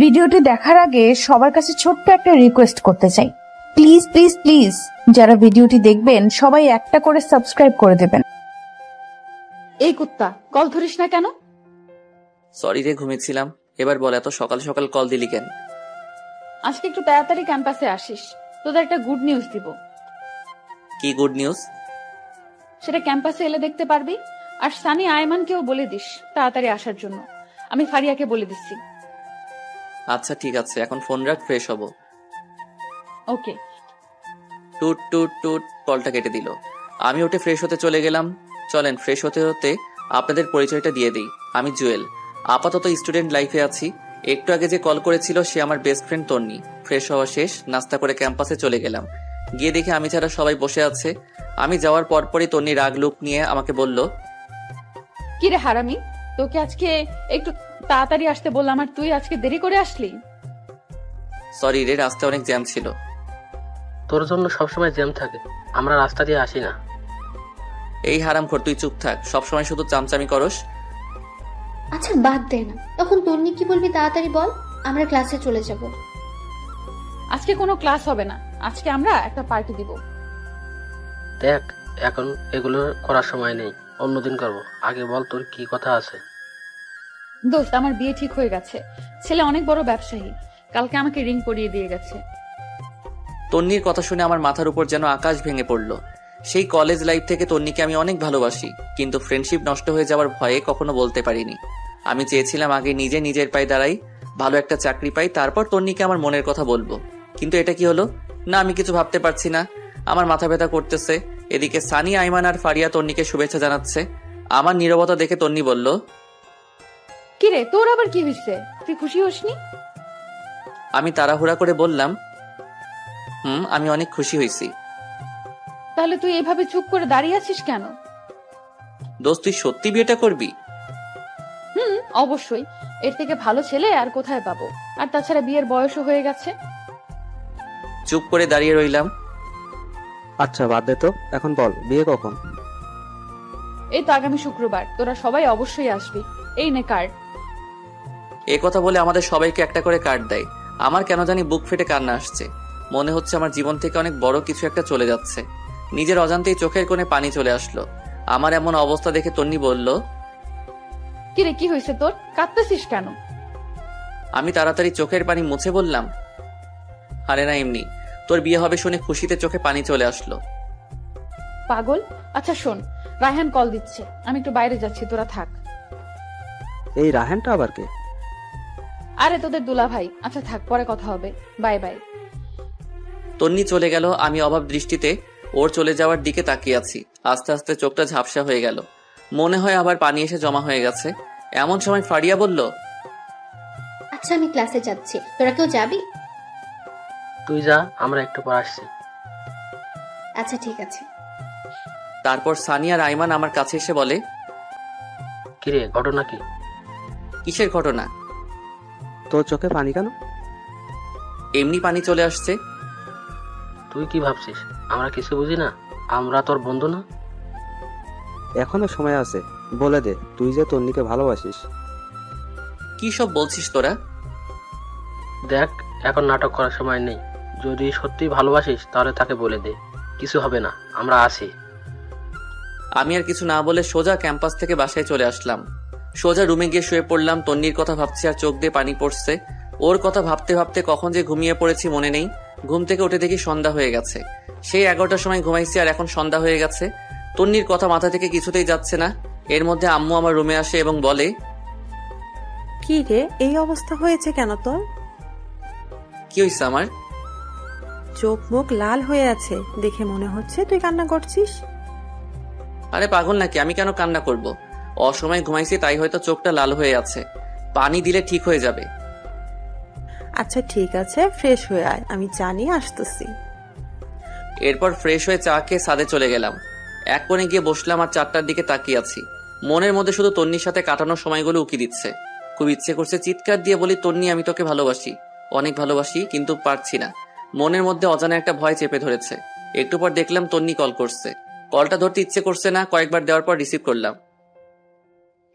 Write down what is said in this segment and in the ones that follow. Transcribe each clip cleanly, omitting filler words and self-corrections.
ভিডিওটি দেখার আগে সবার কাছে ছোট্ট একটা রিকোয়েস্ট করতে চাই, প্লিজ প্লিজ প্লিজ যারা ভিডিওটি দেখবেন সবাই একটা করে সাবস্ক্রাইব করে দেবেন। এই কুত্তা, কল ধরিস না কেন? সরি রে, ঘুমিয়েছিলাম। এবার বল, এত সকাল সকাল কল দিলি কেন? আজকে একটু তাড়াতাড়ি ক্যাম্পাসে আসিস, তোদের একটা গুড নিউজ দিব। কি গুড নিউজ? সেটা ক্যাম্পাসে এলে দেখতে পারবি। আর সানি আয়মানকেও বলে দিস তাড়াতাড়ি আসার জন্য। আমি ফারিয়াকে বলে দিচ্ছি। আচ্ছা ঠিক আছে, এখন ফোন রাখ, ফ্রেশ হব। ওকে। টুট টুট টুট, কলটা কেটে দিল। আমি উঠে ফ্রেশ হতে চলে গেলাম। চলেন, ফ্রেশ হতে হতে আপনাদের পরিচয়টা দিয়ে দিই। আমি জুয়েল, আপাতত স্টুডেন্ট লাইফে আছি। একটু আগে যে কল করেছিল সে আমার বেস্ট ফ্রেন্ড তন্নি। ফ্রেশ হওয়া শেষ, নাস্তা করে ক্যাম্পাসে চলে গেলাম। গিয়ে দেখি আমি ছাড়া সবাই বসে আছে। আমি যাওয়ার পরপরই তন্নি রাগ লুক নিয়ে আমাকে বলল, কি রে হারামি, তোকে আজকে একটু তাড়াতাড়ি আসতে বললাম আর তুই আজকে দেরি করে আসলি। সরি রে, রাস্তায় অনেক জ্যাম ছিল। তোর জন্য সবসময় জ্যাম থাকে, আমরা রাস্তা দিয়ে আসি না। এই হারামখোর, তুই চুপ থাক, সবসময় শুধু চামচামি করস। আচ্ছা বাদ দে না, তখন তন্নি কি বলবি তাড়াতাড়ি বল, আমরা ক্লাসে চলে যাব। আজকে কোনো ক্লাস হবে না, আজকে আমরা একটা পার্টি দিব। দেখ, এখন এগুলো করার সময় নেই, অন্যদিন করব। আগে বল তোর কি কথা আছে। দোস্ত, আমার বিয়ে ঠিক হয়ে গেছে। ছেলে অনেক বড় ব্যবসায়ী, কালকে আমাকে রিং পরিয়ে দিয়ে গেছে। তন্নির কথা শুনে আমার মাথার উপর যেন আকাশ ভেঙে পড়ল। সেই কলেজ লাইফ থেকে তন্নিকে আমি অনেক ভালোবাসি, কিন্তু ফ্রেন্ডশিপ নষ্ট হয়ে যাওয়ার ভয়ে কখনো বলতে পারিনি। আমি চেয়েছিলাম আগে নিজে নিজের পায়ে দাঁড়াই, ভালো একটা চাকরি পাই, তারপর তন্নিকে আমার মনের কথা বলবো। কিন্তু এটা কি হলো? না, আমি কিছু ভাবতে পারছি না, আমার মাথা ব্যথা করতেছে। এদিকে সানি, আইমান আর ফারিয়া তন্নিকে শুভেচ্ছা জানাচ্ছে। আমার নীরবতা দেখে তন্নি বলল, কিরে, তোর আবার কি হয়েছে? তুই খুশি হসনি? আমি তাড়াহুড়া করে বললাম, আমি অনেক খুশি হয়েছি। তাহলে তুই এভাবে চুপ করে দাঁড়িয়ে আছিস কেন? দোস্ত, তুই সত্যি বিয়েটা করবি? অবশ্যই, এর থেকে ভালো ছেলে আর কোথায় পাবো। আর তাছাড়া বিয়ের বয়সও হয়ে গেছে। চুপ করে দাঁড়িয়ে রইলাম। আচ্ছা বাদ দে তো, এখন বল বিয়ে কখন? এই তো আগামী শুক্রবার, তোরা সবাই অবশ্যই আসবি। এই নে কার্ড। এ কথা বলে আমাদের সবাইকে একটা করে কার্ড দেয়। আমার কেন জানি বুক ফেটে কান্না আসছে। মনে হচ্ছে আমার জীবন থেকে অনেক বড় কিছু একটা চলে যাচ্ছে। নিজের অজান্তেই চোখের কোণে পানি চলে আসলো। আমার এমন অবস্থা দেখে তন্নি বলল, কিরে, কি হয়েছে তোর? কাঁদতেছিস কেন? আমি তাড়াতাড়ি চোখের পানি মুছে বললাম, আরে না, এমনি। তোর বিয়ে হবে শুনে খুশিতে চোখে পানি চলে আসলো। পাগল। আচ্ছা শোন, রায়হান কল দিচ্ছে, আমি একটু বাইরে যাচ্ছি, তোরা থাক। এই রাহেনটা আবার কে? আরে তোদের দুলা ভাই। আচ্ছা থাক, পরে কথা হবে। Bye bye. তন্নি চলে গেল। আমি অভাব দৃষ্টিতে ওর চলে যাওয়ার দিকে তাকিয়ে আছি। আস্তে আস্তে চোখটা ঝাপসা হয়ে গেল, মনে হয় আবার পানি এসে জমা হয়ে গেছে। এমন সময় ফারিয়া বলল, আচ্ছা আমি ক্লাসে যাচ্ছি, তোরা কেউ যাবি? তুই যা, আমরা একটু পর আসছি। আচ্ছা ঠিক আছে। তারপর সানি আর আইমান আমার কাছে এসে বলে, কিরে, ঘটনা কি? কিসের ঘটনা? তোর চোখে পানি কেন? এমনি পানি চলে আসছে। তুই কি ভাবছিস আমরা কিছু বুঝি না? আমরা তোর বন্ধু না? এখনো সময় আছে, বলে দে তুই যে তন্নিকে ভালোবাসিস। কি সব বলছিস তোরা? দেখ, এখন নাটক করার সময় নেই। যদি সত্যি ভালোবাসিস তাহলে তাকে বলে দে, কিছু হবে না, আমরা আছি। আমি আর কিছু না বলে সোজা ক্যাম্পাস থেকে বাসায় চলে আসলাম। সোজা রুমে গিয়ে শুয়ে পড়লাম। তন্নির কথা ভাবছি আর চোখ দিয়ে পানি পড়ছে। ওর কথা ভাবতে ভাবতে কখন যে ঘুমিয়ে পড়েছি মনে নেই। ঘুম থেকে উঠে দেখি সন্ধ্যা হয়ে গেছে। সেই 11টার সময় ঘুমাইছি আর এখন সন্ধ্যা হয়ে গেছে। তন্নির কথা মাথা থেকে কিছুতেই যাচ্ছে না। এর মধ্যে আম্মু আমার রুমে আসে এবং বলে, কি রে, এই অবস্থা হয়েছে কেন তোর? কি হয়েছে আমার? চোখ মুখ লাল হয়ে আছে, দেখে মনে হচ্ছে তুই কান্না করছিস। আরে পাগল নাকি, আমি কেন কান্না করব? অসময়ে ঘুমাইছি তাই হয়তো চোখটা লাল হয়ে আছে। পানি দিলে ঠিক হয়ে যাবে। আচ্ছা ঠিক আছে, ফ্রেশ হয়ে আয়, আমি চা নিয়ে আসতেছি। এরপর ফ্রেশ হয়ে চা খেয়ে ছাদে চলে গেলাম। এক কোণে গিয়ে বসলাম আর 4টার দিকে তাকিয়ে আছি। মনের মধ্যে শুধু তন্নির সাথে কাটানোর সময়গুলো উকি দিচ্ছে। খুব ইচ্ছে করছে চিৎকার দিয়ে বলি, তন্নি আমি তোকে ভালোবাসি, অনেক ভালোবাসি, কিন্তু পারছি না। মনের মধ্যে অজানা একটা ভয় চেপে ধরেছে। একটু পর দেখলাম তন্নি কল করছে। কলটা ধরতে ইচ্ছে করছে না, কয়েকবার দেওয়ার পর রিসিভ করলাম।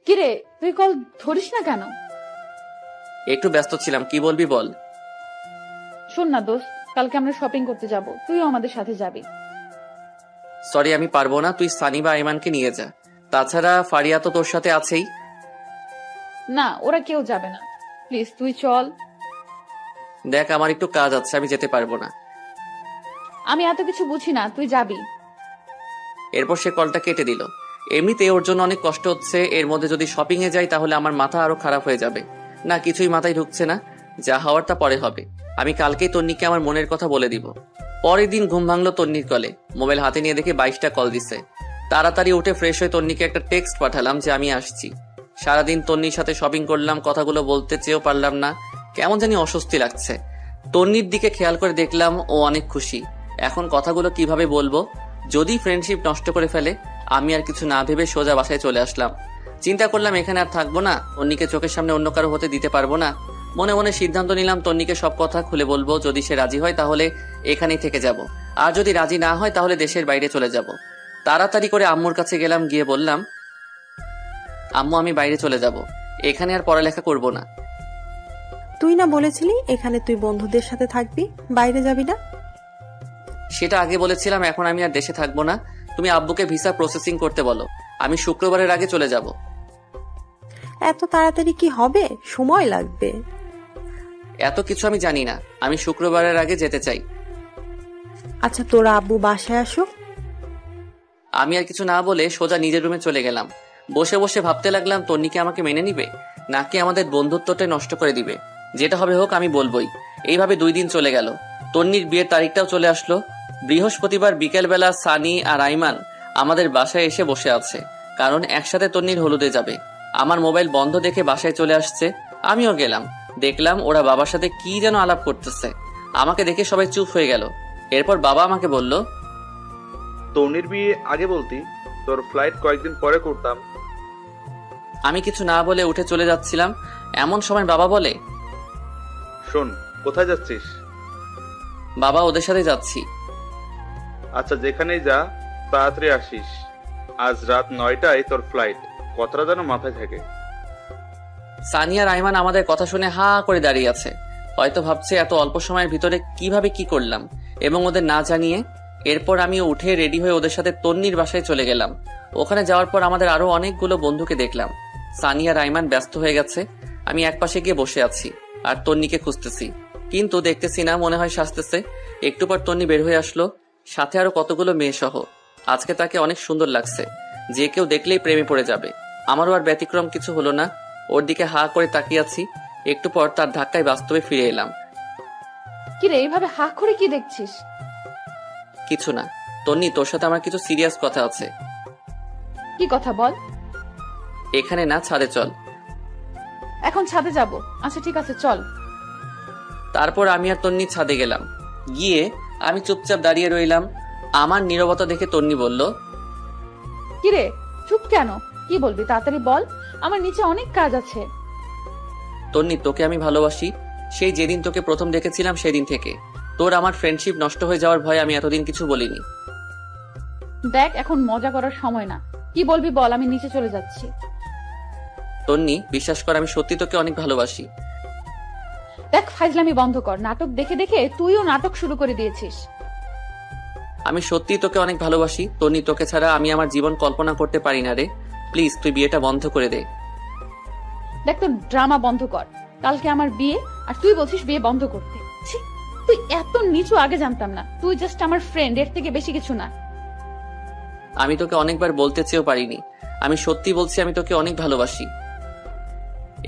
কিরে, তুই কল ধরিস না কেন? একটু ব্যস্ত ছিলাম, কি বলবি বল। শোন না দোস্ত, কালকে আমরা শপিং করতে যাব, তুইও আমাদের সাথে যাবি। সরি, আমি পারবো না, তুই সানি বা আইমানকে নিয়ে যা। তাছাড়া ফারিয়া তো তোর সাথে আছেই। না, ওরা কেউ যাবে না, প্লিজ তুই চল। দেখ, আমার একটু কাজ আছে, আমি যেতে পারবো না। আমি এত কিছু বুঝি না, তুই যাবি। এরপর সে কলটা কেটে দিল। এমনিতে ওর জন্য অনেক কষ্ট হচ্ছে, এর মধ্যে যদি শপিং এ যাই তাহলে আমার মাথা আরো খারাপ হয়ে যাবে। না, কিছুই মাথায় ঢুকছে না, যা হওয়ার তা পরে হবে। আমি কালকেই তন্নিকে আমার মনের কথা বলে দিব। পরের দিন ঘুম ভাঙলো তন্নির কলে। মোবাইল হাতে নিয়ে দেখে 22টা কল দিছে। তাড়াতাড়ি উঠে ফ্রেশ হয়ে তন্নিকে একটা টেক্সট পাঠালাম যে আমি আসছি। সারাদিন তন্নির সাথে শপিং করলাম, কথাগুলো বলতে চেয়েও পারলাম না, কেমন জানি অস্বস্তি লাগছে। তন্নির দিকে খেয়াল করে দেখলাম ও অনেক খুশি। এখন কথাগুলো কিভাবে বলবো, যদি ফ্রেন্ডশিপ নষ্ট করে ফেলে। আমি আর কিছু না ভেবে সোজা বাসায় চলে আসলাম। চিন্তা করলাম এখানে আর থাকবো না, তন্নিকে চোখের সামনে অন্য কারো হতে দিতে পারবো না। মনে মনে সিদ্ধান্ত নিলাম তন্নিকে সব কথা খুলে বলবো। যদি সে রাজি হয় তাহলে এখানেই থেকে যাব, আর যদি রাজি না হয় তাহলে দেশের বাইরে চলে যাব। তাড়াতাড়ি করে আম্মুর কাছে গেলাম, গিয়ে বললাম, আম্মু আমি বাইরে চলে যাব, এখানে আর পড়ালেখা করব না। তুই না বলেছিলি এখানে তুই বন্ধুদের সাথে থাকবি, বাইরে যাবি না? সেটা আগে বলেছিলাম, এখন আমি আর দেশে থাকবো না। তুমি আব্বুকে ভিসা প্রসেসিং করতে বলো, আমি শুক্রবারের আগে চলে যাব। এত তাড়াতাড়ি কি হবে, সময় লাগবে। এত কিছু আমি জানি না, আমি শুক্রবারের আগে যেতে চাই। আচ্ছা তোরা আব্বু বাসায় আসুক। আমি আর কিছু না বলে সোজা নিজের রুমে চলে গেলাম। বসে বসে ভাবতে লাগলাম তন্নিকে আমাকে মেনে নিবে, নাকি আমাদের বন্ধুত্বটা নষ্ট করে দিবে। যেটা হবে হোক, আমি বলবোই। এইভাবে 2 দিন চলে গেল। তন্নির বিয়ের তারিখটাও চলে আসলো। বৃহস্পতিবার বিকেলবেলা সানি আর আইমান আমাদের বাসায় এসে বসে আছে, কারণ একসাথে তন্নির হলুদে যাবে। আমার মোবাইল বন্ধ দেখে বাসায় চলে আসছে, আমিও গেলাম। দেখলাম ওরা বাবার সাথে কি যেন আলাপ করতেছে। আমাকে দেখে সবাই চুপ হয়ে গেল। এরপর বাবা আমাকে বলল, তন্নির বিয়ে আগে বলতি, তোর ফ্লাইট কয়েকদিন পরে করতাম। আমি কিছু না বলে উঠে চলে যাচ্ছিলাম, এমন সময় বাবা বলে, শোন, কোথায় যাচ্ছিস? বাবা ওদের সাথে যাচ্ছি। আচ্ছা, যেখানেই যা তাড়াতাড়ি আসিস। আজ রাত 9টায় তোর ফ্লাইট, কথাটা যেন মাথায় থাকে। সানিয়া রাইমান আমাদের কথা শুনে হা করে দাঁড়িয়ে আছে। হয়তো ভাবছে এত অল্প সময়ের ভিতরে কিভাবে কি করলাম, এবং ওদের না জানিয়ে। এরপর আমি উঠে রেডি হয়ে ওদের সাথে তন্নির বাসায় চলে গেলাম। ওখানে যাওয়ার পর আমাদের আরো অনেকগুলো বন্ধুকে দেখলাম। সানিয়া রাইমান ব্যস্ত হয়ে গেছে, আমি একপাশে গিয়ে বসে আছি আর তন্নিকে খুঁজতেছি, কিন্তু দেখতেছি না, মনে হয় সাজতেছে। একটু পর তন্নি বের হয়ে আসলো, সাথে আরো কতগুলো মেয়ে সহ। আজকে তাকে অনেক সুন্দর লাগছে, যে কেউ দেখলেই প্রেমে পড়ে যাবে। আমারও আর ব্যতিক্রম কিছু হলো না, ওর দিকে হা করে তাকিয়ে আছি। একটু পর তার ধাক্কায় বাস্তবে ফিরে এলাম। কিরে, এইভাবে হা করে কি দেখছিস? কিছু না তন্নি, তোর সাথে আমার কিছু সিরিয়াস কথা আছে। কি কথা বল। এখানে না, ছাদে চল। এখন ছাদে যাব? আচ্ছা ঠিক আছে, চল। তারপর আমি আর তন্নি ছাদে গেলাম। গিয়ে আমি চুপচাপ দাঁড়িয়ে রইলাম। আমার নীরবতা দেখে তন্নি বলল, কিরে চুপ কেন, কি বলবি তাড়াতাড়ি বল, আমার নিচে অনেক কাজ আছে। তন্নি, তোকে আমি ভালোবাসি, সেই যেদিন তোকে প্রথম দেখেছিলাম সেদিন থেকে। তোর আমার ফ্রেন্ডশিপ নষ্ট হয়ে যাওয়ার ভয়ে আমি এতদিন কিছু বলিনি। দেখ, এখন মজা করার সময় না, কি বলবি বল, আমি নিচে চলে যাচ্ছি। তন্নি, বিশ্বাস কর, আমি সত্যি তোকে অনেক ভালোবাসি। দেখ, ফাইজলামি বন্ধ কর, নাটক দেখে দেখে তুইও নাটক শুরু করে দিয়েছিস। আমি সত্যি তোকে অনেক ভালোবাসি তন্নি, তোকে ছাড়া আমি আমার জীবন কল্পনা করতে পারি না রে। প্লিজ তুই বিয়েটা বন্ধ করে দে। দেখ, তোর ড্রামা বন্ধ কর, কালকে আমার বিয়ে আর তুই বলছিস বিয়ে বন্ধ করতে। ছি, তুই এত নিচু আগে জানতাম না, তুই জাস্ট আমার ফ্রেন্ড, এর থেকে বেশি কিছু না। আমি তোকে অনেকবার বলতে চেয়েও পারিনি, আমি সত্যি বলছি, আমি তোকে অনেক ভালোবাসি।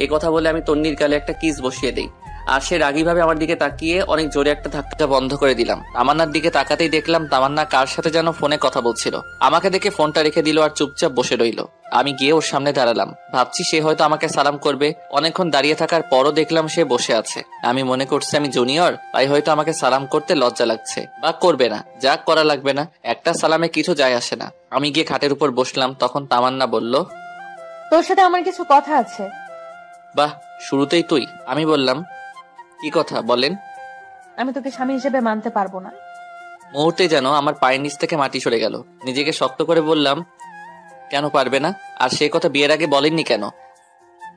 এই কথা বলে আমি তন্নির গালে একটা কিস বসিয়ে দেই, আর সে রাগীভাবে আমার দিকে তাকিয়ে অনেক জোরে একটা ধাক্কা বন্ধ করে দিলাম। তামান্নার দিকে তাকাতেই দেখলাম তামান্না কার সাথে যেন ফোনে কথা বলছিল। আমাকে দেখে ফোনটা রেখে দিল আর চুপচাপ বসে রইল। আমি গিয়ে ওর সামনে দাঁড়ালাম, ভাবছি সে হয়তো আমাকে সালাম করবে। অনেকক্ষণ দাঁড়িয়ে থাকার পরও দেখলাম সে বসে আছে। আমি মনে করছি আমি জুনিয়র, তাই হয়তো আমাকে সালাম করতে লজ্জা লাগছে, বা করবে না, যা করা লাগবে না, একটা সালামে কিছু যায় আসে না। আমি গিয়ে খাটের উপর বসলাম, তখন তামান্না বলল, তোর সাথে আমার কিছু কথা আছে। বাহ, শুরুতেই তুই? আমি বললাম, কি কথা বলেন। আমি তোকে স্বামী হিসেবে মানতে পারবো না। মুহূর্তে যেন আমার পায়ের নিচ থেকে মাটি সরে গেল। নিজেকে শক্ত করে বললাম, কেন পারবে না? আর সে কথা বিয়ের আগে বলেননি কেন?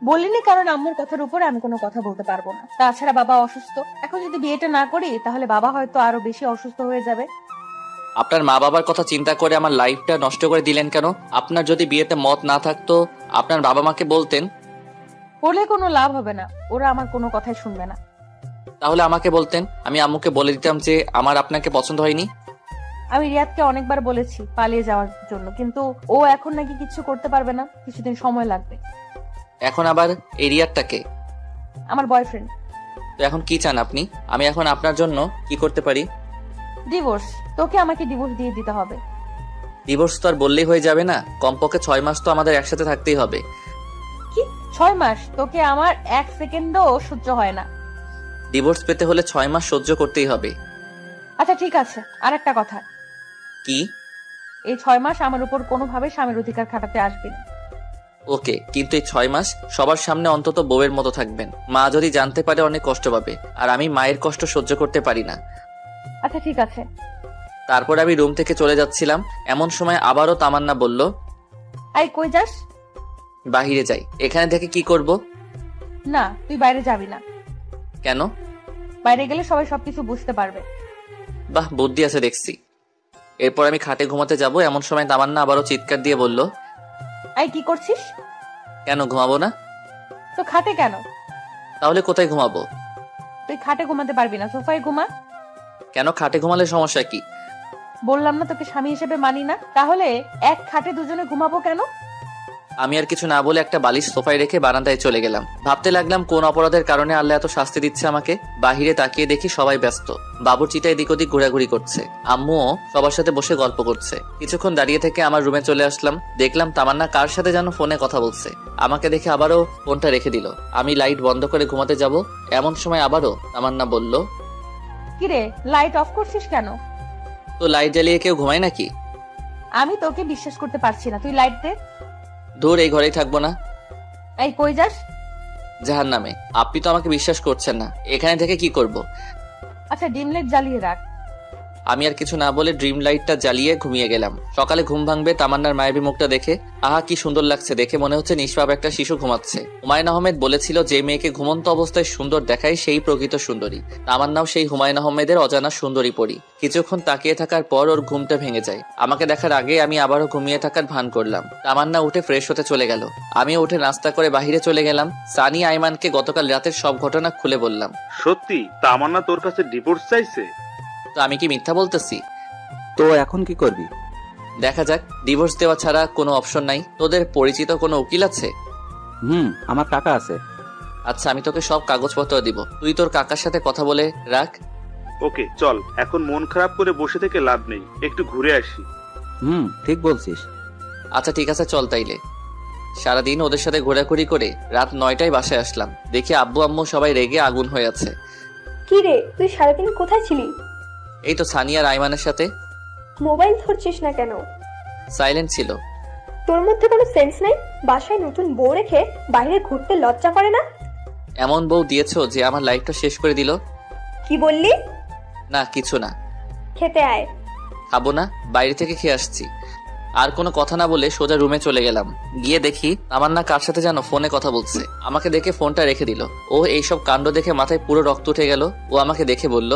বলিনি কারণ আম্মুর কথার উপরে আমি কোনো কথা বলতে পারবো না। তাছাড়া বাবা অসুস্থ, এখন যদি বিয়েটা না করি তাহলে বাবা হয়তো আরো বেশি অসুস্থ হয়ে যাবে। আপনার মা বাবার কথা চিন্তা করে আমার লাইফটা নষ্ট করে দিলেন কেন? আপনার যদি বিয়েতে মত না থাকতো আপনার বাবা মাকে বলতেন। বলে কোনো লাভ হবে না, ওরা আমার কোনো কথাই শুনবে না। তাহলে আমাকে বলতেন, আমি আম্মুকে বলে দিতাম যে আমার আপনাকে পছন্দ হয়নি। আমি রিয়াদকে অনেকবার বলেছি পালিয়ে যাওয়ার জন্য, কিন্তু ও এখন নাকি কিছু করতে পারবে না, কিছুদিন সময় লাগবে। এখন আবার এই রিয়াদটাকে? আমার বয়ফ্রেন্ড। তো এখন কি চান আপনি? আমি এখন আপনার জন্য কি করতে পারি? ডিভোর্স। তোকে আমাকে ডিভোর্স দিয়ে দিতে হবে। ডিভোর্স তো আর বললেই হয়ে যাবে না, কমপক্ষে 6 মাস তো আমাদের একসাথে থাকতেই হবে। কি 6 মাস? তোকে আমার 1 সেকেন্ডও সহ্য হয় না। ডিভোর্স পেতে হলে 6 মাস সহ্য করতেই হবে। আচ্ছা ঠিক আছে, আর একটা কথা। কি? এই 6 মাস আমার উপর কোনোভাবে স্বামীর অধিকার খাটাতে আসবে না। ওকে, কিন্তু এই 6 মাস সবার সামনে অন্তত বউয়ের মতো থাকবেন। মা যদি জানতে পারে অনেক কষ্ট পাবে, আর আমি মায়ের কষ্ট সহ্য করতে পারি না। আচ্ছা ঠিক আছে। তারপর আমি রুম থেকে চলে যাচ্ছিলাম, এমন সময় আবারও তামান্না বলল, আই কই যাস? বাহিরে যাই। এখানে থেকে কি করব? না, তুই বাইরে যাবি না। কেন? বাইরে গেলে সবাই সবকিছু বুঝতে পারবে। বাহ, বুদ্ধি আছে দেখছি। এরপর আমি খাটে ঘুমাতে যাব, এমন সময় তামান্না আবারও চিৎকার দিয়ে বলল, আই কি করছিস? কেন ঘুমাবো না? তো খাটে কেন? তাহলে কোথায় ঘুমাবো? তুই খাটে ঘুমাতে পারবি না, সোফায় ঘুমা। কেন? খাটে ঘুমালে সমস্যা কি? বললাম না তোকে স্বামী হিসেবে মানি না, তাহলে এক খাটে দুজনে ঘুমাবো কেন? আমি আর কিছু না বলে একটা বালিশ সোফায় রেখে বারান্দায় চলে গেলাম। ভাবতে লাগলাম কোন অপরাধের কারণে আল্লাহ এত শাস্তি দিচ্ছে আমাকে। বাহিরে তাকিয়ে দেখি সবাই ব্যস্ত, বাবুর্চিটা এদিক ওদিক ঘোরাঘুরি করছে, আম্মুও সবার সাথে বসে গল্প করছে। কিছুক্ষণ দাঁড়িয়ে থেকে আমার রুমে চলে আসলাম, দেখলাম তামান্না কার সাথে যেন ফোনে কথা বলছে। আমাকে দেখে আবারও ফোনটা রেখে দিল। আমি লাইট বন্ধ করে ঘুমাতে যাব, এমন সময় আবারও তামান্না বলল, কিরে লাইট অফ করছিস কেন? তো লাইট জ্বালিয়ে কেউ ঘুমায় নাকি? আমি তোকে বিশ্বাস করতে পারছি না, তুই লাইট দে। দূর, এই ঘরেই থাকবো না। এই কই যাস? জাহান্নামে। আপনি তো আমাকে বিশ্বাস করছেন না, এখানে থেকে কি করব? আচ্ছা ডিম লাইট জ্বালিয়ে রাখ। আমি আর কিছু না বলে ড্রিম লাইটটা জ্বালিয়ে ঘুমিয়ে গেলাম। সকালে ঘুম ভাঙবে তামান্নার মায়াবী মুখটা দেখে। আহা কি সুন্দর লাগছে দেখে, মনে হচ্ছে নিষ্পাপ একটা শিশু ঘুমাচ্ছে। হুমায়ুন আহমেদ বলেছিল, যে মেয়েকে ঘুমন্ত অবস্থায় সুন্দর দেখায় সেই প্রকৃত সুন্দরী। তামান্নাও সেই হুমায়ুন আহমেদের অজানা সুন্দরী পরী। কিছুক্ষণ তাকিয়ে থাকার পর ওর ঘুমটা ভেঙে যায়। আমাকে দেখার আগে আমি আবারও ঘুমিয়ে থাকার ভান করলাম। তামান্না উঠে ফ্রেশ হতে চলে গেল, আমিও উঠে নাস্তা করে বাহিরে চলে গেলাম। সানি আইমানকে গতকাল রাতের সব ঘটনা খুলে বললাম। সত্যি তামান্না তোর কাছে ডিভোর্স চাইছে? তো আমি কি মিথ্যা বলতেছি? তো এখন কি করবি? দেখা যাক, ডিভোর্স দেওয়া ছাড়া কোনো অপশন নাই। তোদের পরিচিত কোনো উকিল আছে? আমার কাকা আছে। আচ্ছা, আমি তোকে সব কাগজপত্র দিব, তুই তোর কাকার সাথে কথা বলে রাখ। ওকে চল, এখন মন খারাপ করে বসে থেকে লাভ নেই, একটু ঘুরে আসি। ঠিক বলছিস। আচ্ছা ঠিক আছে, চল তাইলে। সারাদিন ওদের সাথে ঘোরাঘুরি করে রাত 9টায় বাসায় আসলাম, দেখি আব্বু আম্মু সবাই রেগে আগুন হয়ে আছে। কি রে, তুই সারাদিন কোথায় ছিলি? এই তো সানিয়া রাইমানের সাথে। মোবাইল ধরছিস না কেন? সাইলেন্ট ছিল। তোর মধ্যে কোনো সেন্স নেই? বাসায় নতুন বউ রেখে বাইরে ঘুরতে লজ্জা করে না? এমন বউ দিয়েছো যে আমার লাইফটা শেষ করে দিল। কি বললি? না কিছু না। খেতে আয়। খাবো না, বাইরে থেকে খেয়ে আসছি। আর কোনো কথা না বলে সোজা রুমে চলে গেলাম। গিয়ে দেখি তামান্না কার সাথে যেন ফোনে কথা বলছে। আমাকে দেখে ফোনটা রেখে দিল। ও এইসব কাণ্ড দেখে মাথায় পুরো রক্ত উঠে গেল। ও আমাকে দেখে বলল,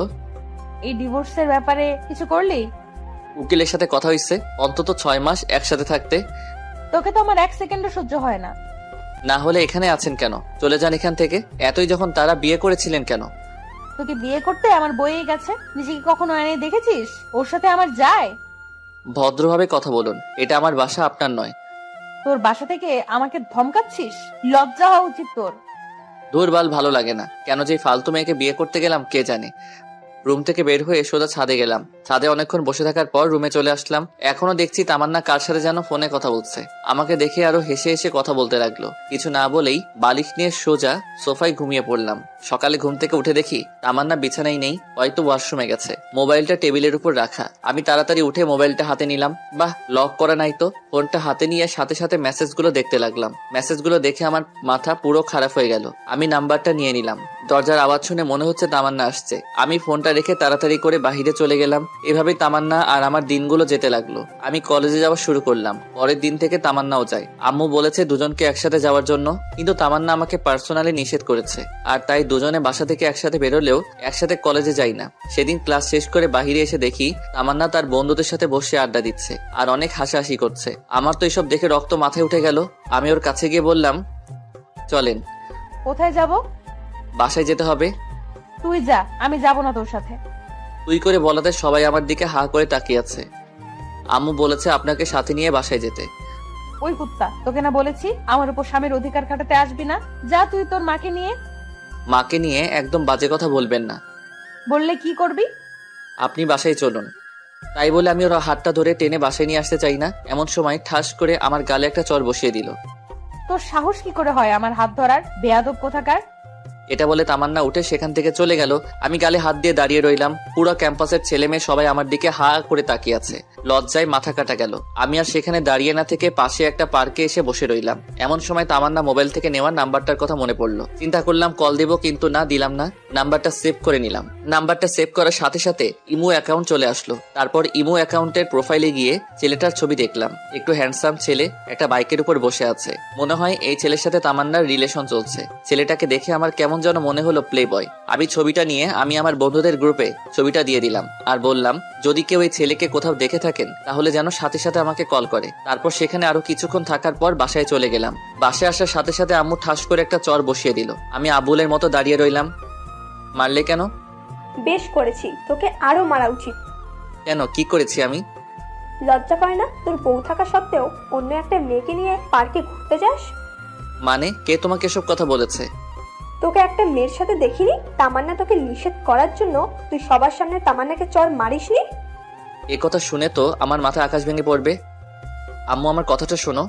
এই ডিভোর্সের ব্যাপারে কিছু করলি? উকিলের সাথে কথা হইছে, অন্তত 6 মাস একসাথে থাকতে। তোকে তো আমার 1 সেকেন্ডও সহ্য হয় না। না হলে এখানে আছেন কেন? চলে যান এখান থেকে। এতই যখন তারা বিয়ে করেছিলেন কেন? তোকে বিয়ে করতে আমার বইয়ে গেছে, নিজেকে কখনো আয়নায় দেখেছিস? ওর সাথে আমার যায়? ভদ্রভাবে কথা বলুন, এটা আমার বাসা, আপনার নয়। তোর বাসা থেকে আমাকে ধমকাচ্ছিস? লজ্জা হওয়া উচিত তোর। দূরবাল, ভালো লাগে না। কেন যে ফালতু মেয়েকে বিয়ে করতে গেলাম কে জানে। রুম থেকে বের হয়ে সোজা ছাদে গেলাম। ছাদে অনেকক্ষণ বসে থাকার পর রুমে চলে আসলাম। এখনো দেখছি তামান্না কার সাথে যেন ফোনে কথা বলছে। আমাকে দেখে আরো হেসে হেসে কথা বলতে লাগলো। কিছু না বলেই বালিশ নিয়ে সোজা সোফায় ঘুমিয়ে পড়লাম। সকালে ঘুম থেকে উঠে দেখি তামান্না বিছানায় নেই, হয়তো ওয়াশরুমে গেছে। মোবাইলটা টেবিলের উপর রাখা। আমি তাড়াতাড়ি উঠে মোবাইলটা হাতে নিলাম। বাহ, লক করা নাই তো। ফোনটা হাতে নিয়ে সাথে সাথে মেসেজগুলো দেখতে লাগলাম। মেসেজগুলো দেখে আমার মাথা পুরো খারাপ হয়ে গেল। আমি নাম্বারটা নিয়ে নিলাম। দরজার আওয়াজ শুনে মনে হচ্ছে তামান্না আসছে। আমি ফোনটা রেখে তাড়াতাড়ি করে বাহিরে চলে গেলাম। এভাবেই তামান্না আর আমার দিনগুলো যেতে লাগলো। আমি কলেজে যাওয়া শুরু করলাম। পরের দিন থেকে তামান্নাও যায়। আম্মু বলেছে দুজনকে একসাথে যাওয়ার জন্য, কিন্তু তামান্না আমাকে পার্সোনালি নিষেধ করেছে। আর তাই দুজনে বাসা থেকে একসাথে বেরোলেও একসাথে কলেজে যাই না। সেদিন ক্লাস শেষ করে বাহিরে এসে দেখি তামান্না তার বন্ধুদের সাথে বসে আড্ডা দিচ্ছে আর অনেক হাসাহাসি করছে। আমার তো এসব দেখে রক্ত মাথায় উঠে গেল। আমি ওর কাছে গিয়ে বললাম, চলেন। কোথায় যাব? বাসায় যেতে হবে। তুই যা, আমি যাব না তোর সাথে। তুই করে বলাতে সবাই আমার দিকে হা করে তাকিয়ে আছে। আম্মু বলেছে আপনাকে সাথে নিয়ে বাসায় যেতে। ওই কুত্তা, তোকে না বলেছি আমার উপর স্বামীর অধিকার খাটাতে আসবি না? যা তুই তোর মাকে নিয়ে। মাকে নিয়ে একদম বাজে কথা বলবেন না। বললে কি করবি? আপনি বাসায় চলুন। তাই বলে আমি ওর হাতটা ধরে টেনে বাসায় নিয়ে আসতে চাই না। এমন সময় ঠাস করে আমার গালে একটা চড় বসিয়ে দিল। তোর সাহস কি করে হয় আমার হাত ধরার, বেয়াদব কোথাকার! এটা বলে তামান্না উঠে সেখান থেকে চলে গেল। আমি গালে হাত দিয়ে দাঁড়িয়ে রইলাম। পুরো ক্যাম্পাসের ছেলে মেয়ে সবাই আমার দিকে হা করে তাকিয়ে আছে। লজ্জায় মাথা কাটা গেল। আমি আর সেখানে দাঁড়িয়ে না থেকে পাশে একটা পার্কে এসে বসে রইলাম। এমন সময় তামান্না মোবাইল থেকে নেওয়া নাম্বারটার কথা মনে পড়লো। চিন্তা করলাম কল দেব, কিন্তু না, দিলাম না। নাম্বারটা সেভ করে নিলাম। নাম্বারটা সেভ করার সাথে সাথে ইমো অ্যাকাউন্ট চলে আসলো। তারপর ইমো অ্যাকাউন্টের প্রোফাইলে গিয়ে ছেলেটার ছবি দেখলাম। একটু হ্যান্ডসাম ছেলে, একটা বাইকের উপর বসে আছে। মনে হয় এই ছেলের সাথে তামান্নার রিলেশন চলছে। ছেলেটাকে দেখে আমার কেমন যেন মনে হলো প্লে বয়। আমি ছবিটা নিয়ে আমি আমার বন্ধুদের গ্রুপে ছবিটা দিয়ে দিলাম আর বললাম, যদি কেউ এই ছেলেকে কোথাও দেখে থাকেন তাহলে যেন সাথে সাথে আমাকে কল করে। তারপর সেখানে আরো কিছুক্ষণ থাকার পর বাসায় চলে গেলাম। বাসায় আসার সাথে সাথে আম্মু ঠাস করে একটা চর বসিয়ে দিল। আমি আবুলের মতো দাঁড়িয়ে রইলাম। মারলে কেন? বেশ করেছি, তোকে আরো মারা উচিত। কেন, কি করেছি আমি? লজ্জা করে না তোর বউ থাকা সত্ত্বেও অন্য একটা মেয়েকে নিয়ে পার্কে ঘুরতে যাস? মানে কে তোমাকে এসব কথা বলেছে? তোকে একটা মেয়ের সাথে দেখিনি? তামান্না তোকে নিষেধ করার জন্য তুই সবার সামনে তামান্নাকে চর মারিসনি? এ কথা শুনে তো আমার মাথা আকাশ ভেঙে পড়বে। আম্মু, আমার কথাটা শোনো।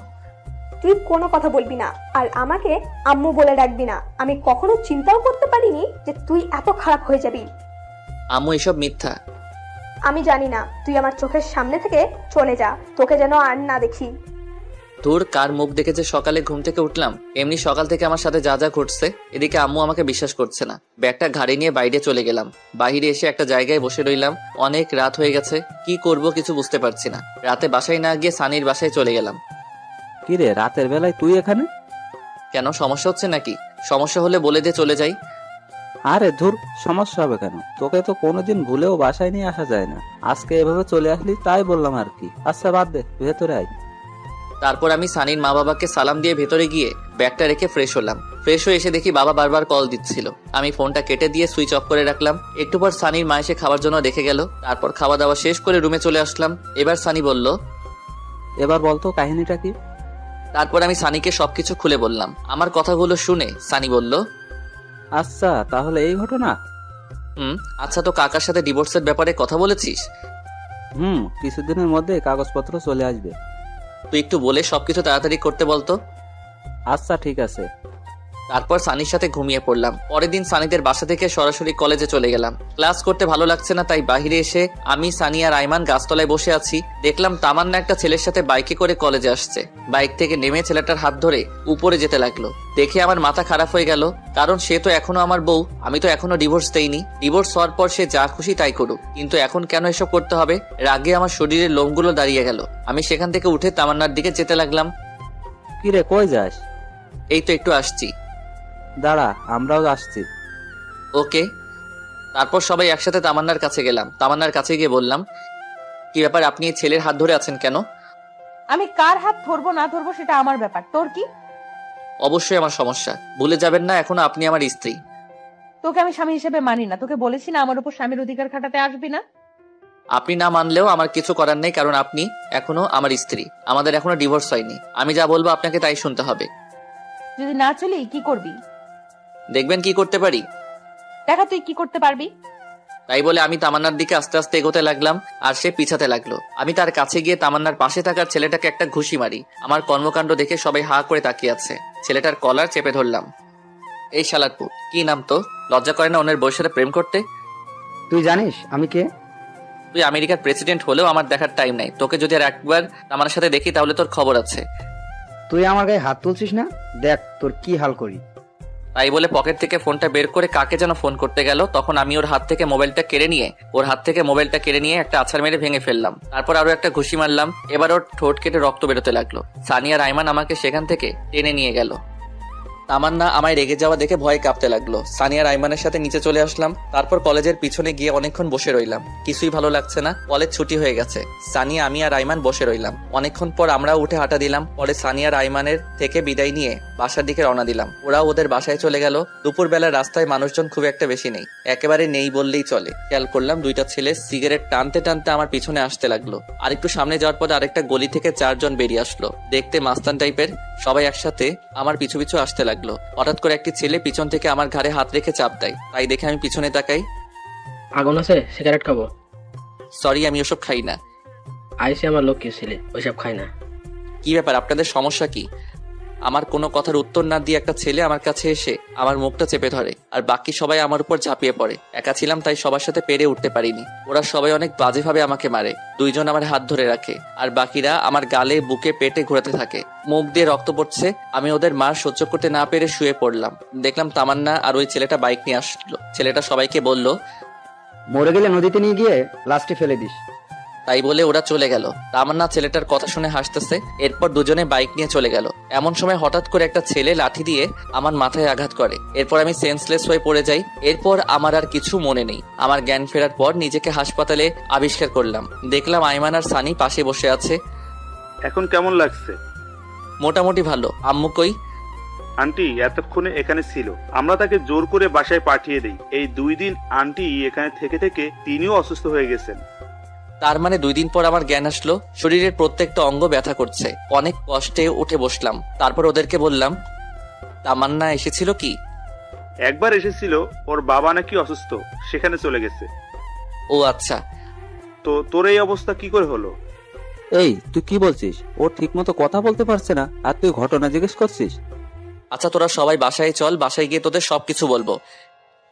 তুই কোনো কথা বলবি না, আর আমাকে আম্মু বলে ডাকবি না। আমি কখনো চিন্তাও করতে পারিনি যে তুই এত খারাপ হয়ে যাবি। আম্মু, এসব মিথ্যা। আমি জানি না, তুই আমার চোখের সামনে থেকে চলে যা, তোকে যেন আর না দেখি। তোর কার মুখ দেখে যে সকালে ঘুম থেকে উঠলাম। এমনি সকাল থেকে আমার সাথে যা যা ঘটছে, এদিকে আম্মু আমাকে বিশ্বাস করছে না। ব্যাগটা ঘাড়ে নিয়ে বাইরে চলে গেলাম। বাইরে এসে একটা জায়গায় বসে রইলাম। অনেক রাত হয়ে গেছে, কি করব কিছু বুঝতে পারছি না। রাতে বাসায় না গিয়ে সানির বাসায় চলে গেলাম। কি রে, রাতের বেলায় তুই এখানে? কেন, সমস্যা হচ্ছে নাকি? সমস্যা হলে বলে দিয়ে চলে যাই। আরে ধুর, সমস্যা হবে কেন? তোকে তো কোনোদিন ভুলেও বাসায় নিয়ে আসা যায় না। আজকে এভাবে চলে আসলি তাই বললাম আর কি। আচ্ছা বাদ দে, ভেতরে আয়। তারপর আমি সানির মা বাবাকে সালাম দিয়ে ভেতরে গিয়ে ব্যাগটা রেখে ফ্রেশ হলাম। ফ্রেশ হয়ে এসে দেখি বাবা বারবার কল দিচ্ছিল। আমি ফোনটা কেটে দিয়ে সুইচ অফ করে রাখলাম। একটু পর সানির মা এসে খাবার জন্য রেখে গেল। তারপর খাওয়া দাওয়া শেষ করে রুমে চলে আসলাম। এবার সানি বলল, এবার বলতো কাহিনীটা কি? তারপর আমি সানিকে সবকিছু খুলে বললাম। আমার কথাগুলো শুনে সানি বলল, আচ্ছা তাহলে এই ঘটনা। আচ্ছা, তো কাকার সাথে ডিভোর্সের ব্যাপারে কথা বলেছিস? কিছুদিনের মধ্যে কাগজপত্র চলে আসবে। তুই একটু বলে সবকিছু তাড়াতাড়ি করতে বলতো। আচ্ছা ঠিক আছে। তারপর সানির সাথে ঘুমিয়ে পড়লাম। পরের দিন সানিদের বাসা থেকে সরাসরি কলেজে চলে গেলাম। ক্লাস করতে ভালো লাগছে না, তাই বাহিরে এসে আমি, সানি আর আইমান গাছতলায় বসে আছি। দেখলাম তামান্না একটা ছেলের সাথে বাইকে করে কলেজে আসছে। বাইক থেকে নেমে ছেলেটার হাত ধরে উপরে যেতে লাগলো। দেখে আমার মাথা খারাপ হয়ে গেল, কারণ সে তো এখনো আমার বউ। আমি তো এখনো ডিভোর্স দেইনি। ডিভোর্স হওয়ার পর সে যা খুশি তাই করুক, কিন্তু এখন কেন এসব করতে হবে? রাগে আমার শরীরের লোমগুলো দাঁড়িয়ে গেল। আমি সেখান থেকে উঠে তামান্নার দিকে যেতে লাগলাম। কি রে, কই যাস? এই তো একটু আসছি। দাঁড়া, আমরাও আসছি। ওকে। তারপর সবাই একসাথে তামান্নার কাছে গেলাম। তামান্নার কাছে গিয়ে বললাম, কি ব্যাপার, আপনি এই ছেলের হাত ধরে আছেন কেন? আমি কার হাত ধরবো না ধরবো সেটা আমার ব্যাপার, তোর কি? অবশ্যই আমার সমস্যা। ভুলে যাবেন না, এখনো আপনি আমার স্ত্রী। তোকে আমি স্বামী হিসেবে মানি না। তোকে বলেছি না আমার উপর স্বামীর অধিকার খাটাতে আসবি না। আপনি না মানলেও আমার কিছু করার নেই, কারণ আপনি এখনো আমার স্ত্রী। আমাদের এখনো ডিভোর্স হয়নি। আমি যা বলবো আপনাকে তাই শুনতে হবে। যদি না চলি কি করবি? দেখবেন কি করতে পারি। দেখা তুই কি করতে পারবি। তাই বলে আমি তামান্নার দিকে আস্তে আস্তে এগোতে লাগলাম, আর সে পিছাতে লাগলো। আমি তার কাছে গিয়ে তামান্নার পাশে থাকার ছেলেটাকে একটা ঘুষি মারি। আমার কর্মকাণ্ড দেখে সবাই হা করে তাকিয়ে আছে। ছেলেটার কলার চেপে ধরলাম। এই শালারপু, কি নাম তো? লজ্জা করে না অন্যের বউয়ের সাথে প্রেম করতে? তুই জানিস আমি কে? তুই আমেরিকার প্রেসিডেন্ট হলেও আমার দেখার টাইম নাই। তোকে যদি আর একবার তামান্নার সাথে দেখি তাহলে তোর খবর আছে। তুই আমার গায়ে হাত তুলছিস না? দেখ তোর কি হাল করি। তাই বলে পকেট থেকে ফোনটা বের করে কাকে যেন ফোন করতে গেল, তখন আমি ওর হাত থেকে মোবাইলটা কেড়ে নিয়ে একটা আছাড় মেরে ভেঙে ফেললাম। তারপর আরো একটা ঘুষি মারলাম। এবার ওর ঠোঁট কেটে রক্ত বেরোতে লাগলো। সানিয়া রাইমান আমাকে সেখান থেকে টেনে নিয়ে গেল। তামান্না আমায় রেগে যাওয়া দেখে ভয়ে কাঁপতে লাগলো। সানিয়া রাইমানের সাথে নিচে চলে আসলাম। তারপর কলেজের পিছনে গিয়ে অনেকক্ষণ বসে রইলাম। কিছুই ভালো লাগছে না, কলেজ ছুটি হয়ে গেছে। সানিয়া, আমি আর রাইমান বসে রইলাম। অনেকক্ষণ পর আমরাও উঠে হাঁটা দিলাম। পরে সানিয়া রাইমানের থেকে বিদায় নিয়ে বাসার দিকে রওনা দিলাম। ওরাও ওদের বাসায় চলে গেল। দুপুরবেলা রাস্তায় মানুষজন খুব একটা বেশি নেই, একেবারে নেই বললেই চলে। খেয়াল করলাম দুইটা ছেলে সিগারেট টানতে টানতে আমার পিছনে আসতে লাগলো। আর একটু সামনে যাওয়ার পর আরেকটা গলি থেকে 4 জন বেরিয়ে আসলো, দেখতে মাস্তান টাইপের। সবাই একসাথে আমার পিছু পিছু আসতে লাগলো। হঠাৎ করে একটি ছেলে পিছন থেকে আমার ঘাড়ে হাত রেখে চাপ দেয়। তাই দেখে আমি পিছনে তাকাই। আগুন আছে, সিগারেট খাবো? সরি, আমি ওসব খাই না। আইসি আমার লোক কি ছেলে, ওইসব খাই না। কি ব্যাপার, আপনাদের সমস্যা কি? আমার কোনো কথার উত্তর না দিয়ে একটা ছেলে আমার কাছে এসে আমার মুখটা চেপে ধরে, আর বাকি সবাই আমার উপর ঝাঁপিয়ে পড়ে। একা ছিলাম তাই সবার সাথে পেরে উঠতে পারিনি। ওরা সবাই অনেক বাজেভাবে আমাকে মারে। 2 জন আমার হাত ধরে রাখে, আর বাকিরা আমার গালে, বুকে, পেটে ঘোরাতে থাকে। মুখ দিয়ে রক্ত পড়ছে। আমি ওদের মার সহ্য করতে না পেরে শুয়ে পড়লাম। দেখলাম তামান্না আর ওই ছেলেটা বাইক নিয়ে আসলো। ছেলেটা সবাইকে বলল, মরে গেলে নদীতে নিয়ে গিয়ে লাস্টে ফেলে দিস। তাই বলে ওরা চলে গেল। তামান্না ছেলেটার কথা শুনে হাসতেছে। এরপর দুজনে বাইক নিয়ে চলে গেল। এমন সময় হঠাৎ করে একটা ছেলে লাঠি দিয়ে আমার মাথায় আঘাত করে। এরপর আমি সেন্সলেস হয়ে পড়ে যাই। এরপর আমার আর কিছু মনে নেই। আমার জ্ঞান ফেরার পর নিজেকে হাসপাতালে আবিষ্কার করলাম। দেখলাম আইমান আর সানি পাশে বসে আছে। এখন কেমন লাগছে? মোটামুটি ভালো। আম্মু কই? আন্টি এতক্ষণে এখানে ছিল, আমরা তাকে জোর করে বাসায় পাঠিয়ে দেই। এই 2 দিন আন্টি এখানে থেকে থেকে তিনিও অসুস্থ হয়ে গেছেন। তার মানে 2 দিন পর আমার জ্ঞান আসলো। শরীরের প্রত্যেকটা অঙ্গ ব্যথা করছে। অনেক কষ্টে উঠে বসলাম। তারপর ওদেরকে বললাম, তামান্না এসেছিল কি? একবার এসেছিল, ওর বাবা নাকি অসুস্থ, সেখানে চলে গেছে। ও আচ্ছা। তো তোর এই অবস্থা কি করে হলো? এই তুই কি বলছিস? ও ঠিক মতো কথা বলতে পারছে না, আর তুই ঘটনা জিজ্ঞেস করছিস? আচ্ছা তোরা সবাই বাসায় চল, বাসায় গিয়ে তোদের সবকিছু বলবো।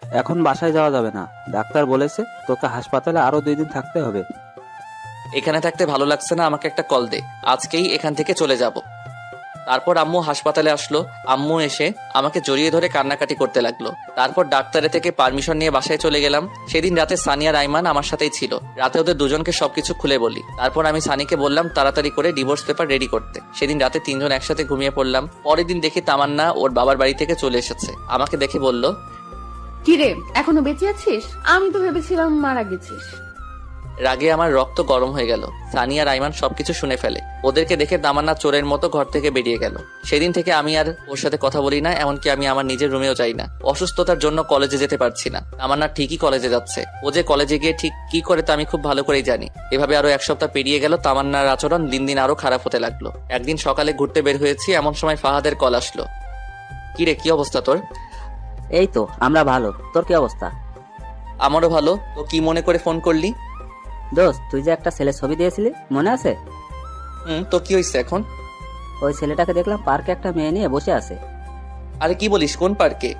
এখন বাসায় যাওয়া যাবে না, ডাক্তার বলেছে তোকে হাসপাতালে আরো 2 দিন থাকতে হবে। এখানে থাকতে ভালো লাগছে না, আমাকে একটা কল দে, আজকেই এখান থেকে চলে যাব। তারপর আম্মু হাসপাতালে আসলো। আম্মু এসে আমাকে জড়িয়ে ধরে কান্নাকাটি করতে লাগলো। তারপর ডাক্তারের থেকে পারমিশন নিয়ে বাসায় চলে গেলাম। সেদিন রাতে সানিয়া রাইমান আমার সাথেই ছিল। রাতে ওদের দুজনকে সবকিছু খুলে বলি। তারপর আমি সানিকে বললাম তাড়াতাড়ি করে ডিভোর্স পেপার রেডি করতে। সেদিন রাতে 3 জন একসাথে ঘুমিয়ে পড়লাম। পরের দিন দেখি তামান্না ওর বাবার বাড়ি থেকে চলে এসেছে। আমাকে দেখে বলল, কিরে এখনো বেঁচে আছিস? আমি তো ভেবেছিলাম মারা গেছিস। রাগে আমার রক্ত গরম হয়ে গেল। সানিয়া রাইমান সবকিছু শুনে ফেলে। ওদেরকে দেখে তামান্না চোরের মতো ঘর থেকে বেরিয়ে গেল। সেদিন থেকে আমি আর ওর সাথে কথা বলি না, এমনকি আমি আমার নিজের রুমেও যাই না। অসুস্থতার জন্য কলেজে যেতে পারছি না। তামান্না ঠিকই কলেজে যাচ্ছে। ও যে কলেজে গিয়ে ঠিক কি করে তা আমি খুব ভালো করেই জানি। এভাবে আরো 1 সপ্তাহ পেরিয়ে গেল। তামান্নার আচরণ দিন দিন আরো খারাপ হতে লাগলো। একদিন সকালে ঘুরতে বের হয়েছি, এমন সময় ফাহাদের কল আসলো। কিরে, কি অবস্থা তোর? এই তো আমরা ভালো, তোর কি অবস্থা? আমারও ভালো। তো কি মনে করে ফোন করলি? দোস্ত, তুই যে একটা ছেলের ছবি দিয়েছিলি মনে আছে? তো কি হয়েছে এখন? ওই ছেলেটাকে দেখলাম পার্কে একটা মেয়ে নিয়ে বসে আছে। আরে কি বলিস, কোন পার্কে?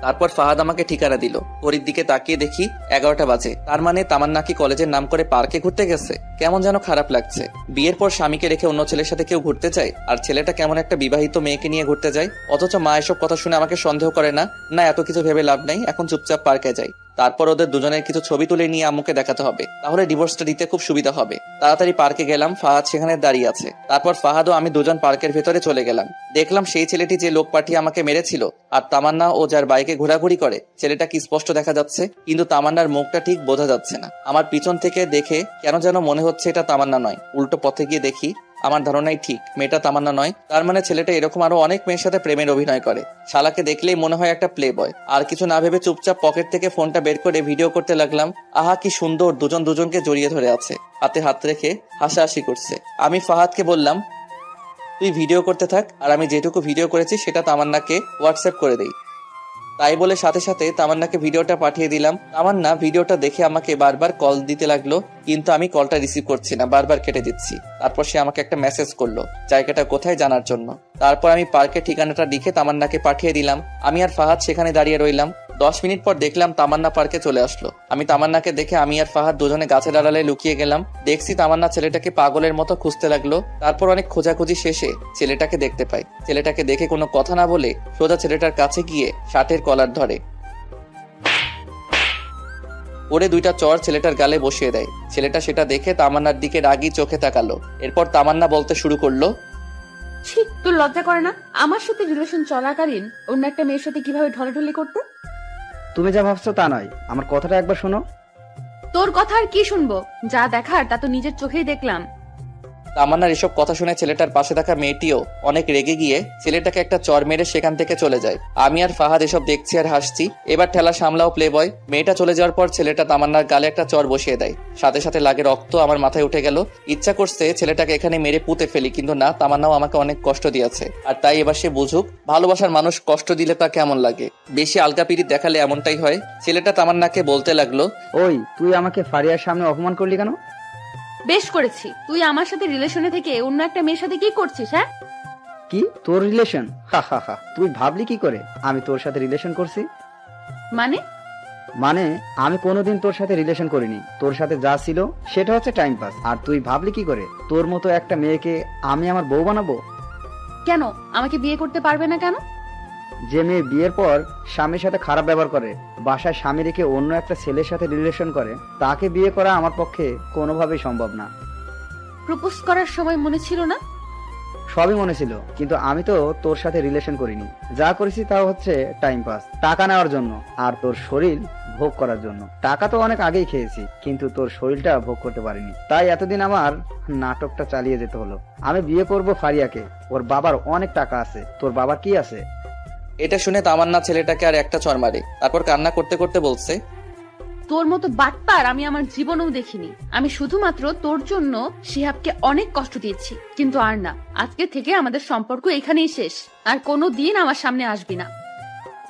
তারপর ফাহাদ আমাকে ঠিকানা দিল। ঘড়ির দিকে তাকিয়ে দেখি 11টা বাজে। তার মানে তামান্না কি কলেজের নাম করে পার্কে ঘুরতে গেছে? কেমন যেন খারাপ লাগছে। বিয়ের পর স্বামীকে রেখে অন্য ছেলের সাথে কেউ ঘুরতে যায়, আর ছেলেটা কেমন একটা বিবাহিত মেয়েকে নিয়ে ঘুরতে যায়। অথচ মা এসব কথা শুনে আমাকে সন্দেহ করে না। না, এত কিছু ভেবে লাভ নাই, এখন চুপচাপ পার্কে যাই। তারপর ওদের দুজনের কিছু ছবি তুলে নিয়ে আম্মুকে দেখাতে হবে, তাহলে ডিভোর্সটা দিতে খুব সুবিধা হবে। তাড়াতাড়ি পার্কে গেলাম। ফাহাদ সেখানে দাঁড়িয়ে আছে। তারপর ফাহাদ ও আমি 2 জন পার্কের ভেতরে চলে গেলাম। দেখলাম সেই ছেলেটি যে লোক পাঠিয়ে আমাকে মেরেছিল আর তামান্না ও যার বাইকে ঘোরাঘুরি করে, ছেলেটা কি স্পষ্ট দেখা যাচ্ছে, কিন্তু তামান্নার মুখটা ঠিক বোঝা যাচ্ছে না। আমার পিছন থেকে দেখে কেন যেন মনে হচ্ছে এটা তামান্না নয়। উল্টো পথে গিয়ে দেখি আমার ধারণাই ঠিক, মেয়েটা তামান্না নয়। তার মানে ছেলেটা এরকম আরো অনেক মেয়ের সাথে প্রেমের অভিনয় করে। শালাকে দেখলেই মনে হয় একটা প্লে বয়। আর কিছু না ভেবে চুপচাপ পকেট থেকে ফোনটা বের করে ভিডিও করতে লাগলাম। আহা কি সুন্দর, দুজন দুজনকে জড়িয়ে ধরে আছে, হাতে হাত রেখে হাসাহাসি করছে। আমি ফাহাদকে বললাম, তুই ভিডিও করতে থাক, আর আমি যেটুকু ভিডিও করেছি সেটা তামান্নাকে হোয়াটসঅ্যাপ করে দেই। তাই বলে সাথে সাথে তামান্নাকে ভিডিওটা পাঠিয়ে দিলাম। তামান্না ভিডিওটা দেখে আমাকে বারবার কল দিতে লাগলো, কিন্তু আমি কলটা রিসিভ করছি না, বারবার কেটে দিচ্ছি। তারপর সে আমাকে একটা মেসেজ করলো জায়গাটা কোথায় জানার জন্য। তারপর আমি পার্কের ঠিকানাটা লিখে তামান্নাকে পাঠিয়ে দিলাম। আমি আর ফাহাদ সেখানে দাঁড়িয়ে রইলাম। 10 মিনিট পর দেখলাম তামান্না পার্কে চলে আসলো। আমি তামান্নাকে দেখে আমি আর ফাহাদ দুজনে গাছের আড়ালে লুকিয়ে গেলাম। দেখছি তামান্না ছেলেটাকে পাগলের মতো খুঁজতে লাগলো। তারপর অনেক খোঁজাখুঁজি শেষে ছেলেটাকে দেখতে পাই। ছেলেটাকে দেখে কোনো কথা না বলে সোজা ছেলেটার কাছে গিয়ে শার্টের কলার ধরে ওরে 2টা চর ছেলেটার গালে বসিয়ে দেয়। ছেলেটা সেটা দেখে তামান্নার দিকে রাগি চোখে তাকালো। এরপর তামান্না বলতে শুরু করলো, ছি, তোর লজ্জা করে না আমার সাথে রিলেশন চলাকালীন অন্য একটা মেয়ের সাথে কিভাবে ঢলাঢলি করতে? তুমি যা ভাবছো তা নয়, আমার কথাটা একবার শোনো। তোর কথা আর কি শুনবো? যা দেখার তা তো নিজের চোখেই দেখলাম। তামান্নার এসব কথা শুনে ছেলেটার পাশে থাকা মেয়েটিও অনেক রেগে গিয়ে ছেলেটাকে একটা চর মেরে সেখান থেকে চলে যায়। আমি আর ফাহাদ এসব দেখছি আর হাসছি। এবার ঠেলা সামলাও প্লে বয়। মেয়েটা চলে যাওয়ার পর ছেলেটা তামান্নার গালে একটা চর বসিয়ে দেয়। সাথে সাথে লাগে রক্ত আমার মাথায় উঠে গেল। ইচ্ছা করছে ছেলেটাকে এখানে মেরে পুঁতে ফেলি, কিন্তু না, তামান্নাও আমাকে অনেক কষ্ট দিয়েছে। আর তাই এবার সে বুঝুক ভালোবাসার মানুষ কষ্ট দিলে তা কেমন লাগে। বেশি আলকাপিরি দেখালে এমনটাই হয়। ছেলেটা তামান্নাকে বলতে লাগলো, ওই তুই আমাকে ফারিয়ার সামনে অপমান করলি কেন? বেশ করেছি। তুই আমার সাথে রিলেশনে থেকে অন্য একটা মেয়ের সাথে কি করছিস? হ্যাঁ, কি তোর রিলেশন? হা হা হা, তুই ভাবলি কি করে আমি তোর সাথে রিলেশন করছি? মানে আমি কোনোদিন তোর সাথে রিলেশন করিনি। তোর সাথে যা ছিল সেটা হচ্ছে টাইম পাস। আর তুই ভাবলি কি করে তোর মতো একটা মেয়েকে আমি আমার বউ বানাবো? কেন আমাকে বিয়ে করতে পারবে না কেন? যে মেয়ে বিয়ের পর স্বামীর সাথে খারাপ ব্যবহার করে, বাসায় স্বামী রেখে অন্য একটা ছেলের সাথে রিলেশন করে, তাকে বিয়ে করা আমার পক্ষে কোনোভাবেই সম্ভব না। প্রপোজ করার সময় মনে ছিল না? সবই মনে ছিল, কিন্তু আমি তো তোর সাথে রিলেশন করিনি। যা করেছি তা হচ্ছে টাইম পাস, টাকা নেওয়ার জন্য আর তোর শরীর ভোগ করার জন্য। টাকা তো অনেক আগেই খেয়েছি, কিন্তু তোর শরীরটা ভোগ করতে পারিনি। তাই এতদিন আমার নাটকটা চালিয়ে যেতে হলো। আমি বিয়ে করব ফারিয়াকে। ওর বাবার অনেক টাকা আছে। তোর বাবার কি আছে? এটা শুনে তামান্না ছেলেটাকে আর একটা চর মারে। তারপর কান্না করতে করতে বলছে, তোর মতো বাটপার আমি আমার জীবনেও দেখিনি। আমি শুধুমাত্র তোর জন্য শিহাবকে অনেক কষ্ট দিয়েছি, কিন্তু আর না। আজকে থেকে আমাদের সম্পর্ক এখানেই শেষ। আর কোনো দিন আমার সামনে আসবি না।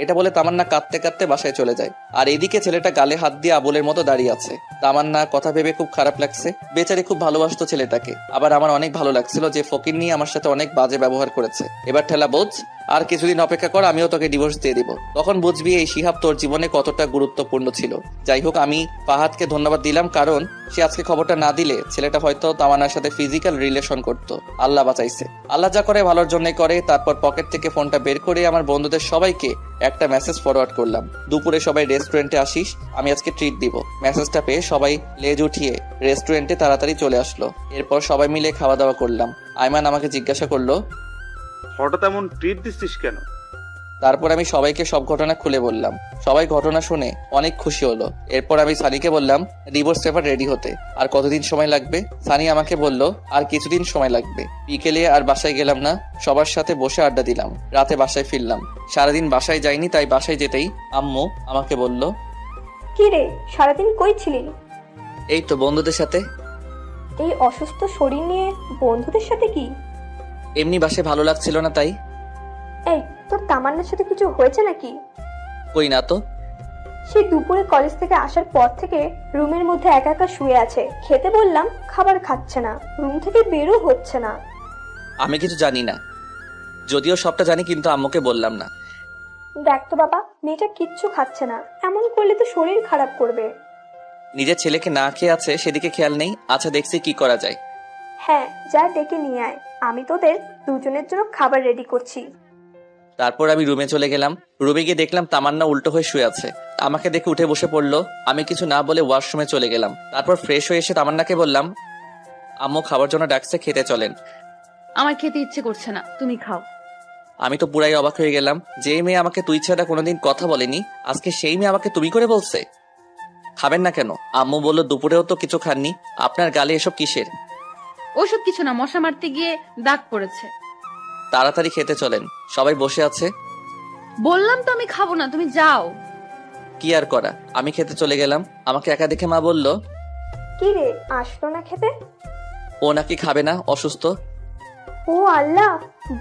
এটা বলে তামান্না কাঁদতে কাঁদতে বাসায় চলে যায়। আর এদিকে ছেলেটা গালে হাত দিয়ে আবুলের মতো দাঁড়িয়ে আছে। তামান্না কথা ভেবে খুব খারাপ লাগছে। বেচারি খুব ভালোবাসতো ছেলেটাকে। আবার আমার অনেক ভালো লাগছিল যে ফকির নিয়ে আমার সাথে অনেক বাজে ব্যবহার করেছে। এবার ঠেলা বোঝ, আর কিছুদিন অপেক্ষা কর, আমিও তোকে ডিভোর্স দিয়ে দিব। তখন বুঝবি এই শিহাব তোর জীবনে কতটা গুরুত্বপূর্ণ ছিল। যাই হোক, আমি ফাহাদকে ধন্যবাদ দিলাম, কারণ সে আজকে খবরটা না দিলে ছেলেটা হয়তো তামান্নার সাথে ফিজিক্যাল রিলেশন করতো। আল্লাহ বাঁচাইছে। আল্লাহ যা করে ভালোর জন্যই করে। তারপর পকেট থেকে ফোনটা বের করে আমার বন্ধুদের সবাইকে একটা মেসেজ ফরওয়ার্ড করলাম, দুপুরে সবাই রেস্টুরেন্টে আসিস, আমি আজকে ট্রিট দিব। মেসেজটা পেয়ে সবাই লেজ উঠিয়ে রেস্টুরেন্টে তাড়াতাড়ি চলে আসলো। এরপর সবাই মিলে খাওয়া দাওয়া করলাম। আইমান আমাকে জিজ্ঞাসা করলো, হঠাৎ এমন ট্রিট দিচ্ছিস কেন? তারপর আমি সবাইকে সব ঘটনা খুলে বললাম। সবাই ঘটনা শুনে অনেক খুশি হলো। এরপর আমি সানিকে বললাম ডিভোর্স পেপার রেডি হতে আর কতদিন সময় লাগবে। সানি আমাকে বলল আর কিছুদিন সময় লাগবে। বিকেলে আর বাসায় গেলাম না, সবার সাথে বসে আড্ডা দিলাম। রাতে বাসায় ফিরলাম। সারাদিন বাসায় যাইনি, তাই বাসায় যেতেই আম্মু আমাকে বলল, কি রে, সারাদিন কই ছিলি? এই তো বন্ধুদের সাথে। এই অসুস্থ শরীর নিয়ে বন্ধুদের সাথে কি? এমনি বাসায় ভালো লাগছিল না তাই। এই, তোর তামান্নার সাথে কিছু হয়েছে নাকি? কই না তো। সে দুপুরে কলেজ থেকে আসার পর থেকে রুমের মধ্যে একা একা শুয়ে আছে। খেতে বললাম, খাবার খাচ্ছে না, রুম থেকে বেরও হচ্ছে না। আমি কিছু জানি না, যদিও সবটা জানি, কিন্তু আম্মুকে বললাম না। দেখ তো বাবা, মেয়েটা কিচ্ছু খাচ্ছে না, এমন করলে তো শরীর খারাপ করবে। নিজের ছেলেকে না খেয়ে আছে সেদিকে খেয়াল নেই। আচ্ছা, দেখছি কি করা যায়। হ্যাঁ, যা ডেকে নিয়ে আয়, আমি তোদের দুজনের জন্য খাবার রেডি করছি। তারপর আমি রুমে চলে গেলাম। রুমে গিয়ে দেখলাম তামান্না উল্টো হয়ে শুয়ে আছে। আমাকে দেখে উঠে বসে পড়লো। আমি কিছু না বলে ওয়াশরুমে চলে গেলাম। তারপর ফ্রেশ হয়ে এসে তামান্নাকে বললাম, আম্মু খাবার জন্য ডাকছে, খেতে চলেন। আমার খেতে ইচ্ছে করছে না, তুমি খাও। আমি তো পুরাই অবাক হয়ে গেলাম। যে মেয়ে আমাকে তুই ছাড়া কোনোদিন কথা বলেনি, আজকে সেই মেয়ে আমাকে তুমি করে বলছে। খাবেন না কেন? আম্মু বলল দুপুরেও তো কিছু খাননি, আপনার গালে এসব কিসের? ওসব কিছু না, মশা মারতে গিয়ে দাগ পড়েছে। তাড়াতাড়ি খেতে চলেন, সবাই বসে আছে। বললাম তো আমি খাবো না, তুমি যাও। কি আর করা, আমি খেতে চলে গেলাম। আমাকে একা দেখে মা বলল, কি রে, আসলো না খেতে? ও নাকি খাবে না, অসুস্থ। ও আল্লাহ,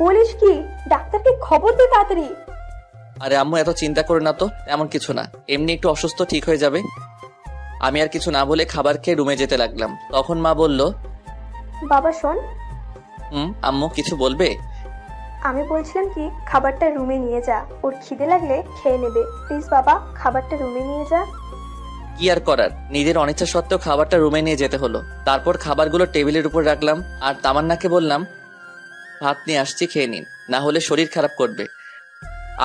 বলিস কি? ডাক্তারকে খবর দে তাড়াতাড়ি। আরে আম্মু এত চিন্তা করে না তো, এমন কিছু না, এমনি একটু অসুস্থ, ঠিক হয়ে যাবে। আমি আর কিছু না বলে খাবার খেয়ে রুমে যেতে লাগলাম। তখন মা বলল, বাবা শোন। আম্মু কিছু বলবে? আমি বলছিলাম কি খাবারটা রুমে নিয়ে যা, ওর খিদে লাগলে খেয়ে নেবে। প্লিজ বাবা, খাবারটা রুমে নিয়ে যা। কি আর করার, নিজের অনিচ্ছা সত্ত্বেও খাবারটা রুমে নিয়ে যেতে হলো। তারপর খাবারগুলো টেবিলের উপর রাখলাম আর তামান্নাকে বললাম, ভাত নিয়ে আসছি, খেয়ে নিন, না হলে শরীর খারাপ করবে।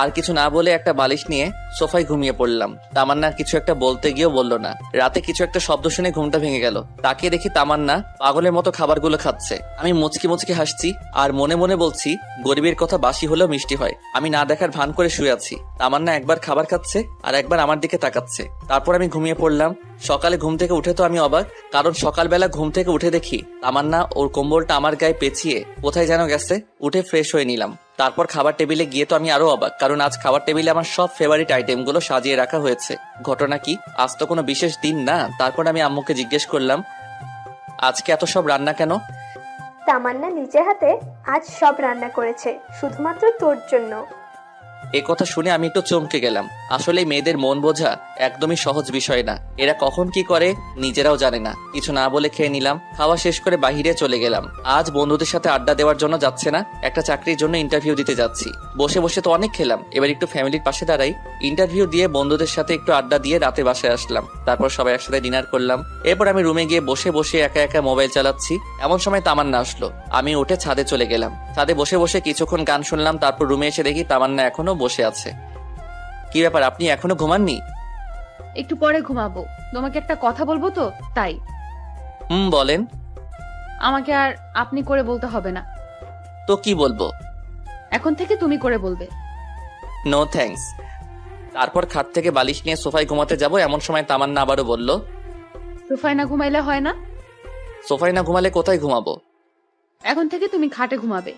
আর কিছু না বলে একটা বালিশ নিয়ে সোফায় ঘুমিয়ে পড়লাম। তামান্না কিছু একটা বলতে গিয়েও বললো না। রাতে কিছু একটা শব্দ শুনে ঘুমটা ভেঙে গেল। তাকিয়ে দেখি তামান্না পাগলের মতো খাবারগুলো খাচ্ছে। আমি মুচকি মুচকি হাসছি আর মনে মনে বলছি, গরিবের কথা বাসি হলেও মিষ্টি হয়। আমি না দেখার ভান করে শুয়ে আছি। তামান্না একবার খাবার খাচ্ছে আর একবার আমার দিকে তাকাচ্ছে। তারপর আমি ঘুমিয়ে পড়লাম। সকালে ঘুম থেকে উঠে তো আমি অবাক, কারণ সকালবেলা ঘুম থেকে উঠে দেখি তামান্না ওর কম্বলটা আমার গায়ে পেঁচিয়ে কোথায় যেন গেছে। উঠে ফ্রেশ হয়ে নিলাম। তারপর খাবার টেবিলে গিয়ে তো আমি আরো অবাক, কারণ আজ খাবার টেবিলে আমার সব ফেভারিট আইটেমগুলো সাজিয়ে রাখা হয়েছে। ঘটনা কি, আজ তো কোনো বিশেষ দিন না। তারপর আমি আম্মুকে জিজ্ঞেস করলাম, আজকে এত সব রান্না কেন? তামান্না নিজের হাতে আজ সব রান্না করেছে, শুধুমাত্র তোর জন্য। এ কথা শুনে আমি একটু চমকে গেলাম। আসলে মেয়েদের মন বোঝা একদমই সহজ বিষয় না। এরা কখন কি করে নিজেরাও জানে না। কিছু না বলে খেয়ে নিলাম। খাওয়া শেষ করে বাহিরে চলে গেলাম। আজ বন্ধুদের সাথে আড্ডা দেওয়ার জন্য যাচ্ছে না, একটা চাকরির জন্য ইন্টারভিউ দিতে যাচ্ছি। বসে বসে তো অনেক খেলাম, এবার একটু ফ্যামিলির পাশে দাঁড়াই। ইন্টারভিউ দিয়ে বন্ধুদের সাথে একটু আড্ডা দিয়ে রাতে বাসায় আসলাম। তারপর সবাই একসাথে ডিনার করলাম। এরপর আমি রুমে গিয়ে বসে বসে একা একা মোবাইল চালাচ্ছি। এমন সময় তামান্না আসলো। আমি উঠে ছাদে চলে গেলাম। ছাদে বসে বসে কিছুক্ষণ গান শুনলাম। তারপর রুমে এসে দেখি তামান্না এখনো বসে আছে। কি ব্যাপার, আপনি এখনো ঘুমাননি? একটু পরে ঘুমাবো, তোমাকে একটা কথা বলবো তো তাই। বলেন। আমাকে আর আপনি করে বলতে হবে না। তো কি বলবো? এখন থেকে তুমি করে বলবে। No thanks. তারপর খাট থেকে বালিশ নিয়ে সোফায় ঘুমাতে যাব, এমন সময় তামান্না আবারও বলল, সোফায় না ঘুমাইলে হয় না? সোফায় না ঘুমালে কোথায় ঘুমাবো? এখন থেকে তুমি খাটে ঘুমাবে।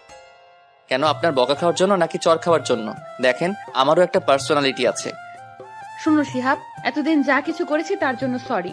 কেন, আপনার বকা খাওয়ার জন্য নাকি চর খাওয়ার জন্য? দেখেন, আমারও একটা পার্সোনালিটি আছে। শুনো শিহাব, এতদিন যা কিছু করেছি তার জন্য সরি।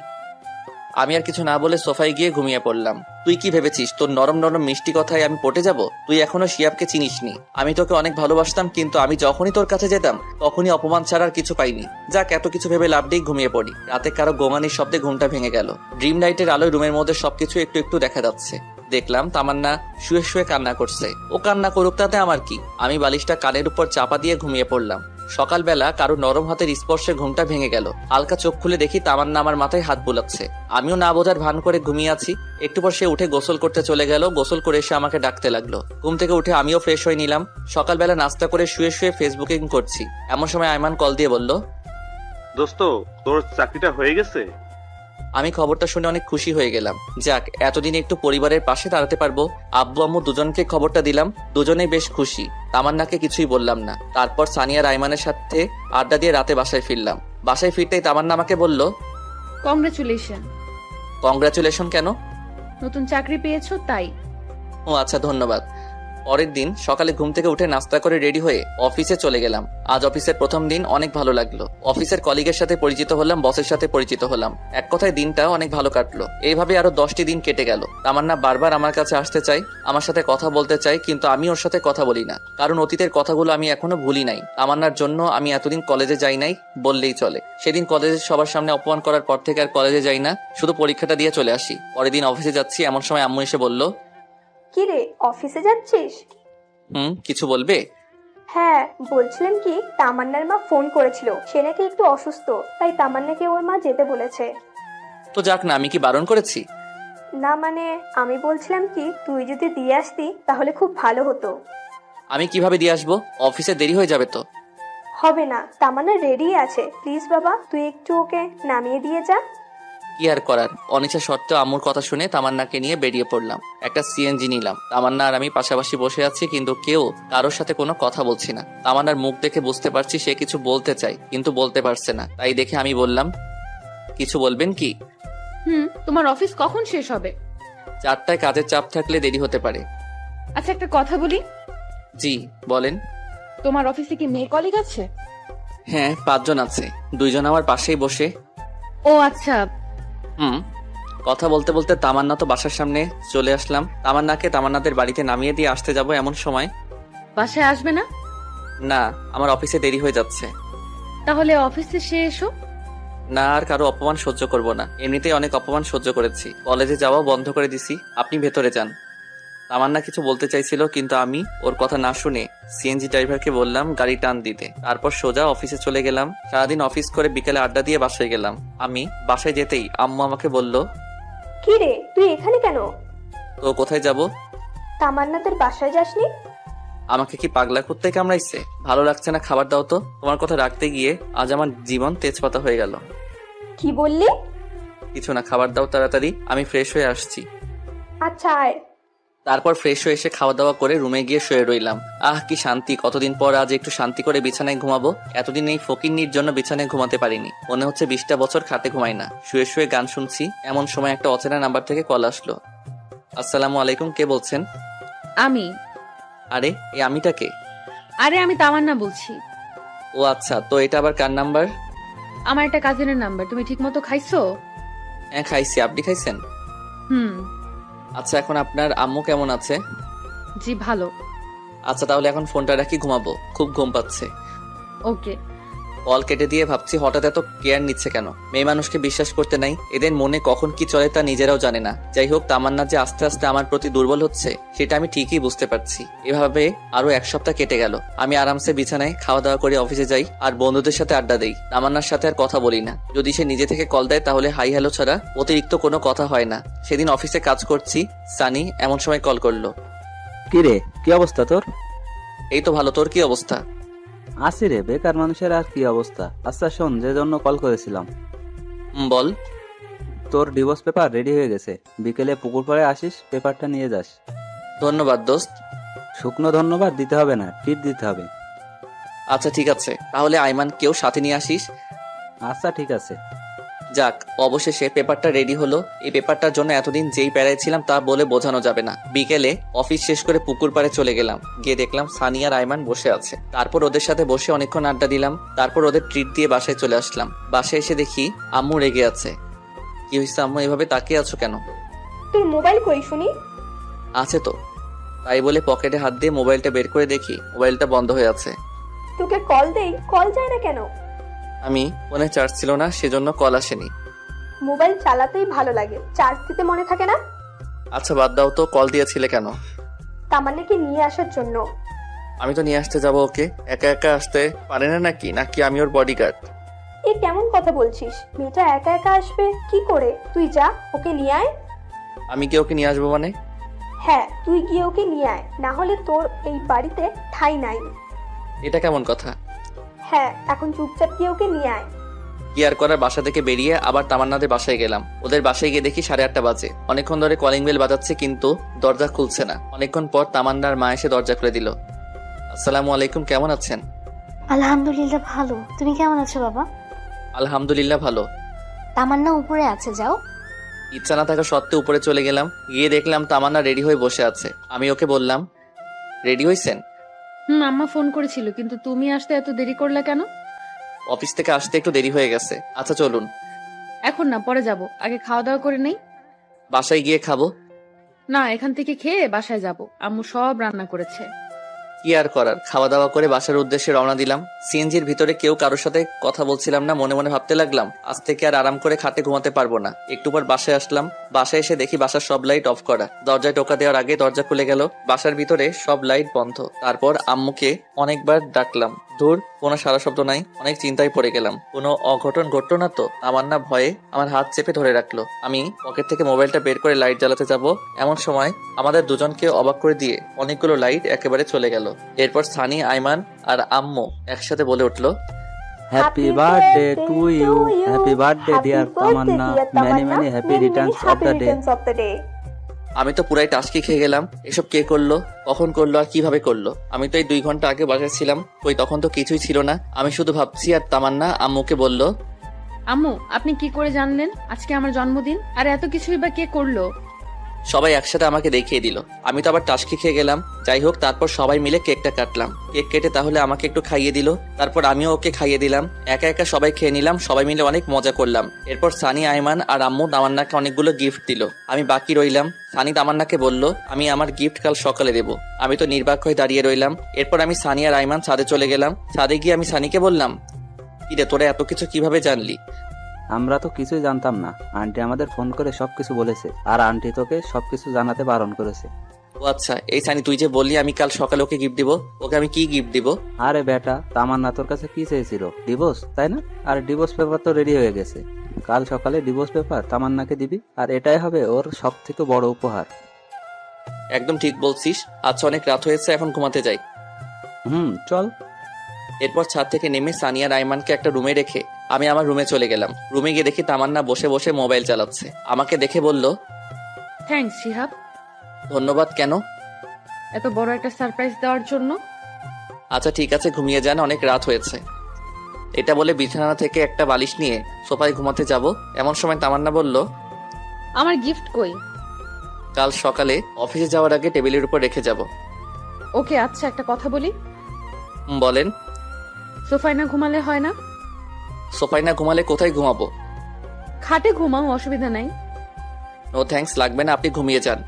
আমি আর কিছু না বলে সোফায় গিয়ে ঘুমিয়ে পড়লাম। তুই কি ভেবেছিস তোর নরম নরম মিষ্টি কথায় আমি পটে যাব? তুই এখনো শিয়াবকে চিনিসনি। আমি তোকে অনেক ভালোবাসতাম, কিন্তু আমি যখনই তোর কাছে যেতাম তখনই অপমান ছাড়া আর কিছু পাইনি। যাক, এত কিছু ভেবে লাভ নেই, ঘুমিয়ে পড়ি। রাতে কারো গোঙানির শব্দে ঘুমটা ভেঙে গেল। ড্রিম লাইটের আলোয় রুমের মধ্যে সবকিছু একটু একটু দেখা যাচ্ছে। দেখলাম তামান্না শুয়ে শুয়ে কান্না করছে। ও কান্না করুক, তাতে আমার কি? আমি বালিশটা কানের উপর চাপা দিয়ে ঘুমিয়ে পড়লাম। সকালবেলা কারো নরম হাতের স্পর্শে ঘুমটা ভেঙে গেল। হালকা চোখ খুলে দেখি তামান্না আমার মাথায় হাত বুলাচ্ছে। আমিও না বোঝার ভান করে ঘুমিয়ে আছি। একটু পর সে উঠে গোসল করতে চলে গেল। গোসল করে এসে আমাকে ডাকতে লাগলো। ঘুম থেকে উঠে আমিও ফ্রেশ হয়ে নিলাম। সকালবেলা নাস্তা করে শুয়ে শুয়ে ফেসবুকিং করছি। এমন সময় আইমান কল দিয়ে বলল, দোস্ত, তোর চাকরিটা হয়ে গেছে। আমি খবরটা শুনে অনেক খুশি হয়ে গেলাম। যাক, এতদিন একটু পরিবারের পাশে দাঁড়াতে পারবো। আব্বু আম্মু দুজনকে খবরটা দিলাম। দুজনেই বেশ খুশি। তামান্নাকে কিছুই বললাম না। তারপর সানিয়া রাইমানের সাথে আড্ডা দিয়ে রাতে বাসায় ফিরলাম। বাসায় ফিরতেই তামান্না আমাকে বলল, কংগ্রেচুলেশন। কংগ্রাচুলেশন কেন? নতুন চাকরি পেয়েছো তাই। ও আচ্ছা, ধন্যবাদ। পরের দিন সকালে ঘুম থেকে উঠে নাস্তা করে রেডি হয়ে অফিসে চলে গেলাম। আজ অফিসের প্রথম দিন, অনেক ভালো লাগলো। অফিসের কলিগের সাথে পরিচিত হলাম, বসের সাথে পরিচিত হলাম। এক কথায় দিনটা অনেক ভালো কাটলো। এইভাবে আরো 10টি দিন কেটে গেল। তামান্না বারবার আমার কাছে আসতে চাই, আমার সাথে কথা বলতে চাই, কিন্তু আমি ওর সাথে কথা বলি না, কারণ অতীতের কথাগুলো আমি এখনো ভুলি নাই। তামান্নার জন্য আমি এতদিন কলেজে যাই নাই বললেই চলে। সেদিন কলেজে সবার সামনে অপমান করার পর থেকে আর কলেজে যাই না, শুধু পরীক্ষাটা দিয়ে চলে আসি। পরের দিন অফিসে যাচ্ছি, এমন সময় আম্মু এসে বলল, কি রে, অফিসে যাচ্ছিস? কিছু বলবে? হ্যাঁ, বলছিলাম কি, তামান্নার মা ফোন করেছিল, সে নাকি একটু অসুস্থ, তাই তামান্নাকে ওর মা যেতে বলেছে। তো যাক না, আমি কি বারণ করেছি? না মানে, আমি বলছিলাম কি, তুই যদি দিয়ে আসতি তাহলে খুব ভালো হতো। আমি কিভাবে দিয়ে আসবো? অফিসে দেরি হয়ে যাবে তো। হবে না, তামান্না রেডি আছে। প্লিজ বাবা, তুই একটু ওকে নামিয়ে দিয়ে যা। কি আর করার, অনিচ্ছা সত্ত্বেও আম্মুর কথা শুনে তামান্নাকে নিয়ে বেরিয়ে পড়লাম। একটা সিএনজি নিলাম। তামান্না আর আমি পাশাপাশি বসে আছি, কিন্তু কেউ কারোর সাথে কোনো কথা বলছি না। তামান্নার মুখ দেখে বুঝতে পারছি সে কিছু বলতে চাই, কিন্তু বলতে পারছে না। তাই দেখে আমি বললাম, কিছু বলবেন কি? তোমার অফিস কখন শেষ হবে? 4টায়, কাজের চাপ থাকলে দেরি হতে পারে। আচ্ছা, একটা কথা বলি। জি বলেন। তোমার অফিসে কি মেয়ে কলিগ আছে? হ্যাঁ, 5 জন আছে। 2 জন আমার পাশেই বসে। ও আচ্ছা। কথা বলতে বলতে তামান্না তো বাসার সামনে চলে আসলাম। তামান্নাকে তামান্নাদের বাড়িতে নামিয়ে দিয়ে আসতে যাব, এমন সময়, বাসায় আসবে না? না, আমার অফিসে দেরি হয়ে যাচ্ছে। তাহলে অফিসে সে এসো। না, আর কারো অপমান সহ্য করব না। এমনিতেই অনেক অপমান সহ্য করেছি। কলেজে যাওয়া বন্ধ করে দিছি। আপনি ভেতরে যান। তামান্না কিছু বলতে চাইছিল, কিন্তু আমি ওর কথা না শুনে সিএনজি ড্রাইভারকে বললাম গাড়ি টান দিতে। তারপর সোজা অফিসে চলে গেলাম। সারাদিন অফিস করে বিকেলে আড্ডা দিয়ে বাসায় গেলাম। আমি বাসায় যেতেই আম্মু আমাকে বলল, কি রে তুই এখানে কেন? তো কোথায় যাব? তামান্নাদের বাসায় যাসনি? আমাকে কি পাগলা কুত্তে কামড়াইছে? ভালো লাগছে না, খাবার দাও তো। তোমার কথা রাখতে গিয়ে আজ আমার জীবন তেজপাতা হয়ে গেল। কি বললি? কিছু না, খাবার দাও তাড়াতাড়ি, আমি ফ্রেশ হয়ে আসছি। আচ্ছা আয়। তারপর ফ্রেশ হয়ে এসে খাওয়া দাওয়া করে রুমে গিয়ে শুয়ে রইলাম। আহ কি শান্তি, কতদিন পর আজ একটু শান্তি করে বিছানায় ঘুমাবো। এতদিন এই ফকিন্নির জন্য বিছানায় ঘুমাতে পারিনি। মনে হচ্ছে 20টা বছর খাটে ঘুমাই না। শুয়ে শুয়ে গান শুনছি, এমন সময় একটা অচেনা নাম্বার থেকে কল আসলো। আসসালামু আলাইকুম, কে বলছেন? আমি। আরে এই আমিটা কে? আরে আমি তামান্না বলছি। ও আচ্ছা, তো এটা আবার কার নাম্বার? আমার একটা কাজিনের নাম্বার। তুমি ঠিক মতো খাইছো? হ্যাঁ খাইছি, আপনি খাইছেন? হুম। আচ্ছা, এখন আপনার আম্মু কেমন আছে? জি ভালো। আচ্ছা তাহলে এখন ফোনটা রাখি, ঘুমাবো, খুব ঘুম পাচ্ছে। ওকে। কল কেটে দিয়ে ভাবছি হঠাৎ এত কেয়ার নিচ্ছে কেন। মেয়ে মানুষকে বিশ্বাস করতে নাই, এদের মনে কখন কি চলে তা নিজেরাও জানে না। যাই হোক, তামান্না যে আস্তে আস্তে আমার প্রতি দুর্বল হচ্ছে সেটা আমি ঠিকই বুঝতে পারছি। এভাবে আরো 1 সপ্তাহ কেটে গেল। আমি আরামসে বিছানায় খাওয়া দাওয়া করে অফিসে যাই আর বন্ধুদের সাথে আড্ডা দেই। তামান্নার সাথে আর কথা বলি না। যদি সে নিজে থেকে কল দেয় তাহলে হাই হ্যালো ছাড়া অতিরিক্ত কোনো কথা হয় না। সেদিন অফিসে কাজ করছি, সানি এমন সময় কল করলো। কি রে, কি অবস্থা তোর? এই তো ভালো, তোর কি অবস্থা? আসি রে, বেকার মানুষের আর কি অবস্থা। আচ্ছা শোন, যে জন্য কল করেছিলাম। বল। তোর ডিভোর্স পেপার রেডি হয়ে গেছে, বিকেলে পুকুর পাড়ে আসিস, পেপারটা নিয়ে যাস। ধন্যবাদ দোস্ত। শুকনো ধন্যবাদ দিতে হবে না, ট্রিট দিতে হবে। আচ্ছা ঠিক আছে, তাহলে আইমান কেউ সাথে নিয়ে আসিস। আচ্ছা ঠিক আছে। যাক, অবশেষে পেপারটা রেডি হলো। এই পেপারটার জন্য এতদিন যেই প্যারায় ছিলাম তা বলে বোঝানো যাবে না। বিকেলে অফিস শেষ করে পুকুর পাড়ে চলে গেলাম। গিয়ে দেখলাম সানি আর আইমান বসে আছে। তারপর ওদের সাথে বসে অনেকক্ষণ আড্ডা দিলাম। তারপর ওদের ট্রিট দিয়ে বাসায় চলে আসলাম। বাসায় এসে দেখি আম্মু রেগে আছে। কি হয়েছে আম্মু, এভাবে তাকিয়ে আছো কেন? তোর মোবাইল কই শুনি? আছে তো। তাই বলে পকেটে হাত দিয়ে মোবাইলটা বের করে দেখি মোবাইলটা বন্ধ হয়ে আছে। তোকে কল দেই, কল যায় না কেন? আমি ফোনে চার্জ ছিল না, সেজন্য কল আসেনি। মোবাইল চালাতেই ভালো লাগে, চার্জ দিতে মনে থাকে না। আচ্ছা বাদ দাও তো, কল দিয়েছিলে কেন? তামান্নাকে নিয়ে আসার জন্য। আমি তো নিয়ে আসতে যাবো ওকে, একা একা আসতে পারে না নাকি? নাকি আমি ওর বডিগার্ড? এ কেমন কথা বলছিস? মেয়েটা একা একা আসবে কি করে? তুই যা, ওকে নিয়ে আয়। আমি কি ওকে নিয়ে আসবো মানে? হ্যাঁ, তুই গিয়ে ওকে নিয়ে আয়, না হলে তোর এই বাড়িতে ঠাঁই নাই। এটা কেমন কথা? হ্যাঁ, এখন চুপচাপ গিয়ে ওকে নিয়ে আয়। কি আর করার, বাসা থেকে বেরিয়ে আবার তামান্নাদের বাসায় গেলাম। ওদের বাসায় গিয়ে দেখি 8:30 বাজে। অনেকক্ষণ ধরে কলিং বেল বাজাচ্ছে কিন্তু দরজা খুলছে না। অনেকক্ষণ পর তামান্নার মা এসে দরজা খুলে দিল। আসসালামু আলাইকুম, কেমন আছেন? আলহামদুলিল্লাহ ভালো, তুমি কেমন আছো বাবা? আলহামদুলিল্লাহ ভালো। তামান্না উপরে আছে, যাও। ইচ্ছা না থাকা সত্ত্বেও উপরে চলে গেলাম। গিয়ে দেখলাম তামান্না রেডি হয়ে বসে আছে। আমি ওকে বললাম, রেডি হইছেন? আম্মা ফোন করেছিল, কিন্তু তুমি আসতে এত দেরি করলা কেন? অফিস থেকে আসতে একটু দেরি হয়ে গেছে। আচ্ছা চলুন। এখন না, পরে যাব, আগে খাওয়া দাওয়া করে নেই। বাসায় গিয়ে খাবো। না, এখান থেকে খেয়ে বাসায় যাব, আম্মু সব রান্না করেছে। কি আর করার, খাওয়া দাওয়া করে বাসার উদ্দেশ্যে রওনা দিলাম। সিএনজির ভিতরে কেউ কারোর সাথে কথা বলছিলাম না। মনে মনে ভাবতে লাগলাম আজ থেকে আর আরাম করে খাটে ঘুমাতে পারবো না। একটু পর বাসায় আসলাম। বাসায় এসে দেখি বাসার সব লাইট অফ করা। দরজায় টোকা দেওয়ার আগে দরজা খুলে গেল। বাসার ভিতরে সব লাইট বন্ধ। তারপর আম্মুকে অনেকবার ডাকলাম, ধুর কোনো সারা শব্দ নাই। অনেক চিন্তায় পড়ে গেলাম, কোনো অঘটন ঘটলো না তো? আমার না ভয়ে আমার হাত চেপে ধরে রাখলো। আমি পকেট থেকে মোবাইলটা বের করে লাইট জ্বালাতে যাব, এমন সময় আমাদের দুজনকে অবাক করে দিয়ে অনেকগুলো লাইট একেবারে চলে গেল। এরপর সানি, আইমান আর আম্মু একসাথে বলে উঠলো, happy birthday to you, happy birthday dear Tamanna, many many happy returns of the day. আমি তো পুরাই টাস্কি খেয়ে গেলাম। এসব কে করলো, কখন করলো আর কিভাবে করলো? আমি তো এই 2 ঘন্টা আগে বাসায় ছিলাম, ওই তখন তো কিছুই ছিল না। আমি শুধু ভাবছি। আর তামান্না আম্মুকে বলল, আম্মু আপনি কি করে জানলেন আজকে আমার জন্মদিন? আর এত কিছুই বা কে করলো? সবাই একসাথে আমাকে দেখিয়ে দিল। আমি তো আবার টাস্কি খেয়ে গেলাম। যাই হোক, তারপর সবাই মিলে কেকটা কাটলাম। কেক কেটে তাহলে আমাকে একটু খাইয়ে দিল। তারপর আমিও ওকে খাইয়ে দিলাম। একা একা সবাই খেয়ে নিলাম। সবাই মিলে অনেক মজা করলাম। এরপর সানি, আইমান আর আম্মু তামান্নাকে অনেকগুলো গিফট দিল। আমি বাকি রইলাম। সানি তামান্নাকে বলল, আমি আমার গিফট কাল সকালে দেবো। আমি তো নির্বাক হয়ে দাঁড়িয়ে রইলাম। এরপর আমি সানি আর আইমান ছাদে চলে গেলাম। ছাদে গিয়ে আমি সানিকে বললাম, কিরে তোরা এত কিছু কিভাবে জানলি? আমরা তো কিছুই জানতাম না, আন্টি আমাদের ফোন করে সবকিছু বলেছে। আর আন্টি তোকে সবকিছু জানাতে বারণ করেছে। ও ও আচ্ছা, এই সানি তুই যে বললি আমি কাল সকালে ওকে গিফট দিব, ওকে আমি কি গিফট দিব? আরে বেটা, তামান্না তোর কাছে কি চেয়েছিল? ডিভোর্স, তাই না? আর ডিভোর্স পেপার তো রেডি হয়ে গেছে। কাল সকালে ডিভোর্স পেপার তামান্নাকে দিবি, আর এটাই হবে ওর সব থেকে বড় উপহার। একদম ঠিক বলছিস। আচ্ছা, অনেক রাত হয়েছে, এখন ঘুমাতে যাই। চল। এরপর ছাদ থেকে নেমে সানিয়া রাইমানকে একটা রুমে রেখে আমি আমার রুমে চলে গেলাম। রুমে গিয়ে দেখি তামান্না বসে বসে মোবাইল চালাচ্ছে। আমাকে দেখে বলল, থ্যাঙ্কস শিহাব, ধন্যবাদ। কেন? এত বড় একটা সারপ্রাইজ দেওয়ার জন্য। আচ্ছা ঠিক আছে, ঘুমিয়ে যান, অনেক রাত হয়েছে। এটা বলে বিছানা থেকে একটা বালিশ নিয়ে সোফায় ঘুমাতে যাব। এমন সময় তামান্না বলল, আমার গিফট কই? কাল সকালে অফিসে যাওয়ার আগে টেবিলের উপর রেখে যাব। ওকে, আচ্ছা একটা কথা বলি। বলেন। সোফায় না ঘুমালে হয় না? সোফায় না ঘুমালে কোথায় ঘুমাবো? খাটে ঘুমাও, অসুবিধা নাই। নো থ্যাঙ্কস, লাগবে না, আপনি ঘুমিয়ে যান।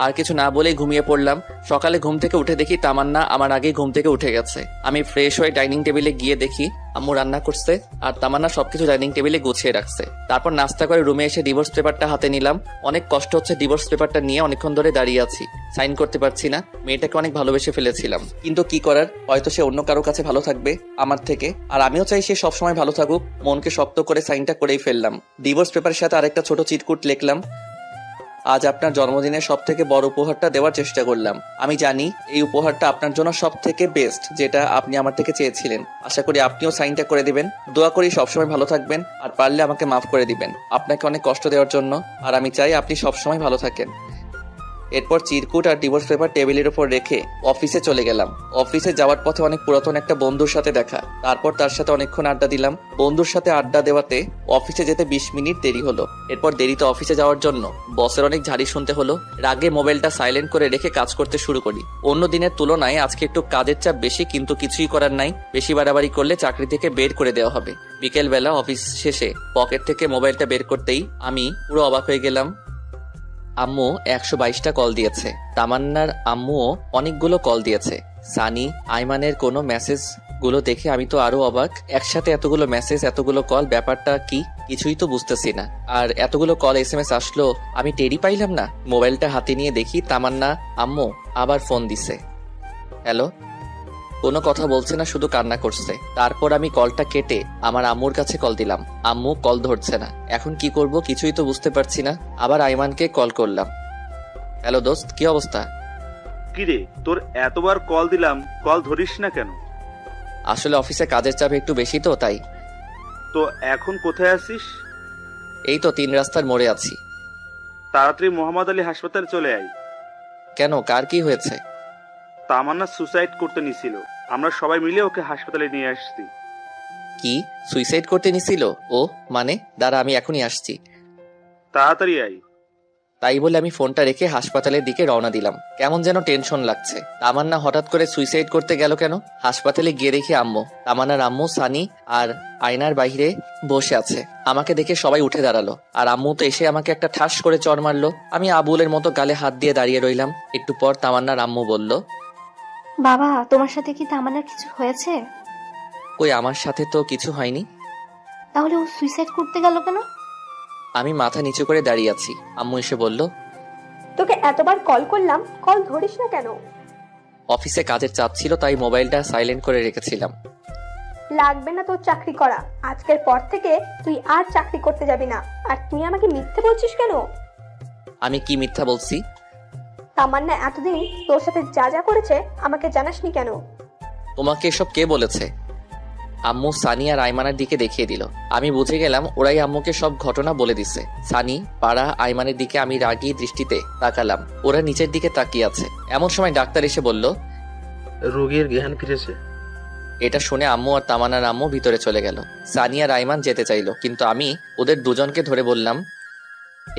আর কিছু না বলেই ঘুমিয়ে পড়লাম। সকালে ঘুম থেকে উঠে দেখি তামান্না আমার আগেই ঘুম থেকে উঠে গেছে। আমি ফ্রেশ হয়ে ডাইনিং টেবিলে গিয়ে দেখি আম্মু রান্না করছে আর তামান্না সবকিছু ডাইনিং টেবিলে গুছিয়ে রাখছে। তারপর নাস্তা করে রুমে এসে ডিভোর্স পেপারটা হাতে নিলাম। অনেক কষ্ট হচ্ছে, ডিভোর্স পেপারটা নিয়ে অনেকক্ষণ ধরে দাঁড়িয়ে আছি, সাইন করতে পারছি না। মেয়েটাকে অনেক ভালোবেসে ফেলেছিলাম, কিন্তু কি করার, হয়তো সে অন্য কারো কাছে ভালো থাকবে আমার থেকে, আর আমিও চাই সে সবসময় ভালো থাকুক। মনকে শক্ত করে সাইনটা করেই ফেললাম। ডিভোর্স পেপারের সাথে আরেকটা ছোট চিটকুট লিখলাম, আজ আপনার জন্মদিনের সব থেকে বড় উপহারটা দেওয়ার চেষ্টা করলাম। আমি জানি এই উপহারটা আপনার জন্য সব থেকে বেস্ট, যেটা আপনি আমার থেকে চেয়েছিলেন। আশা করি আপনিও সাইনটা করে দিবেন। দোয়া করি সবসময় ভালো থাকবেন, আর পারলে আমাকে মাফ করে দিবেন আপনাকে অনেক কষ্ট দেওয়ার জন্য, আর আমি চাই আপনি সবসময় ভালো থাকেন। এরপর চিরকুট আর ডিভোর্স পেপার টেবিলের উপর রেখে অফিসে চলে গেলাম। অফিসে যাওয়ার পথে অনেক পুরাতন একটা বন্ধুর সাথে দেখা, তারপর তার সাথে অনেকক্ষণ আড্ডা দিলাম। বন্ধুর সাথে আড্ডা দেওয়াতে অফিসে যেতে 20 মিনিট দেরি হলো। এরপর দেরিতে অফিসে যাওয়ার জন্য বসের অনেক ঝাড়ি শুনতে হলো। রাগে মোবাইলটা সাইলেন্ট করে রেখে কাজ করতে শুরু করি। অন্য দিনের তুলনায় আজকে একটু কাজের চাপ বেশি, কিন্তু কিছুই করার নাই। বেশি বাড়াবাড়ি করলে চাকরি থেকে বের করে দেওয়া হবে। বিকেল বেলা অফিস শেষে পকেট থেকে মোবাইলটা বের করতেই আমি পুরো অবাক হয়ে গেলাম। আম্মু 122টা কল দিয়েছে। তামান্নার আম্মুও অনেকগুলো কল দিয়েছে। সানি, আইমানের কোনো মেসেজ গুলো দেখে আমি তো আরো অবাক। একসাথে এতগুলো মেসেজ, এতগুলো কল, ব্যাপারটা কি কিছুই তো বুঝতেছি না। আর এতগুলো কল SMS আসলো, আমি টেরই পাইলাম না। মোবাইলটা হাতে নিয়ে দেখি তামান্না আম্মু আবার ফোন দিছে। হ্যালো। কোনো কথা বলছে না, শুধু কান্না করছে। তারপর আমি কলটা কেটে আমার আম্মুর কাছে কল দিলাম। আম্মু কল ধরছে না। এখন কি করব কিছুই তো বুঝতে পারছি না। আবার আইমানকে কল করলাম। হ্যালো দোস্ত, কি অবস্থা? কিরে, তোর এতবার কল দিলাম, কল ধরিস না কেন? আসলে অফিসে কাজের চাপ একটু বেশি তো, তাই। তো এখন কোথায় আছিস? এই তো 3 রাস্তার মোড়ে আছি। তাড়াতাড়ি মোহাম্মদ আলী হাসপাতালে চলে আয়। কেন, কার কি হয়েছে? তামান্না সুসাইড করতে নিছিল, আমরা সবাই মিলে ওকে হাসপাতালে নিয়ে আসছি। কি, সুইসাইড করতে নিছিল ও? মানে দাঁড়া, আমি এখনই আসছি। তাড়াতাড়ি আয়। তাই বলে আমি ফোনটা রেখে হাসপাতালের দিকে রওনা দিলাম। কেমন যেন টেনশন লাগছে। তামান্না হঠাৎ করে সুইসাইড করতে গেল কেন? হাসপাতালে গিয়ে দেখি আম্মু, তামান্নার আম্মু, সানি আর আয়নার বাইরে বসে আছে। আমাকে দেখে সবাই উঠে দাঁড়ালো, আর আম্মু তো এসে আমাকে একটা ঠাস করে চড় মারলো। আমি আবুলের মতো গালে হাত দিয়ে দাঁড়িয়ে রইলাম। একটু পর তামান্নার আম্মু বলল, বাবা, তোমার সাথে কি তামান্নার কিছু হয়েছে? কই, আমার সাথে তো কিছু হয়নি। তাহলে ও সুইসাইড করতে গেল কেন? আমি মাথা নিচু করে দাঁড়িয়ে আছি। আম্মু এসে বলল, তোকে এতবার কল করলাম, কল ধরিস না কেন? অফিসে কাজের চাপ ছিল, তাই মোবাইলটা সাইলেন্ট করে রেখেছিলাম। লাগবে না তোর চাকরি করা। আজকের পর থেকে তুই আর চাকরি করতে যাবি না। আর তুই আমাকে মিথ্যে বলছিস কেন? আমি কি মিথ্যা বলছি? তামান্না এতদিন তোর সাথে যা যা করেছে আমাকে জানাসনি কেন? তোমাকে এসব কে বলেছে? আম্মু সানি আর আইমানের দিকে দেখিয়ে দিল। আমি বুঝে গেলাম ওরাই আম্মুকে সব ঘটনা বলে দিচ্ছে। সানি, পাড়া, আইমানের দিকে আমি রাগী দৃষ্টিতে তাকালাম। ওরা নিচের দিকে তাকিয়ে আছে। এমন সময় ডাক্তার এসে বলল, রোগীর জ্ঞান ফিরেছে। এটা শুনে আম্মু আর তামান্নার আম্মু ভিতরে চলে গেল। সানি আর আইমান যেতে চাইলো, কিন্তু আমি ওদের দুজনকে ধরে বললাম,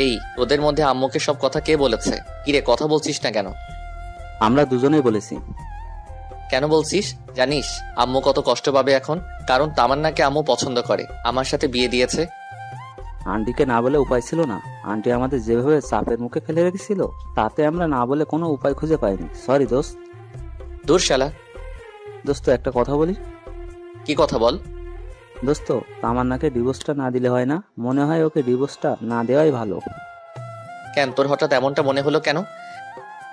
এই ওদের মধ্যে আম্মুকে সব কথা কে বলেছে? কিরে, কথা বলছিস না কেন? আমরা দুজনেই বলেছি। কেন বলছিস? জানিস আম্মু কত কষ্ট পাবে এখন? কারণ তামান্নাকে আম্মু পছন্দ করে, আমার সাথে বিয়ে দিয়েছে। আন্টিকে না বলে উপায় ছিল না। আন্টি আমাদের যেভাবে চাপের মুখে ফেলে রেখেছিল, তাতে আমরা না বলে কোনো উপায় খুঁজে পাইনি। সরি দোস্ত। দূর শালা। দোস্ত, একটা কথা বলি। কি কথা বল? দোস্ত, তামান্নাকে ডিভোর্সটা না দিলে হয় না? মনে হয় ওকে ডিভোর্সটা না দেওয়াই ভালো। কেন, তোর হঠাৎ এমনটা মনে হলো কেন?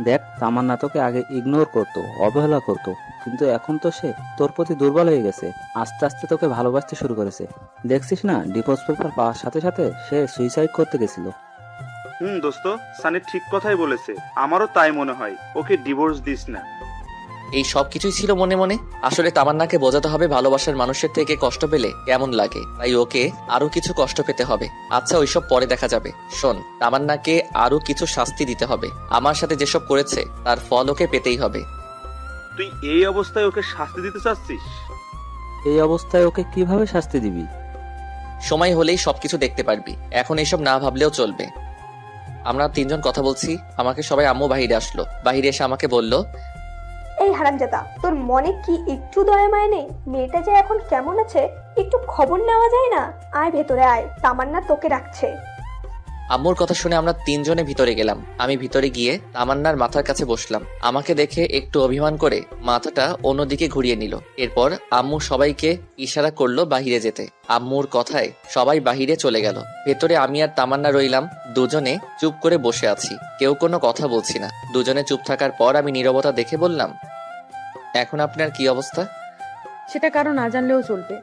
দেখ, তামান্না তোকে আগে ইগনোর করতো, অবহেলা করতো, কিন্তু এখন তো সে তোর প্রতি দুর্বল হয়ে গেছে। আস্তে আস্তে তোকে ভালোবাসতে শুরু করেছে। দেখছিস না, ডিভোর্স পেপার পাওয়ার সাথে সাথে সে সুইসাইড করতে গেছিল। দোস্ত, সানি ঠিক কথাই বলেছে, আমারও তাই মনে হয়। ওকে ডিভোর্স দিস না। এই সব কিছুই ছিল মনে মনে। আসলে তামান্নাকে বোঝাতে হবে ভালোবাসার মানুষের থেকে কষ্ট পেলে কেমন লাগে, তাই ওকে আরো কিছু কষ্ট পেতে হবে। আচ্ছা, ওইসব পরে দেখা যাবে। শোন, তামান্নাকে আরো কিছু শাস্তি দিতে হবে। আমার সাথে যেসব করেছে তার ফল ওকে পেতেই হবে। তুই এই অবস্থায় ওকে শাস্তি দিতে চাচ্ছিস? এই অবস্থায় ওকে কিভাবে শাস্তি দিবি? সময় হলেই সবকিছু দেখতে পারবি, এখন এইসব না ভাবলেও চলবে। আমরা তিনজন কথা বলছি, আমাকে সবাই আম্মু বাহিরে আসলো। বাহিরে এসে আমাকে বলল, এই হারামজাদা, তোর মনে কি একটু দয়া মায়া নেই? মেয়েটা যে এখন কেমন আছে একটু খবর নেওয়া যায় না? আয় ভেতরে আয়, তামান্না তোকে রাখছে। আম্মুর কথা শুনে আমরা তিনজনে ভিতরে গেলাম। আমি ভিতরে গিয়ে তামান্নার মাথার কাছে বসলাম। আমাকে দেখে একটু অভিমান করে মাথাটা অন্যদিকে ঘুরিয়ে নিল। এরপর আম্মু সবাইকে ইশারা করলো বাহিরে যেতে। আম্মুর কথায় সবাই বাহিরে চলে গেল। ভেতরে আমি আর তামান্না রইলাম। দুজনে চুপ করে বসে আছি, কেউ কোনো কথা বলছি না। দুজনে চুপ থাকার পর আমি নীরবতা দেখে বললাম, এখন আপনার কি অবস্থা? সেটা কারো না জানলেও চলবে।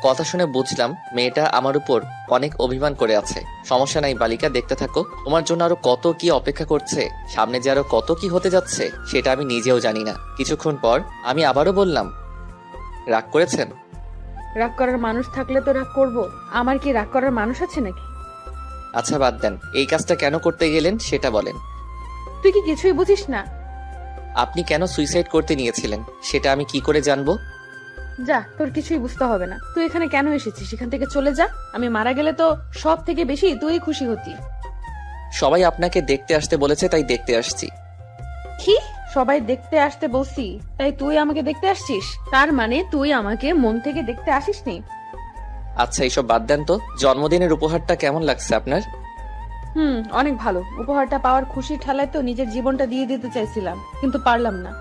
কথা শুনে বুঝলাম মেয়েটা আমার উপর অনেক অভিমান করে আছে। সমস্যা নাই বালিকা, দেখতে থাকো। তোমার জন্য আরো কত কি অপেক্ষা করছে, সামনে যে আরো কত কি হতে যাচ্ছে সেটা আমি নিজেও জানি না। কিছুক্ষণ পর আমি আবারও বললাম, রাগ করেছেন? রাগ করার মানুষ থাকলে তো রাগ করব। আমার কি রাগ করার মানুষ আছে নাকি? আচ্ছা বাদ দেন, এই কাজটা কেন করতে গেলেন সেটা বলেন। তুই কি কিছুই বুঝিস না? আপনি কেন সুইসাইড করতে নিয়েছিলেন সেটা আমি কি করে জানবো? যা, তোর কিছুই বুঝতে হবে না। তুই এখানে কেন এসেছিস? এখান থেকে চলে যা। আমি মারা গেলে তো সব থেকে বেশি তুই খুশি হতি। সবাই আপনাকে দেখতে আসতে বলেছে, তাই দেখতে আসছি। কি? সবাই দেখতে আসতে বলছি, তাই তুই আমাকে দেখতে আসছিস? তার মানে তুই আমাকে মন থেকে দেখতে আসিসনি? আচ্ছা, এইসব বাদ দেন তো। জন্মদিনের উপহারটা কেমন লাগছে আপনার? অনেক ভালো। উপহারটা পাওয়ার খুশির ঠেলায় তো নিজের জীবনটা দিয়ে দিতে চাইছিলাম, কিন্তু পারলাম না।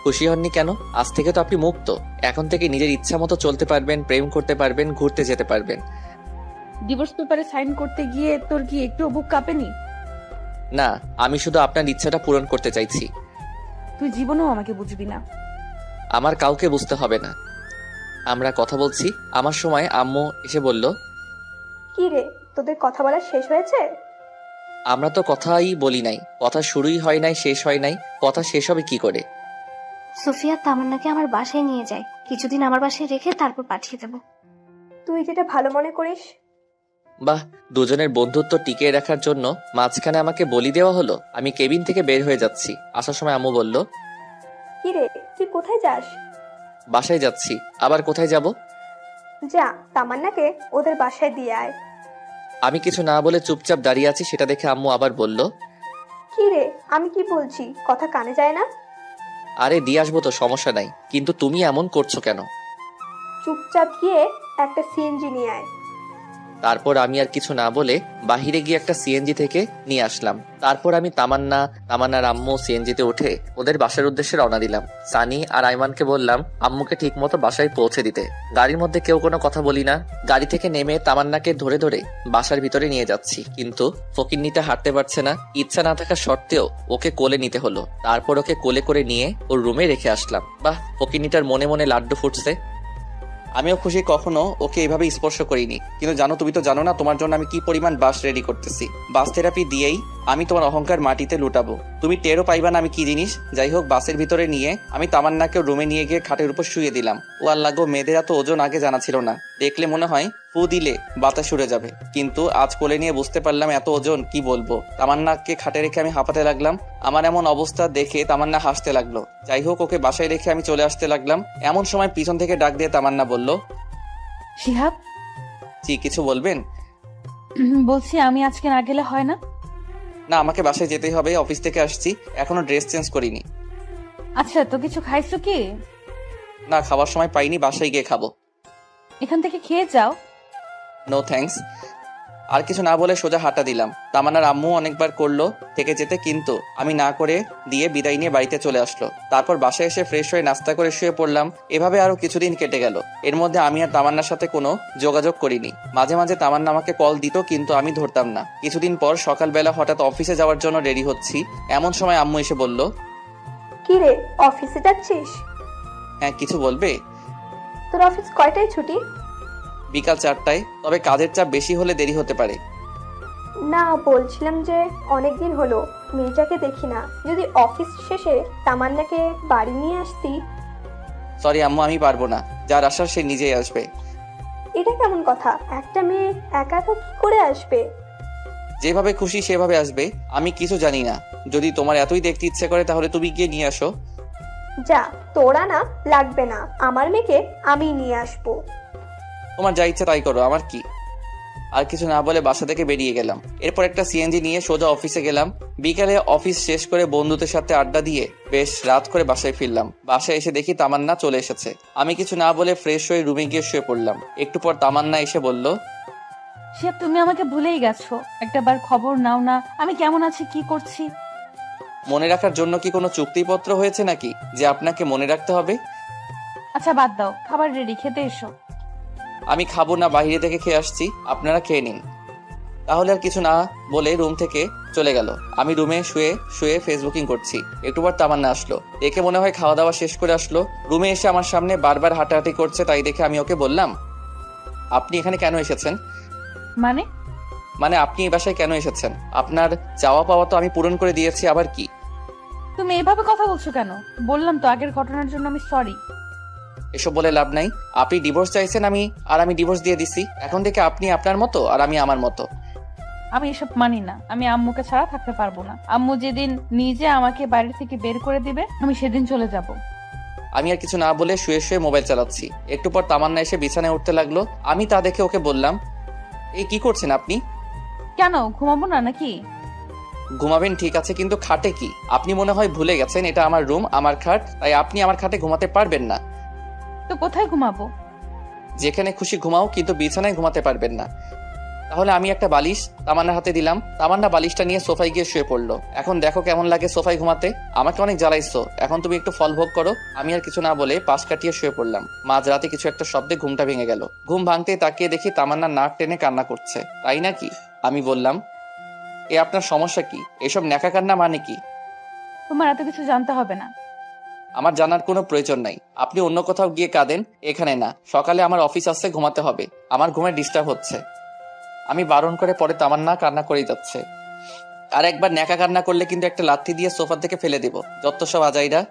খুশি হননি কেন? আজ থেকে তো আপনি মুক্ত। এখন থেকে নিজের ইচ্ছা মতো চলতে পারবেন, প্রেম করতে পারবেন, ঘুরতে যেতে পারবেন। ডিভোর্স পেপারে সাইন করতে গিয়ে তোর কি একটু বুক কাঁপেনি? না, আমি শুধু আপনার ইচ্ছাটা পূরণ করতে চাইছি। তুই জীবনেও আমাকে বুঝবি না। আমার কাউকে বুঝতে হবে না। আমরা কথা বলছি, আমার সময় আম্মু এসে বলল, কি রে, তোদের কথা বলা শেষ হয়েছে? আমরা তো কথাই বলি নাই, কথা শুরুই হয় নাই, শেষ হয় নাই। কথা শেষ হবে কি করে? সুফিয়া তামান্নাকে আমার বাসায় নিয়ে যায়, কিছুদিন আমার বাসায় রেখে তারপর পাঠিয়ে দেব। তুই যেটা ভালো মনে করিস। বাহ, দুজনের বন্ধুত্ব টিকিয়ে রাখার জন্য মাঝখানে আমাকে বলি দেওয়া হলো। আমি কেবিন থেকে বের হয়ে যাচ্ছি। আসার সময় আম্মু বলল, কি রে, তুই কোথায় যাস? বাসায় যাচ্ছি। আবার কোথায় যাব? যা, তামান্নাকে ওদের বাসায় দিয়ে আয়। আমি কিছু না বলে চুপচাপ দাঁড়িয়ে আছি। সেটা দেখে আম্মু আবার বলল, কি রে, আমি কি বলছি কথা কানে যায় না? আরে দিয়ে আসবো তো, সমস্যা নাই, কিন্তু তুমি এমন করছো কেন? চুপচাপ গিয়ে একটা সিএনজি নিয়ে আয়। তারপর আমি আর কিছু না বলে বাহিরে গিয়ে একটা সিএনজি থেকে নিয়ে আসলাম। তারপর আমি তামান্নার আম্মু সিএনজিতে উঠে ওদের বাসার উদ্দেশ্যে রওনা দিলাম। সানি আর আইমানকে বললাম আম্মুকে ঠিক মতো বাসায় পৌঁছে দিতে। গাড়ির মধ্যে কেউ কোনো কথা বলি না। গাড়ি থেকে নেমে তামান্নাকে ধরে ধরে বাসার ভিতরে নিয়ে যাচ্ছি, কিন্তু ফকিন্নিটা হাঁটতে পারছে না। ইচ্ছা না থাকা সত্ত্বেও ওকে কোলে নিতে হলো। তারপর ওকে কোলে করে নিয়ে ওর রুমে রেখে আসলাম। বাহ, ফকিন্নিটার মনে মনে লাড্ডু ফুটছে। আমিও খুশি, কখনো ওকে এইভাবে স্পর্শ করিনি। কিন্তু জানো, তুমি তো জানো না তোমার জন্য আমি কি পরিমাণ বাস রেডি করতেছি। বাস থেরাপি দিয়েই আমি তোমার অহংকার মাটিতে লুটাবো। তুমি টেরও পাইবা না আমি কি জিনিস। যাই হোক, বাসের ভিতরে নিয়ে আমি তামান্নাকে রুমে নিয়ে গিয়ে খাটের উপর শুয়ে দিলাম। ও আল্লাহ গো, মেয়েদের এত ওজন আগে জানা ছিল না। দেখলে মনে হয় ফু দিলে বাতাস উড়ে যাবে, কিন্তু আজ কোলে নিয়ে বুঝতে পারলাম এত ওজন কি বলবো। তামান্নাকে খাটে রেখে আমি হাঁপাতে লাগলাম। আমার এমন অবস্থা দেখে তামান্না হাসতে লাগলো। যাই হোক, ওকে বাসায় রেখে আমি চলে আসতে লাগলাম। এমন সময় পিছন থেকে ডাক দিয়ে তামান্না বলল, শিহাব। জি, কিছু বলবেন? বলছি আমি আজকে না গেলে হয় না? না, আমাকে বাসায় যেতেই হবে। অফিস থেকে আসছি, এখনো ড্রেস চেঞ্জ করিনি। আচ্ছা, তো কিছু খাইছো কি? না, খাওয়ার সময় পাইনি, বাসায় গিয়ে খাবো। এখান থেকে খেয়ে যাও। No thanks. আর কিছু না বলে সোজা হাঁটা দিলাম। তামান্নার আম্মু অনেকবার করলো থেকে যেতে, কিন্তু আমি না করে দিয়ে বিদায় নিয়ে বাড়িতে চলে আসলো। তারপর বাসায় এসে ফ্রেশ হয়ে নাস্তা করে শুয়ে পড়লাম। এভাবে আরো কিছুদিন কেটে গেল। এর মধ্যে আমি আর তামান্নার সাথে কোনো যোগাযোগ করিনি। মাঝে মাঝে তামান্না আমাকে কল দিত, কিন্তু আমি ধরতাম না। কিছুদিন পর সকালবেলা হঠাৎ অফিসে যাওয়ার জন্য রেডি হচ্ছি, এমন সময় আম্মু এসে বলল, কি রে, অফিসে যাচ্ছিস? হ্যাঁ, কিছু বলবে? তোর অফিস কয়টায় ছুটি? বিকাল 4টায়, তবে কাজের চাপ বেশি হলে দেরি হতে পারে। না, বলছিলাম যে অনেকদিন হলো মেয়েটাকে দেখি না, যদি অফিস শেষে তামান্নাকে বাড়ি নিয়ে আসতি। সরি আম্মু, আমি পারবো না। যার আসার সে নিজেই আসবে। এটা কেমন কথা? একটা মেয়ে একা একা কি করে আসবে? যেভাবে খুশি সেভাবে আসবে। আমি কিছু জানি না। যদি তোমার এতই দেখতে ইচ্ছে করে তাহলে তুমি গিয়ে নিয়ে আসো। যা, তোরা না লাগবে না, আমার মেয়েকে আমি নিয়ে আসবো। তোমার যা ইচ্ছা তাই করো, আমার কি। আর কিছু না বলে বাসা থেকে বেরিয়ে গেলাম। এরপর একটা সিএনজি নিয়ে সোজা অফিসে গেলাম। বিকালে অফিস শেষ করে বন্ধুদের সাথে আড্ডা দিয়ে বেশ রাত করে বাসায় ফিরলাম। বাসায় এসে দেখি তামান্না চলে এসেছে। আমি কিছু না বলে ফ্রেশ হয়ে রুমে গিয়ে শুয়ে পড়লাম। একটু পর তামান্না এসে বলল, শিহাব, তুমি আমাকে ভুলেই গেছো। একটাবার খবর নাও না, আমি কেমন আছি, কি করছি। মনে রাখার জন্য কি কোনো চুক্তিপত্র হয়েছে নাকি যে আপনাকে মনে রাখতে হবে? আচ্ছা বাদ দাও, খাবার রেডি, খেতে এসো। আমি খাবো না, বাইরে থেকে খেয়ে আসছি, আপনারা খেয়ে নিন। তাহলে আর কিছু না বলে রুম থেকে চলে গেল। আমি রুমে শুয়ে শুয়ে ফেসবুকিং করছি। একটু পর তামান্না আসলো। দেখে মনে হয় খাওয়া দাওয়া শেষ করে আসলো। রুমে এসে আমার সামনে বারবার হাঁটাহাঁটি করছে। তাই দেখে আমি ওকে বললাম, আপনি এখানে কেন এসেছেন? মানে আপনি এই বাসায় কেন এসেছেন? আপনার চাওয়া পাওয়া তো আমি পূরণ করে দিয়েছি, আবার কি? তুমি এভাবে কথা বলছো কেন? বললাম তো আগের ঘটনার জন্য আমি সরি। এসব বলে লাভ নাই। আপনি ডিভোর্স চাইছেন, আমি ডিভোর্স দিয়ে দিছি। এখন থেকে আপনি আপনার মতো আর আমি আমার মতো। আমি এসব মানি না। আমি আম্মুকে ছাড়া থাকতে পারবো না। আম্মু যেদিন নিজে আমাকে বাড়ি থেকে বের করে দিবে আমি সেদিন চলে যাব। আমি আর কিছু না বলে শুয়ে শুয়ে মোবাইল চালাচ্ছি। একটু পর তামান্না এসে বিছানায় উঠতে লাগলো। আমি তা দেখে ওকে বললাম, এই কি করছেন আপনি? কেন, ঘুমাবো না নাকি? ঘুমাবেন ঠিক আছে, কিন্তু খাটে কি? আপনি মনে হয় ভুলে গেছেন এটা আমার রুম, আমার খাট, তাই আপনি আমার খাটে ঘুমাতে পারবেন না। তো কোথায় ঘুমাবো? যেখানে খুশি ঘুমাও, কিন্তু বিছানায় ঘুমাতে পারবেন না। তাহলে আমি একটা বালিশ তামান্নার হাতে দিলাম। তামান্না বালিশটা নিয়ে সোফায় গিয়ে শুয়ে পড়লো। এখন দেখো কেমন লাগে সোফায় ঘুমাতে। আমাকে অনেক জ্বালাইছো, এখন তুমি একটু ফল ভোগ করো। আমি আর কিছু না বলে পাশ কাটিয়ে শুয়ে পড়লাম। মাঝরাতে কিছু একটা শব্দে ঘুমটা ভেঙে গেল। ঘুম ভাঙতেই তাকিয়ে দেখি তামান্না নাক টেনে কান্না করছে। তাই নাকি? আমি বললাম, এ আপনার সমস্যা কি? এসব ন্যাকা কান্না মানে কি? তোমার এত কিছু জানতে হবে না। আমার জানার কোনো প্রয়োজন নাই। আপনি অন্য কোথাও গিয়ে কাঁদেন, এখানে না। সকালে আমার অফিস আসছে, ঘুমাতে হবে। আমার ঘুমে ডিস্টার্ব হচ্ছে। আমি বারণ করে পরে তামান্না কান্না করেই যাচ্ছে। আর একবার ন্যাকা কান্না করলে কিন্তু একটা লাথি দিয়ে সোফা থেকে ফেলে দেব। যত সব আজাইরা।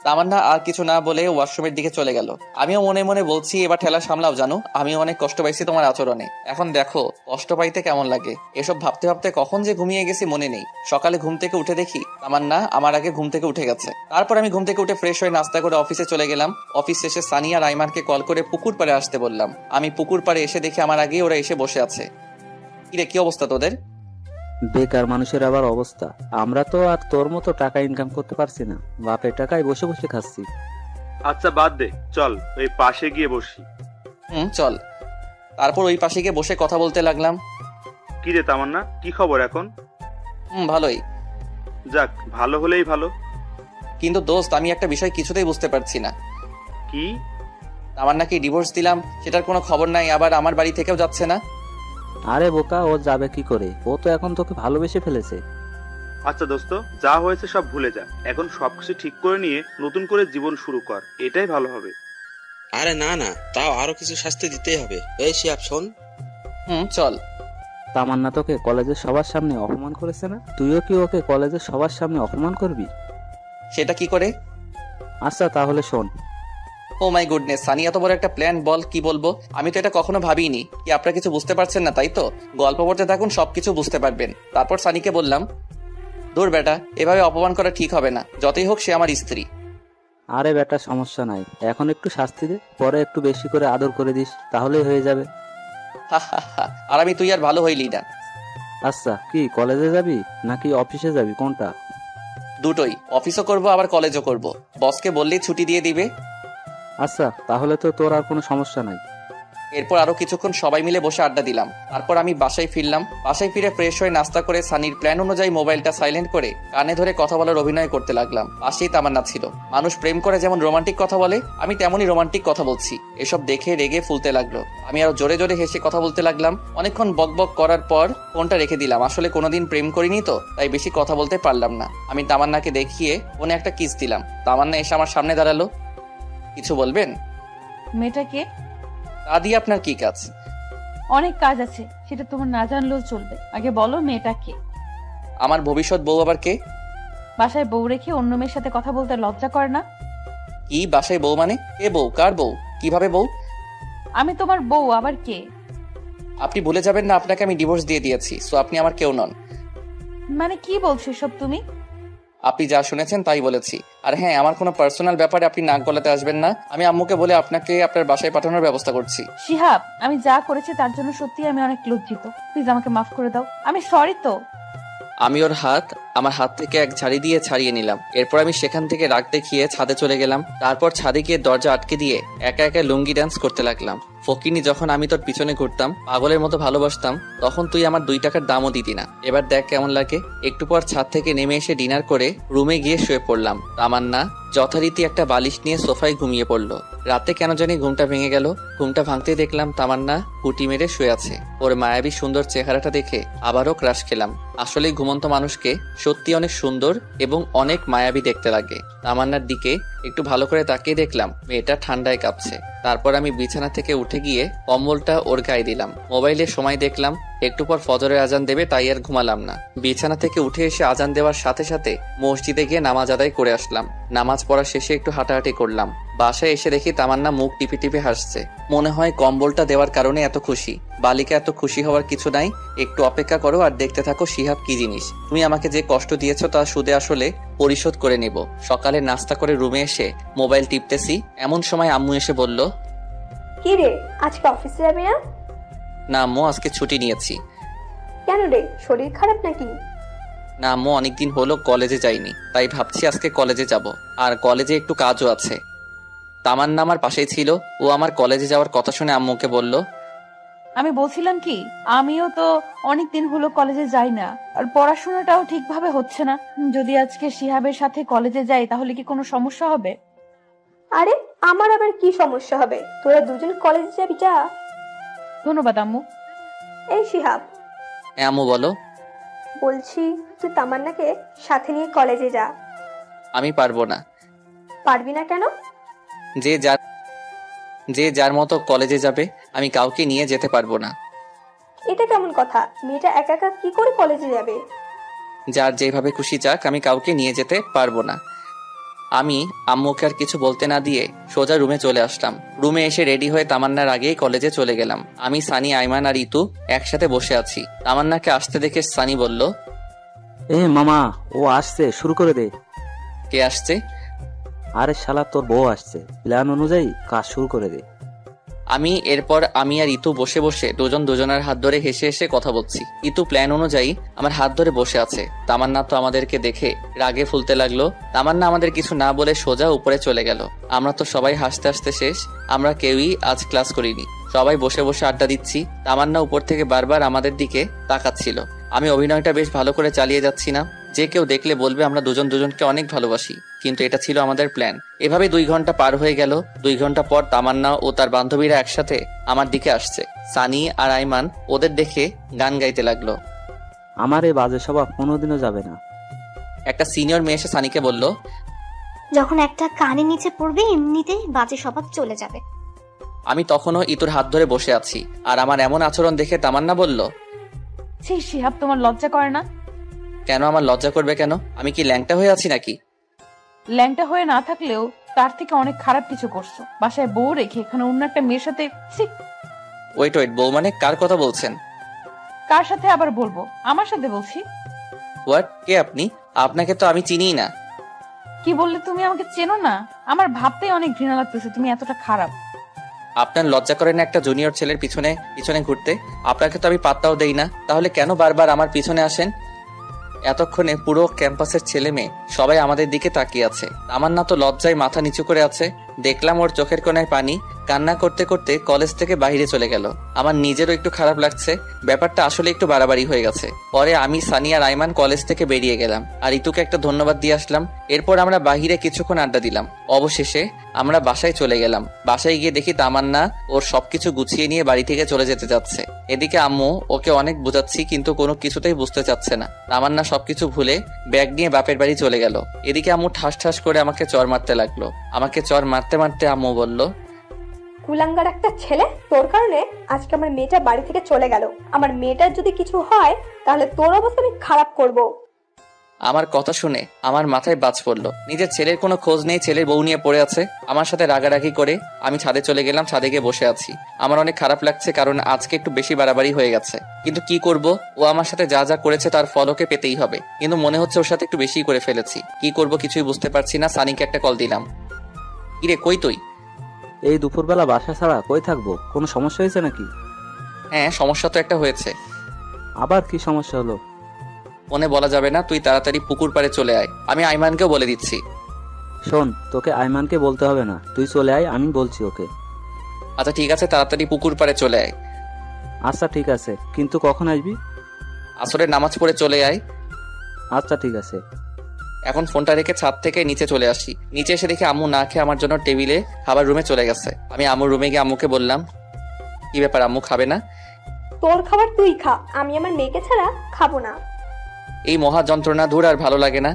তামান্না আর কিছু না বলে ওয়াশরুমের দিকে চলে গেল। আমিও মনে মনে বলছি, এবার ঠেলা সামলাও জানো, আমিও অনেক কষ্ট পাইছি তোমার আচরণে। এখন দেখো কষ্ট পাইতে কেমন লাগে। এসব ভাবতে ভাবতে কখন যে ঘুমিয়ে গেছি মনে নেই। সকালে ঘুম থেকে উঠে দেখি তামান্না আমার আগে ঘুম থেকে উঠে গেছে। তারপর আমি ঘুম থেকে উঠে ফ্রেশ হয়ে নাস্তা করে অফিসে চলে গেলাম। অফিস শেষে সানিয়া আর আইমানকে কল করে পুকুর পাড়ে আসতে বললাম। আমি পুকুর পাড়ে এসে দেখি আমার আগেই ওরা এসে বসে আছে। কিরে, কি অবস্থা তোদের? বেকার মানুষের আবার অবস্থা। আমরা তো আর তোর মতো টাকা ইনকাম করতে পারছি না, বাপের টাকায় বসে বসে খাচ্ছি। আচ্ছা বাদ দে, চল ওই পাশে গিয়ে বসি। চল। তারপর ওই পাশে গিয়ে বসে কথা বলতে লাগলাম। কি রে তামান্না, কি খবর এখন? ভালোই। যাক, ভালো হলেই ভালো। কিন্তু দোস্ত, আমি একটা বিষয় কিছুতেই বুঝতে পারছি না। কি? তামান্নাকে ডিভোর্স দিলাম, সেটার কোনো খবর নাই, আবার আমার বাড়ি থেকেও যাচ্ছে না। আরে বোকা, ও যাবে কি করে? ও তো এখন তোকে ভালোবেসে ফেলেছে। আচ্ছা দোস্ত, যা হয়েছে সব ভুলে যা। এখন সবকিছু ঠিক করে নিয়ে নতুন করে জীবন শুরু কর, এটাই ভালো হবে। আরে না না, তাও আরো কিছু শাস্তি দিতেই হবে। এই শিহাব শোন। চল। তামান্না তোকে কলেজের সবার সামনে অপমান করেছে না? তুইও কি ওকে কলেজের সবার সামনে অপমান করবি? সেটা কি করে? আচ্ছা তাহলে শোন। ও মাই গুডনেস, সানি এত বড় একটা প্ল্যান, বল কি বলবো। আমি তো এটা কখনো ভাবিনি। কি আপনারা কিছু বুঝতে পারছেন না, তাই তো? গল্প পড়তে থাকুন, সবকিছু বুঝতে পারবেন। তারপর সানিকে বললাম, দূর বেটা, এভাবে অপমান করা ঠিক হবে না। যতই হোক সে আমার স্ত্রী। আরে বেটা, সমস্যা নাই, এখন একটু শাস্তি দে, পরে একটু বেশি করে আদর করে দিস, তাহলেই হয়ে যাবে। আর আমি তুই আর ভালো হইলি না। আচ্ছা, কি কলেজে যাবি নাকি অফিসে যাবি, কোনটা? দুটোই, অফিসও করব আবার কলেজও করব। বসকে বললেই ছুটি দিয়ে দিবে। আচ্ছা, তাহলে তো তোর আর কোনো সমস্যা নাই। এরপর আরো কিছুক্ষণ সবাই মিলে বসে আড্ডা দিলাম। তারপর আমি বাসায় ফিরলাম। বাসায় ফিরে ফ্রেশ হয়ে নাস্তা করে সানির প্ল্যান অনুযায়ী মোবাইলটা সাইলেন্ট করে কানে ধরে কথা বলার অভিনয় করতে লাগলাম। পাশেই তামান্না ছিল। মানুষ প্রেম করে যেমন রোমান্টিক কথা বলে, আমি তেমনই রোমান্টিক কথা বলছি। এসব দেখে রেগে ফুলতে লাগলো। আমি আরো জোরে জোরে হেসে কথা বলতে লাগলাম। অনেকক্ষণ বকবক করার পর ফোনটা রেখে দিলাম। আসলে কোনোদিন প্রেম করিনি তো, তাই বেশি কথা বলতে পারলাম না। আমি তামান্নাকে দেখিয়ে ফোনে একটা কিস দিলাম। তামান্না এসে আমার সামনে দাঁড়ালো। কিছু বলবেন? মেয়েটাকে তা দিয়ে আপনার কি কাজ? অনেক কাজ আছে, সেটা তোমার না জানলেও চলবে। আগে বলো মেয়েটাকে। আমার ভবিষ্যৎ বউ আবার কে? বাসায় বউ রেখে অন্য মেয়ের সাথে কথা বলতে লজ্জা করে না? কি বাসায় বউ মানে? কে বউ? কার বউ? কিভাবে বউ? আমি তোমার বউ, আবার কে? আপনি ভুলে যাবেন না আপনাকে আমি ডিভোর্স দিয়ে দিয়েছি, সো আপনি আমার কেউ নন। মানে কি বলছো সব তুমি? আপনি যা শুনেছেন তাই বলেছি। আর হ্যাঁ, আমার কোনো পার্সোনাল ব্যাপারে আপনি নাক গলাতে আসবেন না। আমি আম্মুকে বলে আপনাকে আপনার বাসায় পাঠানোর ব্যবস্থা করছি। শিহাব, আমি যা করেছি তার জন্য সত্যি আমি অনেক লজ্জিত। প্লিজ আমাকে মাফ করে দাও। আমি সরি তো। আমি ওর আমার হাত থেকে এক ঝাড়ি দিয়ে ছাড়িয়ে নিলাম। এরপর আমি সেখান থেকে রাগ দেখিয়ে ছাদে চলে গেলাম। তারপর ছাদে গিয়ে দরজা আটকে দিয়ে একা একা লুঙ্গি ডান্স করতে লাগলাম। ফকিনি, যখন আমি তোর পিছনে ঘুরতাম, পাগলের মতো ভালোবাসতাম, তখন তুই আমার 2 টাকার দামও দিতি না। এবার দেখ কেমন লাগে। একটু পর ছাদ থেকে নেমে এসে ডিনার করে রুমে গিয়ে শুয়ে পড়লাম। তামান্না যথারীতি একটা বালিশ নিয়ে সোফায় ঘুমিয়ে পড়লো। রাতে কেন জানি ঘুমটা ভেঙে গেল। ঘুমটা ভাঙতেই দেখলাম তামান্না কুটি মেরে শুয়ে আছে। ওর মায়াবী সুন্দর চেহারাটা দেখে আবারও ক্রাশ খেলাম। আসলে ঘুমন্ত মানুষকে সত্যি অনেক সুন্দর এবং অনেক মায়াবী দেখতে লাগে। তামান্নার দিকে একটু ভালো করে তাকিয়ে দেখলাম মেয়েটা ঠান্ডায় কাঁপছে। তারপর আমি বিছানা থেকে উঠে গিয়ে কম্বলটা ওর গায়ে দিলাম। মোবাইলে সময় দেখলাম, একটু পর ফজরের আজান দেবে, তাই আর ঘুমালাম না। বিছানা থেকে উঠে এসে আজান দেওয়ার সাথে সাথে মসজিদে গিয়ে নামাজ আদায় করে আসলাম। নামাজ পড়া শেষে একটু হাঁটাহাঁটি করলাম। বাসায় এসে দেখি তামান্না মুখ টিপে টিপে হাসছে। মনে হয় কম্বলটা দেওয়ার কারণে এত খুশি। বালিকা এত খুশি হওয়ার কিছু নাই। একটু অপেক্ষা করো আর দেখতে থাকো শিহাব কি জিনিস। তুমি আমাকে যে কষ্ট দিয়েছো তা সুদে আসলে পরিশোধ করে নেব। সকালে নাস্তা করে রুমে এসে মোবাইল টিপতেছি, এমন সময় আম্মু এসে বলল, কি রে, আজকে অফিসে যাবি না? না আম্মু, আজকে ছুটি নিয়েছি। কেন রে, শরীর খারাপ নাকি? না আম্মু, অনেকদিন হলো কলেজে যাইনি, তাই ভাবছি আজকে কলেজে যাব। আর কলেজে একটু কাজও আছে। তামান্না আমার পাশেই ছিল। ও আমার কলেজে যাওয়ার কথা শুনে আম্মুকে বলল, আমি বলছিলাম কি, আমিও তো অনেকদিন হলো কলেজে যাই না, আর পড়াশোনাটাও ঠিকভাবে হচ্ছে না। যদি আজকে শিহাবের সাথে কলেজে যাই তাহলে কি কোনো সমস্যা হবে? আরে আমার আবার কি সমস্যা হবে? তোরা দুজন কলেজে যাবি, যা। ধন্যবাদ আম্মু। এই শিহাব, আম্মু বলো। বলছি তুই তামান্নাকে সাথে নিয়ে কলেজে যা। আমি পারবো না। পারবি না কেন? যে যার মতো কলেজে যাবে, আমি কাউকে নিয়ে যেতে পারবো না। এটা কেমন কথা? মেয়েটা একা একা কি করে কলেজে যাবে? যার যেভাবে খুশি যাক, আমি কাউকে নিয়ে যেতে পারবো না। আমি আম্মুকে আর কিছু বলতে না দিয়ে সোজা রুমে চলে আসলাম। রুমে এসে রেডি হয়ে তামান্নার আগেই কলেজে চলে গেলাম। আমি, সানি, আইমান আর ইতু একসাথে বসে আছি। তামান্নাকে আসতে দেখে সানি বলল, এ মামা, ও আসছে, শুরু করে দে। কে আসছে? আরে শালা, তোর বউ আসছে। প্ল্যান অনুযায়ী কাজ শুরু করে দে। এরপর আমি আর ইতু বসে বসে দুজন দুজনের হাত ধরে হেসে হেসে কথা বলছি। ইতু প্ল্যান অনুযায়ী আমার হাত ধরে বসে আছে। তামান্না তো আমাদেরকে দেখে রাগে ফুলতে লাগলো। তামান্না আমাদের কিছু না বলে সোজা উপরে চলে গেল। আমরা তো সবাই হাসতে হাসতে শেষ। আমরা কেউই আজ ক্লাস করিনি। সবাই বসে বসে আড্ডা দিচ্ছি। তামান্না উপর থেকে বারবার আমাদের দিকে তাকাচ্ছিল। আমি অভিনয়টা বেশ ভালো করে চালিয়ে যাচ্ছি না? যে কেউ দেখলে বলবে আমরা দুজন দুজনকে অনেক ভালোবাসি, কিন্তু এটা ছিল আমাদের প্ল্যান। এভাবে 2 ঘন্টা পার হয়ে গেল। 2 ঘন্টা পর তামান্না ও তার বান্ধবীরা একসাথে আমার দিকে আসছে। সানি আর আইমান ওদের দেখে গান গাইতে লাগলো। আমার এই বাজে স্বভাব কোনোদিনও যাবে না। একটা সিনিয়র মেয়ে এসে সানিকে বলল, যখন একটা কানে নিচে পড়বে এমনিতেই বাজে স্বভাব চলে যাবে। আমি তখনও ইতুর হাত ধরে বসে আছি। আর আমার এমন আচরণ দেখে তামান্না বলল, শিহাব, তোমার লজ্জা করে না? কেন আমার লজ্জা করবে কেন? আমি কি ল্যাংটা হয়ে আছি নাকি? ল্যাংটা হয়ে না থাকলেও তার থেকে অনেক খারাপ কিছু করছো। বাসায় বউ রেখে এখানে অন্য একটা মেয়ের সাথে। ওয়েট, বউ মানে কার কথা বলছেন? কার সাথে আবার বলবো? আমার সাথে বলছি। হোয়াট? কে আপনি? আপনাকে তো আমি চিনিই না। কি বললে তুমি? আমাকে চেনো না? আমার ভাবতেই অনেক ঘৃণা লাগতেছে, তুমি এতটা খারাপ। আপনার লজ্জা করে না একটা জুনিয়র ছেলের পিছনে পিছনে ঘুরতে? আপনাকে তো আমি পাত্তাও দেই না, তাহলে কেন বারবার আমার পিছনে আসেন? এতক্ষণে পুরো ক্যাম্পাসের ছেলে মেয়ে সবাই আমাদের দিকে তাকিয়ে আছে। তামান্না তো লজ্জায় মাথা নিচু করে আছে। দেখলাম ওর চোখের কোণায় পানি, কান্না করতে করতে কলেজ থেকে বাইরে চলে গেল। আমার নিজেরও একটু খারাপ লাগছে, ব্যাপারটা আসলে একটু বাড়াবাড়ি হয়ে গেছে। পরে আমি, সানি আর আইমান কলেজ থেকে বেরিয়ে গেলাম আর ঋতুকে একটা ধন্যবাদ দিয়ে আসলাম। এরপর আমরা বাহিরে কিছুক্ষণ আড্ডা দিলাম। অবশেষে আমরা বাসায় চলে গেলাম। বাসায় গিয়ে দেখি তামান্না ওর সবকিছু গুছিয়ে নিয়ে বাড়ি থেকে চলে যেতে যাচ্ছে। এদিকে আম্মু ওকে অনেক বোঝাচ্ছি কিন্তু কোনো কিছুতেই বুঝতে চাচ্ছে না। তামান্না সবকিছু ভুলে ব্যাগ নিয়ে বাপের বাড়ি চলে গেল। এদিকে আম্মু ঠাস ঠাস করে আমাকে চর মারতে লাগলো। আমাকে চর মারতে মারতে আম্মু বলল, কুলাঙ্গার একটা ছেলে, তোর কারণে আজকে আমার মেয়েটা বাড়ি থেকে চলে গেল। আমার মেয়েটার যদি কিছু হয় তাহলে তোর অবস্থা আমি খারাপ করব। আমার কথা শুনে আমার মাথায় বাজ পড়লো। নিজের ছেলের কোনো খোঁজ নেই, ছেলের বউ নিয়ে পড়ে আছে। আমার সাথে রাগারাগি করে আমি ছাদে চলে গেলাম। ছাদে গিয়ে বসে আছি। আমার অনেক খারাপ লাগছে কারণ আজকে একটু বেশি বাড়াবাড়ি হয়ে গেছে। কিন্তু কি করব, ও আমার সাথে যা যা করেছে তার ফল ওকে পেতেই হবে। কিন্তু মনে হচ্ছে ওর সাথে একটু বেশি করে ফেলেছি। কি করব কিছুই বুঝতে পারছি না। সানিকে একটা কল দিলাম। কিরে, কই তুই? এই দুপুরবেলা বাসা ছাড়া কই থাকবো? কোনো সমস্যা হয়েছে নাকি? হ্যাঁ, সমস্যা তো একটা হয়েছে। আবার কি সমস্যা হলো? মনে বলা যাবে না, তুই তাড়াতাড়ি পুকুর পাড়ে চলে আয়। আমি আইমানকেও বলে দিচ্ছি। শোন, তোকে আইমানকে বলতে হবে না, তুই চলে আয়, আমি বলছি ওকে। আচ্ছা ঠিক আছে, তাড়াতাড়ি পুকুর পাড়ে চলে আয়। আচ্ছা ঠিক আছে, কিন্তু কখন আসবি? আসরের নামাজ পড়ে চলে আয়। আচ্ছা ঠিক আছে। এখন ফোনটা রেখে ছাদ থেকে নিচে চলে আসি। নিচে এসে দেখি আম্মু না খেয়ে আমার জন্য টেবিলে খাবার রুমে চলে গেছে। আমি আম্মুর রুমে গিয়ে আম্মুকে বললাম, কি ব্যাপার আম্মু, খাবে না? তোর খাবার তুই খা, আমি আমার মেয়েকে ছাড়া খাবো না। এই মহা যন্ত্রণা দূর আর ভালো লাগে না।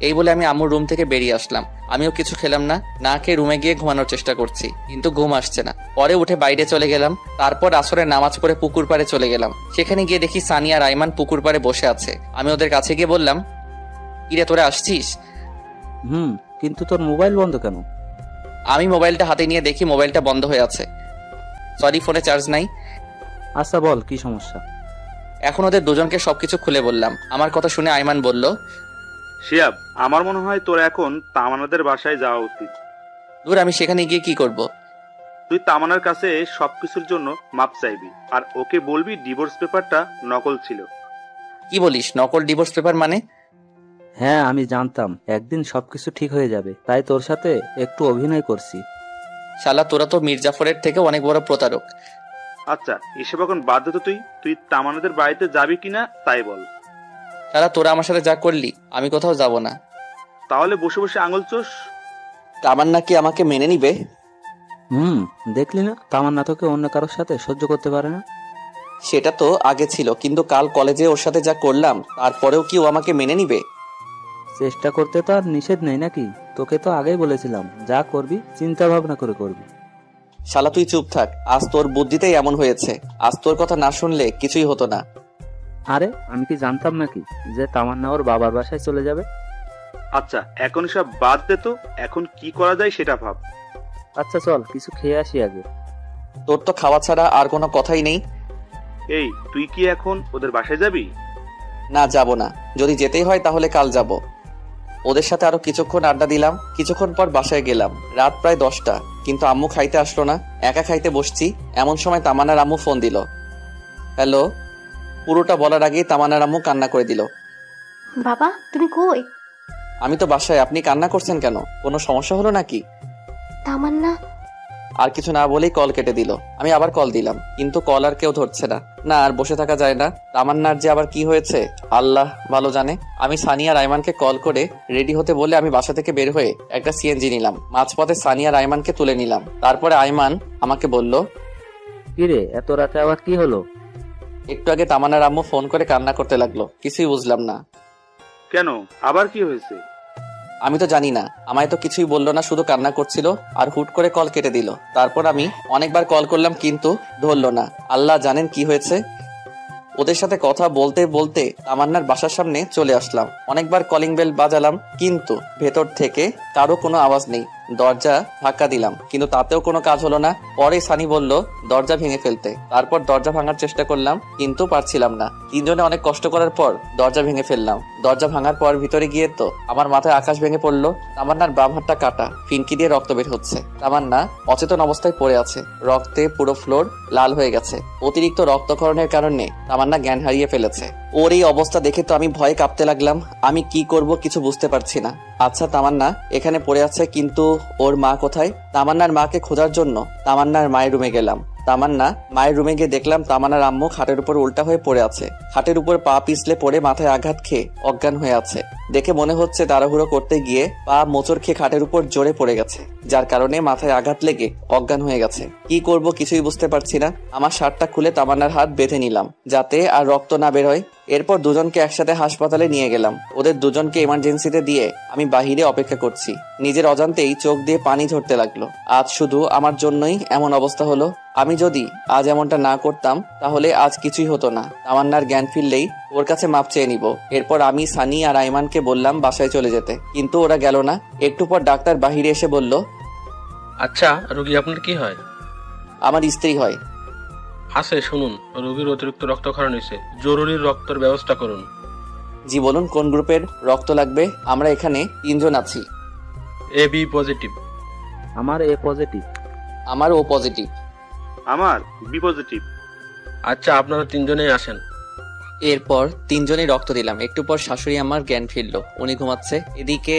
এই বলে আমি আম্মুর রুম থেকে বেরিয়ে আসলাম। আমিও কিছু খেলাম না, না খেয়ে রুমে গিয়ে ঘুমানোর চেষ্টা করছি, কিন্তু ঘুম আসছে না। পরে উঠে বাইরে চলে গেলাম। তারপর আসরের নামাজ পড়ে পুকুর পাড়ে চলে গেলাম। সেখানে গিয়ে দেখি সানি আর আইমান পুকুর পাড়ে বসে আছে। আমি ওদের কাছে গিয়ে বললাম, কিরে তোরা আসছিস? কিন্তু তোর মোবাইল বন্ধ কেন? আমি মোবাইলটা হাতে নিয়ে দেখি মোবাইলটা বন্ধ হয়ে আছে। সরি, ফোনে চার্জ নাই। আচ্ছা বল, কি সমস্যা? এখন ওদের দুজনকে সবকিছু খুলে বললাম। আমার কথা শুনে আইমান বলল, শিয়াব, আমার মনে হয় তোর এখন তামান্নাদের বাসায় যাওয়া উচিত। দূর, আমি সেখানে গিয়ে কি করব? তুই তামান্নার কাছে সবকিছুর জন্য মাপ চাইবি আর ওকে বলবি ডিভোর্স পেপারটা নকল ছিল। কি বলিস, নকল ডিভোর্স পেপার মানে? হ্যাঁ, আমি জানতাম একদিন সবকিছু ঠিক হয়ে যাবে, তাই তোর সাথে একটু অভিনয় করছি। শালা, তোরা তো মির্জাফরের থেকে অনেক বড় প্রতারক। আচ্ছা, এসব এখন বাদ দে তো। তুই তামান্নাদের বাড়িতে যাবি কিনা তাই বল। শালা, তোরা আমার সাথে যা করলি, আমি কোথাও যাব না। তাহলে বসে বসে আঙুল চোষ। তামান্না কি আমাকে মেনে নিবে? দেখলি না, তামান্না তোকে অন্য কারোর সাথে সহ্য করতে পারে না। সেটা তো আগে ছিল, কিন্তু কাল কলেজে ওর সাথে যা করলাম তারপরেও কি ও আমাকে মেনে নিবে? চেষ্টা করতে তো আর নিষেধ নেই নাকি? তোকে তো আগেই বলেছিলাম, যা করবি চিন্তা ভাবনা করে করবি। শালা, তুই চুপ থাক। আজ তোর বুদ্ধিতেই এমন হয়েছে। আজ তোর কথা না শুনলে কিছুই হতো না। আরে, আমি কি জানতাম নাকি যে তামান্না ওর বাবার বাসায় চলে যাবে? আচ্ছা, এখন সব বাদ দে তো, এখন কি করা যায় সেটা ভাব। আচ্ছা চল, কিছু খেয়ে আসি আগে। তোর তো খাওয়া ছাড়া আর কোনো কথাই নেই। এই, তুই কি এখন ওদের বাসায় যাবি? না, যাব না। যদি যেতেই হয় তাহলে কাল যাব। ওদের সাথে আরো কিছুক্ষণ আড্ডা দিলাম। কিছুক্ষণ পর বাসায় গেলাম। রাত প্রায় 10টা, কিন্তু আম্মু খাইতে আসলো না। একা খাইতে বসছি, এমন সময় তামান্নার আম্মু ফোন দিল। হ্যালো। পুরোটা বলার আগেই তামান্নার আম্মু কান্না করে দিল। বাবা, তুমি কই? আমি তো বাসায়। আপনি কান্না করছেন কেন? কোনো সমস্যা হলো নাকি? তামান্না। আর কিছু না বলেই কল কেটে দিল। আমি আবার কল দিলাম, কিন্তু কল আর কেউ ধরছে না। না, আর বসে থাকা যায় না। তামান্নার যে আবার কি হয়েছে আল্লাহ ভালো জানে। আমি সানি আর আইমানকে কল করে রেডি হতে বলে আমি বাসা থেকে বের হয়ে একটা সিএনজি নিলাম। মাঝপথে সানি আর আইমানকে তুলে নিলাম। তারপরে আইমান আমাকে বলল, কিরে, এত রাতে আবার কি হলো? একটু আগে তামান্নার আম্মু ফোন করে কান্না করতে লাগলো। কিছুই বুঝলাম না। কেন, আবার কি হয়েছে? আমি তো জানি না। আমায় তো কিছুই বললো না, শুধু কান্না করছিল আর হুট করে কল কেটে দিল। তারপর আমি অনেকবার কল করলাম, কিন্তু ধরলো না। আল্লাহ জানেন কি হয়েছে। ওদের সাথে কথা বলতে বলতে তামান্নার বাসার সামনে চলে আসলাম। অনেকবার কলিং বেল বাজালাম, কিন্তু ভেতর থেকে কারো কোনো আওয়াজ নেই। দরজা ধাক্কা দিলাম, কিন্তু তাতেও কোনো কাজ হলো না। পরে সানি বলল দরজা ভেঙে ফেলতে। তারপর দরজা ভাঙার চেষ্টা করলাম, কিন্তু পারছিলাম না। তিনজনে অনেক কষ্ট করার পর দরজা ভেঙে ফেললাম। দরজা ভাঙার পর ভিতরে গিয়ে তো আমার মাথায় আকাশ ভেঙে পড়লো। তামান্নার বাম হাতটা কাটা, ফিনকি দিয়ে রক্ত বের হচ্ছে। তামান্না অচেতন অবস্থায় পড়ে আছে। রক্তে পুরো ফ্লোর লাল হয়ে গেছে। অতিরিক্ত রক্তক্ষরণের কারণে তামান্না জ্ঞান হারিয়ে ফেলেছে। ওর এই অবস্থা দেখে তো আমি ভয়ে কাঁপতে লাগলাম। আমি কি করব কিছু বুঝতে পারছি না। আচ্ছা, তামান্না এখানে পড়ে আছে, কিন্তু ওর মা কোথায়? তামান্নার মাকে খোঁজার জন্য তামান্নার মায়ের রুমে গেলাম। তামান্না মায়ের রুমে গিয়ে দেখলাম তামান্নার আম্মু খাটের উপর উল্টা হয়ে পড়ে আছে। খাটের উপর পা পিছলে পড়ে মাথায় আঘাত খেয়ে অজ্ঞান হয়ে আছে। দেখে মনে হচ্ছে তাড়াহুড়ো করতে গিয়ে পা মোচড় খেয়ে খাটের উপর জোরে পড়ে গেছে, যার কারণে মাথায় আঘাত লেগে অজ্ঞান হয়ে গেছে। কি করব কিছুই বুঝতে পারছি না। আমার শার্টটা খুলে তামান্নার হাত বেঁধে নিলাম যাতে আর রক্ত না বের হয়। এরপর দুজনকে একসাথে হাসপাতালে নিয়ে গেলাম। ওদের দুজনকে ইমার্জেন্সিতে দিয়ে আমি বাহিরে অপেক্ষা করছি। নিজের অজান্তেই চোখ দিয়ে পানি ঝরতে লাগলো। আজ শুধু আমার জন্যই এমন অবস্থা হলো। আমি যদি আজ এমনটা না করতাম তাহলে আজ কিছুই হতো না। তামান্নার জ্ঞান ফিরলেই ওর কাছে মাপ চেয়ে নিব। এরপর আমি সানি আর আইমানকে বললাম বাসায় চলে যেতে, কিন্তু ওরা গেল না। একটু পর ডাক্তার বাহিরে এসে বলল, আচ্ছা রোগী আপনার কি হয়? আমার স্ত্রী হয়। আছে শুনুন, রোগীর অতিরিক্ত রক্তক্ষরণ হয়েছে, জরুরি রক্তের ব্যবস্থা করুন। জি বলুন, কোন গ্রুপের রক্ত লাগবে? আমরা এখানে 3 জন আছি। A B positive. আমার এ পজিটিভ। আমার ও পজিটিভ। আমার বি পজিটিভ। আচ্ছা আপনারা 3 জনেই আসেন। এরপর 3 জনেই রক্ত দিলাম। একটু পর শাশুড়ি আমার জ্ঞান ফিরলো, উনি ঘুমাচ্ছে। এদিকে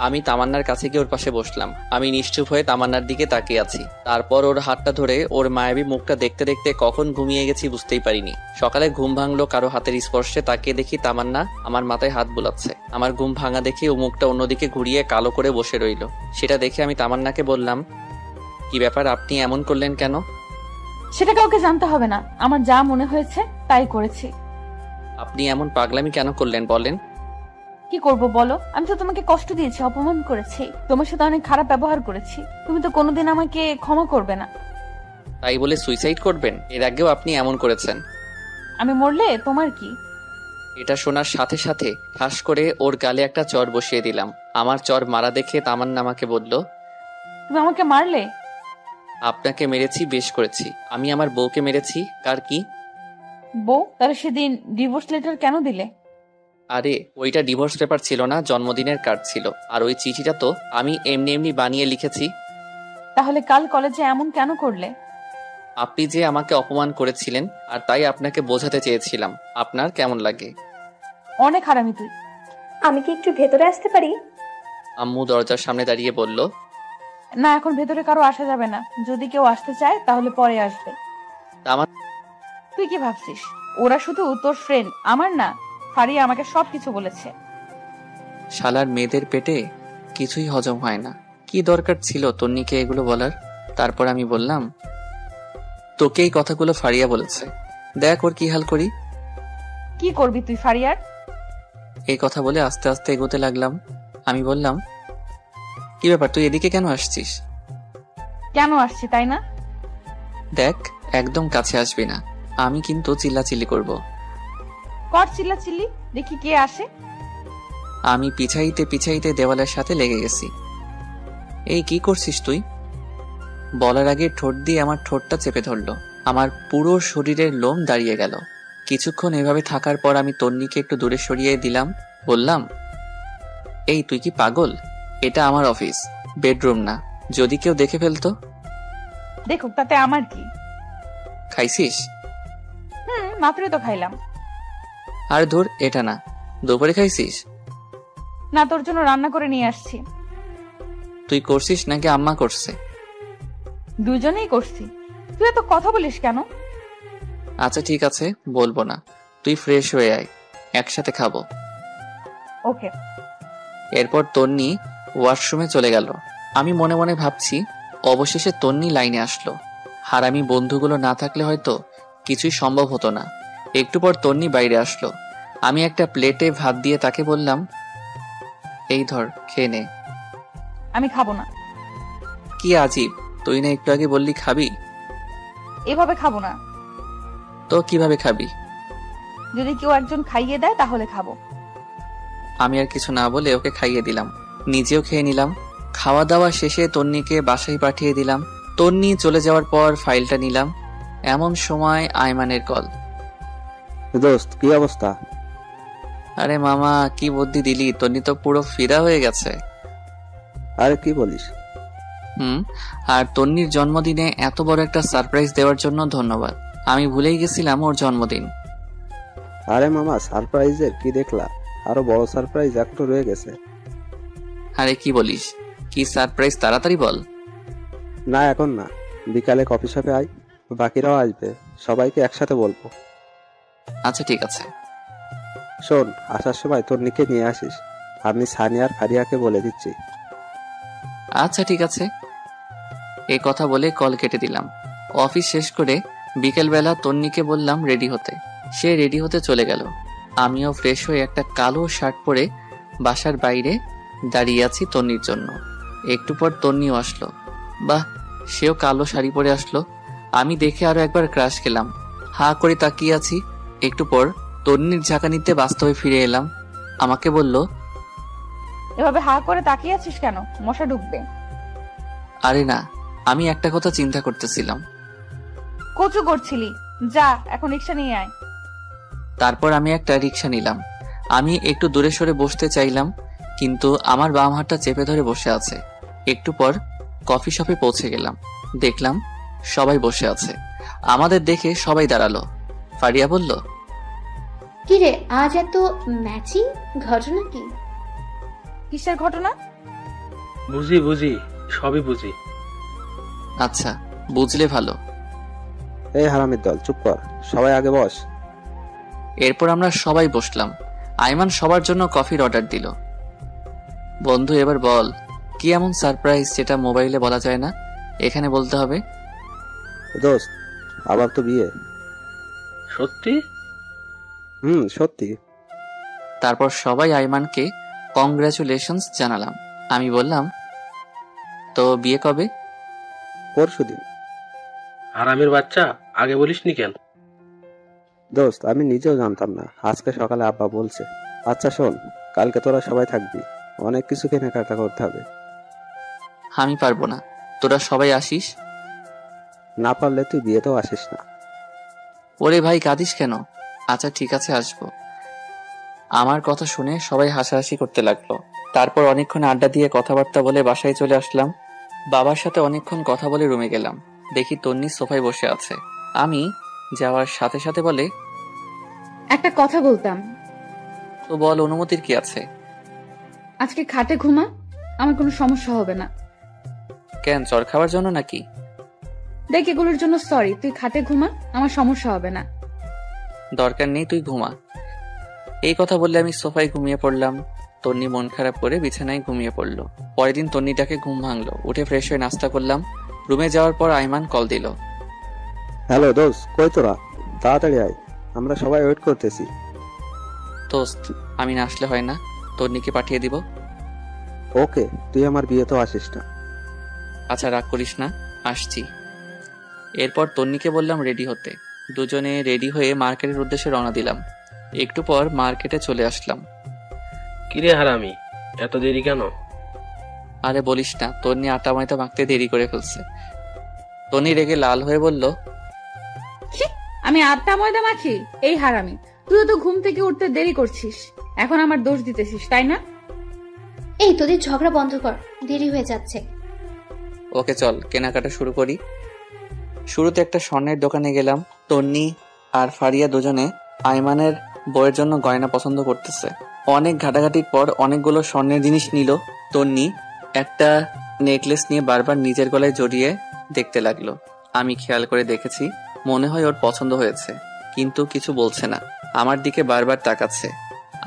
আমি তামান্নার কাছে গিয়ে ওর পাশে বসলাম। আমি নিশ্চুপ হয়ে তামান্নার দিকে তাকিয়ে আছি। তারপর ওর হাতটা ধরে ওর মায়াবী মুখটা দেখতে দেখতে কখন ঘুমিয়ে গেছি বুঝতেই পারিনি। সকালে ঘুম ভাঙলো কারো হাতের স্পর্শে। তাকিয়ে দেখি তামান্না আমার মাথায় হাত বুলাচ্ছে। আমার ঘুম ভাঙা দেখে ও মুখটা অন্যদিকে ঘুরিয়ে কালো করে বসে রইল। সেটা দেখে আমি তামান্নাকে বললাম, কি ব্যাপার, আপনি এমন করলেন কেন? সেটা কাউকে জানতে হবে না, আমার যা মনে হয়েছে তাই করেছি। আপনি এমন পাগলামি কেন করলেন বলেন? কি করব বলো? আমি তো তোমাকে কষ্ট দিয়েছি, অপমান করেছি, তোমার সাথে অনেক খারাপ ব্যবহার করেছি। তুমি তো কোনোদিন আমাকে ক্ষমা করবে না। তাই বলে সুইসাইড করবেন? এর আগেও আপনি এমন করেছেন। আমি মরলে তোমার কি? এটা শোনার সাথে সাথে ঠাস করে ওর গালে একটা চর বসিয়ে দিলাম। আমার চর মারা দেখে তামান্না আমাকে বলল, তুমি আমাকে মারলে? আপনাকে মেরেছি, বেশ করেছি। আমি আমার বউকে মেরেছি, কার কি? বউ? তাহলে সেদিন ডিভোর্স লেটার কেন দিলে? আরে ওইটা ডিভোর্স পেপার ছিল না, জন্মদিনের কার্ড ছিল। আর ওই চিঠিটা তো আমি এমনি এমনি বানিয়ে লিখেছি। তাহলে কাল কলেজে এমন কেন করলে? আপনি যে আমাকে অপমান করেছিলেন, আর তাই আপনাকে বোঝাতে চেয়েছিলাম। আপনার কেমন লাগে? অনেক হারামি তুই। আমি কি একটু ভেতরে আসতে পারি? আম্মু দরজার সামনে দাঁড়িয়ে বলল, না, এখন ভেতরে কারো আসা যাবে না। যদি কেউ আসতে চায় তাহলে পরে আসবে। তুই কি ভাবছিস ওরা শুধু তোর ফ্রেন্ড, আমার না? ফারিয়া আমাকে সবকিছু বলেছে। শালার মেয়েদের পেটে কিছুই হজম হয় না। কি দরকার ছিল তন্নিকে এগুলো বলার? তারপর আমি বললাম, তোকে এই কথাগুলো ফারিয়া বলেছে, দেখ ওর কি হাল করি। কি করবি তুই ফারিয়ার? এই কথা বলে আস্তে আস্তে এগোতে লাগলাম। আমি বললাম, কি ব্যাপার, তুই এদিকে কেন আসছিস? কেন আসছি তাই না? দেখ একদম কাছে আসবি না, আমি কিন্তু চিল্লাচিল্লি করব। কর চিল্লাচিল্লি, দেখি কে আসে। আমি পিছাইতে পিছাইতে দেওয়ালের সাথে লেগে গেছি। এই কি করছিস তুই? বলার আগে ঠোঁট দিয়ে আমার ঠোঁটটা চেপে ধরলো। আমার পুরো শরীরের লোম দাঁড়িয়ে গেল। কিছুক্ষণ এভাবে থাকার পর আমি তন্নিকে একটু দূরে সরিয়ে দিলাম। বললাম, এই তুই কি পাগল? এটা আমার অফিস, বেডরুম না। যদি কেউ দেখে ফেলতো? দেখুক, তাতে আমার কি? খাইছিস? মাত্রই তো খাইলাম। আর ধুর, এটা না। দুপুরে খাইছিস? না, তোর জন্য রান্না করে নিয়ে আসছি। তুই করছিস নাকি আম্মা করছে? দুজনেই করছি। তুই এত কথা বলিস কেন? আচ্ছা ঠিক আছে, বলবো না। তুই ফ্রেশ হয়ে আয়, একসাথে খাবো। ওকে। এরপর তন্নি ওয়াশরুমে চলে গেল। আমি মনে মনে ভাবছি, অবশেষে তন্নি লাইনে আসলো। হারামি বন্ধুগুলো না থাকলে হয়তো কিছুই সম্ভব হতো না। একটু পর তন্নি বাইরে আসলো। আমি একটা প্লেটে ভাত দিয়ে তাকে বললাম, এই ধর, খেয়ে নে। আমি খাবো না। কি আজীব, তুই না একটু আগে বললি খাবি? এভাবে খাবো না। তো কিভাবে খাবি? যদি কেউ একজন খাইয়ে দেয় তাহলে খাবো। আমি আর কিছু না বলে ওকে খাইয়ে দিলাম, নিজেও খেয়ে নিলাম। খাওয়া দাওয়া শেষে তন্নিকে বাসায় পাঠিয়ে দিলাম। তন্নি চলে যাওয়ার পর ফাইলটা নিলাম। এমন সময় আয়মানের কল। দোস্ত কি অবস্থা? আরে মামা, কি বুদ্ধি দিলি, তন্নি তো পুরো ফিদা হয়ে গেছে। আরে কি বলিস? আর তন্নির জন্মদিনে এত বড় একটা সারপ্রাইজ দেওয়ার জন্য ধন্যবাদ। আমি ভুলেই গেছিলাম ওর জন্মদিন। আরে মামা, সারপ্রাইজের কি দেখলা? আরো বড় সারপ্রাইজ এখনো রয়ে গেছে। আরে কি বলিস, কি সারপ্রাইজ, তাড়াতাড়ি বল। না এখন না, বিকালে কফি শপে আয়, বাকিরাও আসবে, সবাইকে একসাথে বলবো। আচ্ছা ঠিক আছে। শোন, আসার সময় তন্নিকে নিয়ে আসিস, আমি সানি আর ফারিয়াকে বলে দিচ্ছি। আচ্ছা ঠিক আছে। এই কথা বলে কল কেটে দিলাম। অফিস শেষ করে বিকেলবেলা তন্নিকে বললাম রেডি হতে। সে রেডি হতে চলে গেল। আমিও ফ্রেশ হয়ে একটা কালো শার্ট পরে বাসার বাইরে দাঁড়িয়ে আছি তন্নির জন্য। একটু পর তন্নিও আসলো। বাহ, সেও কালো শাড়ি পরে আসলো। আমি দেখে আরো একবার ক্রাশ খেলাম। হা করে তাকিয়ে আছি। একটু পর তন্নির ঝাঁকানিতে বাস্তবে ফিরে এলাম। আমাকে বলল, এভাবে হা করে তাকিয়ে আছিস কেন? মশা ঢুকবে। আরে না, আমি একটা কথা চিন্তা করতেছিলাম। কচু করছিলি? যা এখন রিক্সা নিয়ে আয়। তারপর আমি একটা রিক্সা নিলাম। আমি একটু দূরে সরে বসতে চাইলাম, কিন্তু আমার বাম হাতটা চেপে ধরে বসে আছে। একটু পর কফি শপে পৌঁছে গেলাম। দেখলাম সবাই বসে আছে। আমাদের দেখে সবাই দাঁড়ালো। ফারিয়া বলল, কিরে আজ এত ম্যাচিং, ঘটনা কি? কিসের ঘটনা? বুঝি, সবই বুঝি। আচ্ছা, বুঝলে ভালো। এই হারামির দল, চুপ কর, সবাই আগে বস। এরপর আমরা সবাই বসলাম। আইমান সবার জন্য কফির অর্ডার দিল। বন্ধু, এবার বল, কি এমন সারপ্রাইজ যেটা মোবাইলে বলা যায় না, এখানে বলতে হবে? দোস্ত, আবার তো বিয়ে। সত্যি? সত্যি। তারপর সবাই আইমানকে কংগ্রাচুলেশনস জানালাম। আমি বললাম, তো বিয়ে কবে? পরশুদিন। হারামির বাচ্চা, আগে বলিসনি কেন? দোস্ত, আমি নিজেও জানতাম না, আজকে সকালে আব্বা বলছে। আচ্ছা শোন, কালকে তোরা সবাই থাকবি, অনেক কিছু কেনাকাটা করতে হবে। আমি পারবো না, তোরা সবাই আসিস। না পারলে তুই বিয়েতেও আসিস না। ওরে ভাই, কাঁদিস কেন? আচ্ছা ঠিক আছে, আসবো। আমার কথা শুনে সবাই হাসাহাসি করতে লাগলো। তারপর অনেকক্ষণ আড্ডা দিয়ে কথাবার্তা বলে বাসায় চলে আসলাম। বাবার সাথে অনেকক্ষণ কথা বলে রুমে গেলাম। দেখি তন্নি সোফায় বসে আছে। আমি যাওয়ার সাথে সাথে বলে, একটা কথা বলতাম। তো বল, অনুমতির কি আছে? আজকে খাটে ঘুমা, আমার কোনো সমস্যা হবে না। কেন, চর খাওয়ার জন্য নাকি? দেখ, এগুলোর জন্য সরি, তুই খাটে ঘুমা, আমার সমস্যা হবে না। দরকার নেই, তুই ঘুমা। এই কথা বললে আমি সোফায় ঘুমিয়ে পড়লাম। তন্নি মন খারাপ করে বিছানায় ঘুমিয়ে পড়লো। পরের দিন তন্নিটাকে ঘুম ভাঙলো। উঠে ফ্রেশ হয়ে নাস্তা করলাম। রুমে যাওয়ার পর আইমান কল দিল। হ্যালো দোস্ত, কই তোরা? তাড়াতাড়ি আয়, আমরা সবাই ওয়েট করতেছি। দোস্ত, আমি না আসলে হয় না, তন্নিকে পাঠিয়ে দিব। ওকে, তুই আমার বিয়েতেও আসিস না। আচ্ছা, রাগ করিস না, আসছি। এরপর তন্নিকে বললাম রেডি হতে। দুজনে রেডি হয়ে মার্কেটের উদ্দেশ্যে রওনা দিলাম। একটু পর মার্কেটে চলে আসলাম। কিরে হারামি, এত দেরি কেন? আরে বলিস না, তন্নি আটা ময়দা মাখতে দেরি করে ফেলছে। তন্নি রেগে লাল হয়ে বলল, আমি আটা ময়দা মাখি? এই হারামি, তুইও তো ঘুম থেকে উঠতে দেরি করছিস, এখন আমার দোষ দিতেছিস, তাই না? এই তোদের ঝগড়া বন্ধ কর, দেরি হয়ে যাচ্ছে। ওকে চল, কেনাকাটা শুরু করি। শুরুতে একটা স্বর্ণের দোকানে গেলাম। তন্নি আর ফারিয়া দুজনে আইমানের বইয়ের জন্য গয়না পছন্দ করতেছে। অনেক ঘাটাঘাটির পর অনেকগুলো স্বর্ণের জিনিস নিল। তন্নি একটা নেকলেস নিয়ে বারবার নিজের গলায় জড়িয়ে দেখতে লাগলো। আমি খেয়াল করে দেখেছি, মনে হয় ওর পছন্দ হয়েছে, কিন্তু কিছু বলছে না। আমার দিকে বারবার তাকাচ্ছে।